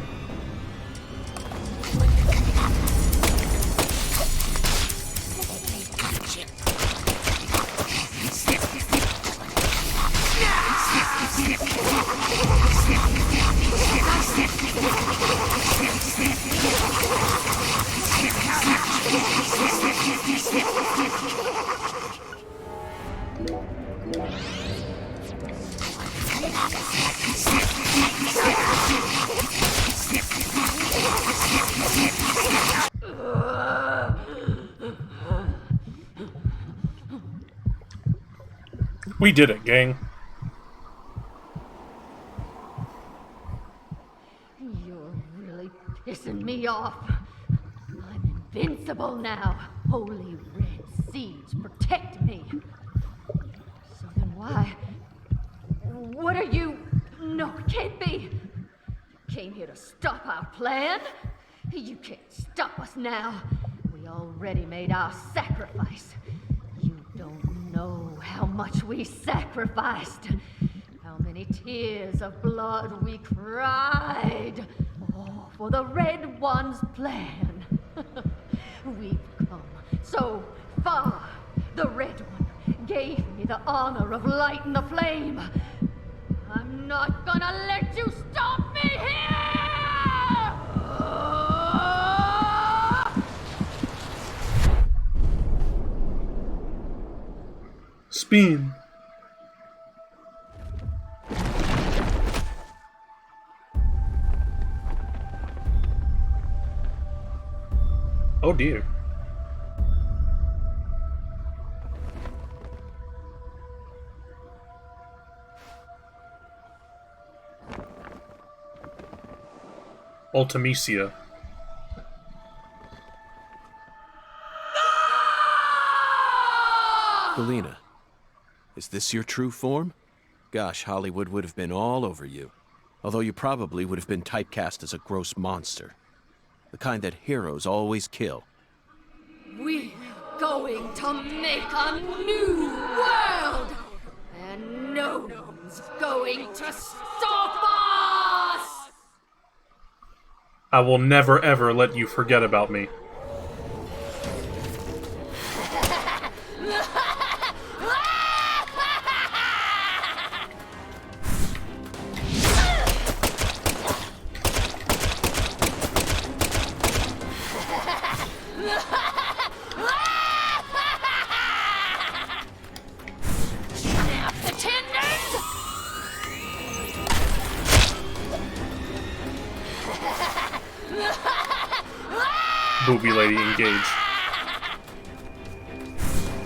S1: We did it, gang.
S14: You're really pissing me off. I'm invincible now. Holy red seeds protect me. So then why? What are you? No, it can't be. You came here to stop our plan? You can't stop us now. We already made our sacrifice. You don't know how much we sacrificed. How many tears of blood we cried. Oh, for the Red One's plan. We've come so far. The Red One gave me the honor of lighting the flame. I'm not gonna let you stop me here!
S1: Spin. Oh dear. Ultimecia.
S3: Galena, is this your true form? Gosh, Hollywood would have been all over you. Although you probably would have been typecast as a gross monster. The kind that heroes always kill.
S14: We're going to make a new world! And no one's going to stop us!
S1: I will never ever let you forget about me. Booby lady engage.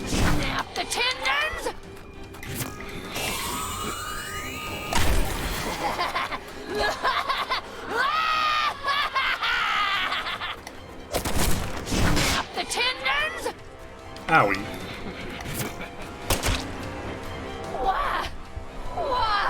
S14: Snap the tendons! Snap the tendons!
S1: Owie.
S14: Why? Why?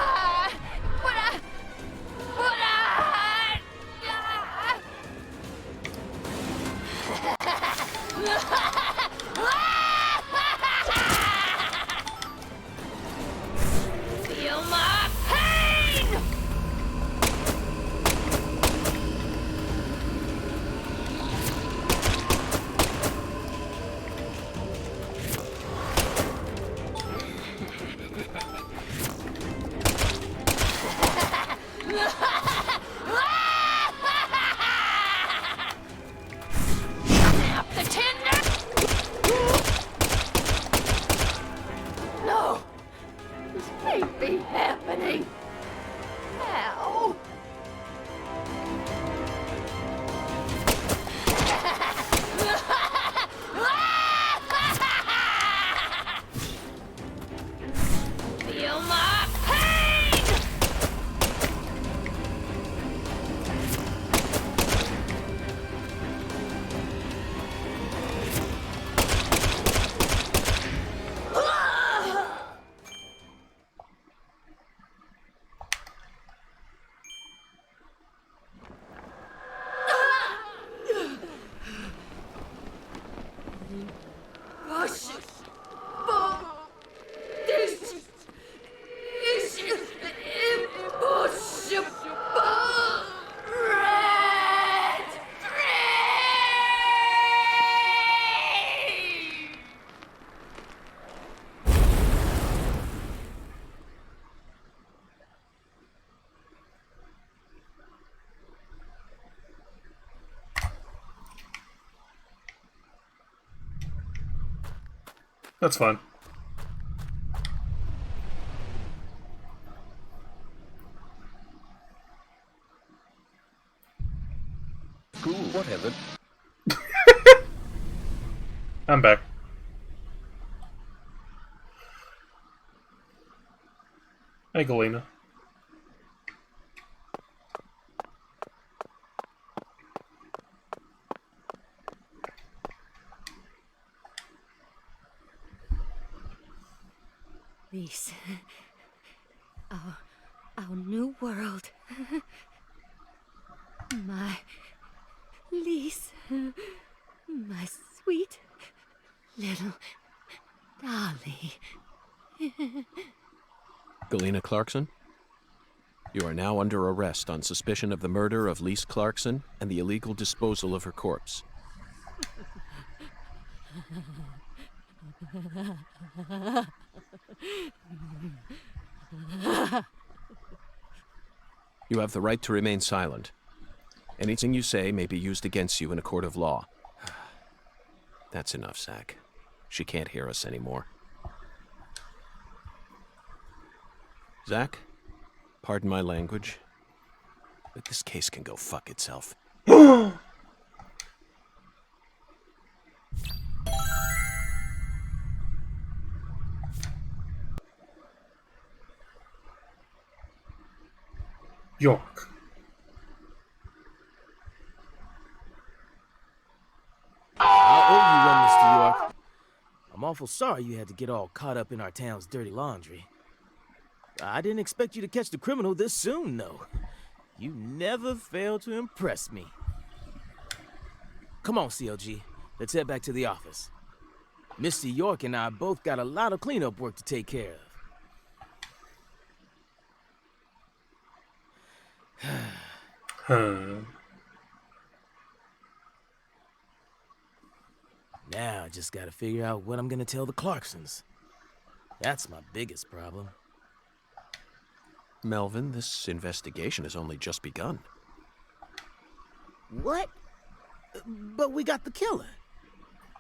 S14: Feel my pain!
S1: That's fine.
S3: Cool, whatever.
S1: I'm back. Hey, Galena.
S2: Lise. Our new world. My Lise. My sweet little dolly.
S3: Galena Clarkson? You are now under arrest on suspicion of the murder of Lise Clarkson and the illegal disposal of her corpse. You have the right to remain silent. Anything you say may be used against you in a court of law. That's enough, Zach. She can't hear us anymore. Zach, pardon my language, but this case can go fuck itself.
S1: York.
S15: I owe you one, Mr. York. I'm awful sorry you had to get all caught up in our town's dirty laundry. I didn't expect you to catch the criminal this soon, though. You never fail to impress me. Come on, CLG. Let's head back to the office. Mr. York and I both got a lot of cleanup work to take care of. Now I just gotta figure out what I'm gonna tell the Clarksons. That's my biggest problem.
S3: Melvin, this investigation has only just begun.
S15: What? But we got the killer.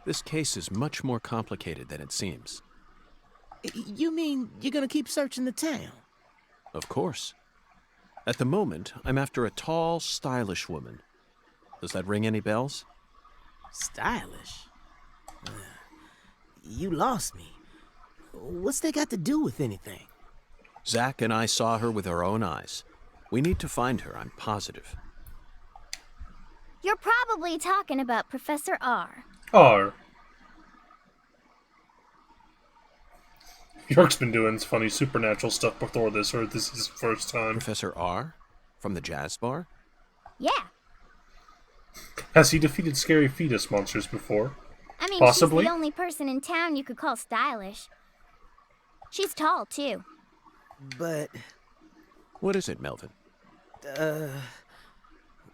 S3: This case is much more complicated than it seems.
S15: You mean you're gonna keep searching the town?
S3: Of course. At the moment, I'm after a tall, stylish woman. Does that ring any bells?
S15: Stylish? You lost me. What's that got to do with anything?
S3: Zach and I saw her with our own eyes. We need to find her, I'm positive.
S4: You're probably talking about Professor R.
S1: R. York's been doing funny supernatural stuff before this, or this is his first time.
S3: Professor R? From the jazz bar?
S4: Yeah.
S1: Has he defeated scary fetus monsters before?
S4: I mean,
S1: Possibly.
S4: she's the only person in town you could call stylish. She's tall, too.
S15: But...
S3: What is it, Melvin?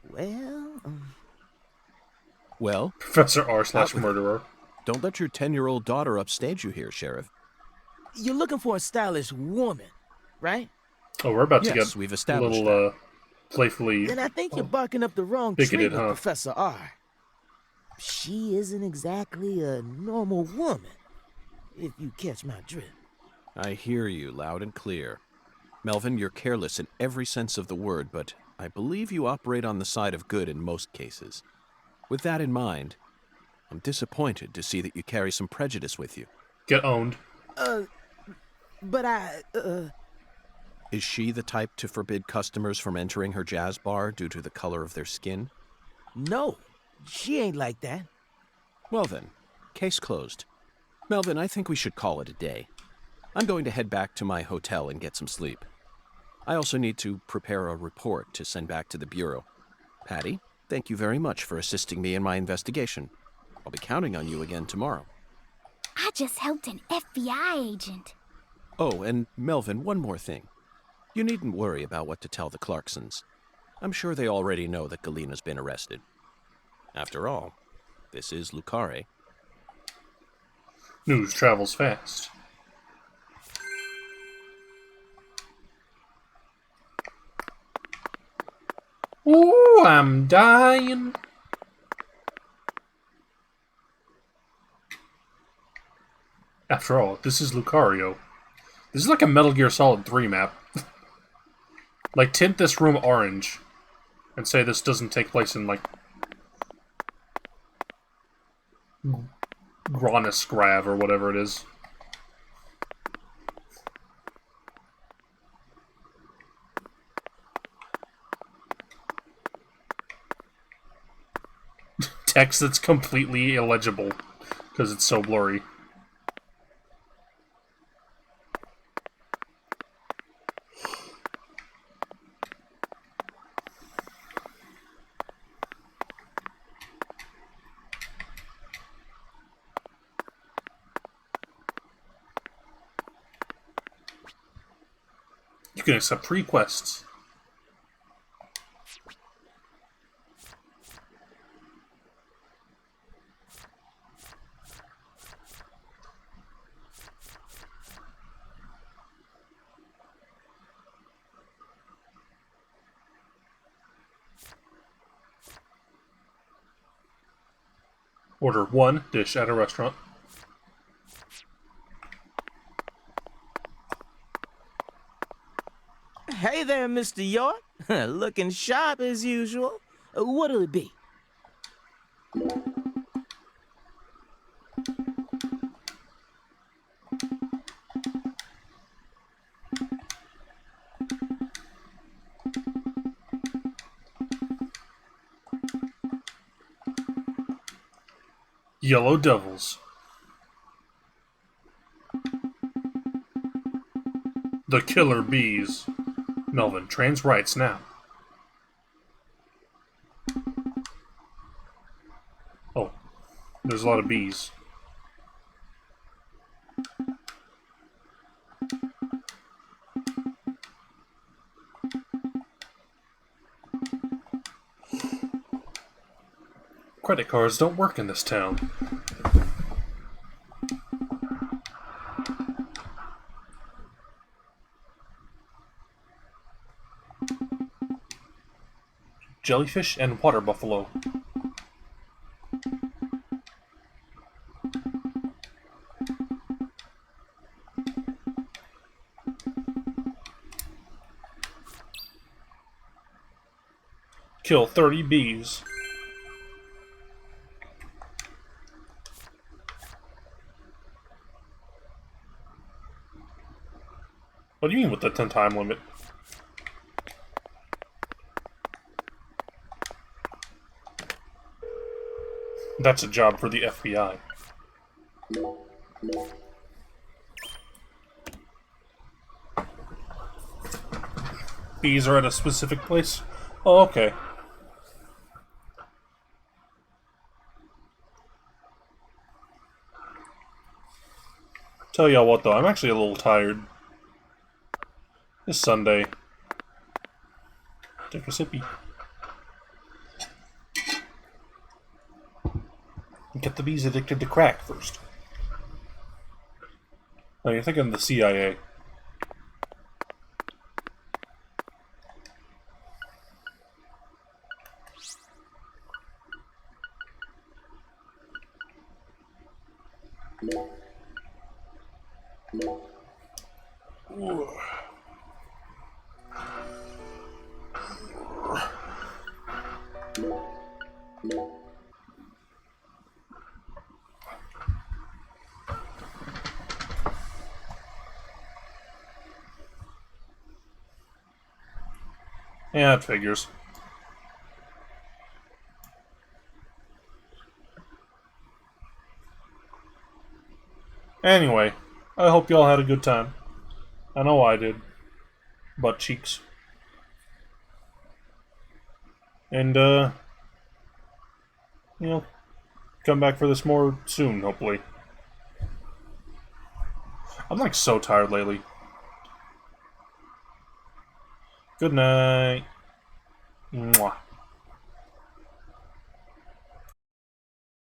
S15: Well...
S3: Well?
S1: Professor R/murderer.
S3: Don't let your 10-year-old daughter upstage you here, Sheriff.
S15: You're looking for a stylish woman, right?
S1: Oh, we're about to get
S3: we've
S1: a
S3: established
S1: little, playfully...
S15: Then I think you're barking up the wrong tree
S1: bigoted,
S15: with
S1: huh?
S15: Professor R. She isn't exactly a normal woman, if you catch my drift.
S3: I hear you loud and clear. Melvin, you're careless in every sense of the word, but I believe you operate on the side of good in most cases. With that in mind, I'm disappointed to see that you carry some prejudice with you.
S1: Get owned.
S15: But
S3: Is she the type to forbid customers from entering her jazz bar due to the color of their skin?
S15: No, she ain't like that.
S3: Well then, case closed. Melvin, I think we should call it a day. I'm going to head back to my hotel and get some sleep. I also need to prepare a report to send back to the Bureau. Patty, thank you very much for assisting me in my investigation. I'll be counting on you again tomorrow.
S4: I just helped an FBI agent.
S3: Oh, and Melvin, one more thing. You needn't worry about what to tell the Clarksons. I'm sure they already know that Galena's been arrested. After all, this is Lucare.
S1: News travels fast. Ooh, I'm dying. After all, this is Lucario. This is like a Metal Gear Solid 3 map. Like, tint this room orange. And say this doesn't take place in, like... Grav or whatever it is. Text that's completely illegible because it's so blurry. You can accept free quests. Order 1 dish at a restaurant.
S15: Hey there, Mr. York. Looking sharp as usual. What'll it be?
S1: Yellow Devils. The Killer Bees. Melvin, trans rights now. Oh, there's a lot of bees. Credit cards don't work in this town. Jellyfish and water buffalo. Kill 30 bees. What do you mean with the 10 time limit? That's a job for the FBI. Bees are at a specific place? Oh, okay. Tell y'all what though, I'm actually a little tired. It's Sunday. Take a sippy. Get the bees addicted to crack first. Oh, you're thinking of the CIA. Ooh. Yeah, it figures. Anyway, I hope y'all had a good time. I know I did. Butt cheeks. And, you know, come back for this more soon, hopefully. I'm like so tired lately. Good night. Mwah.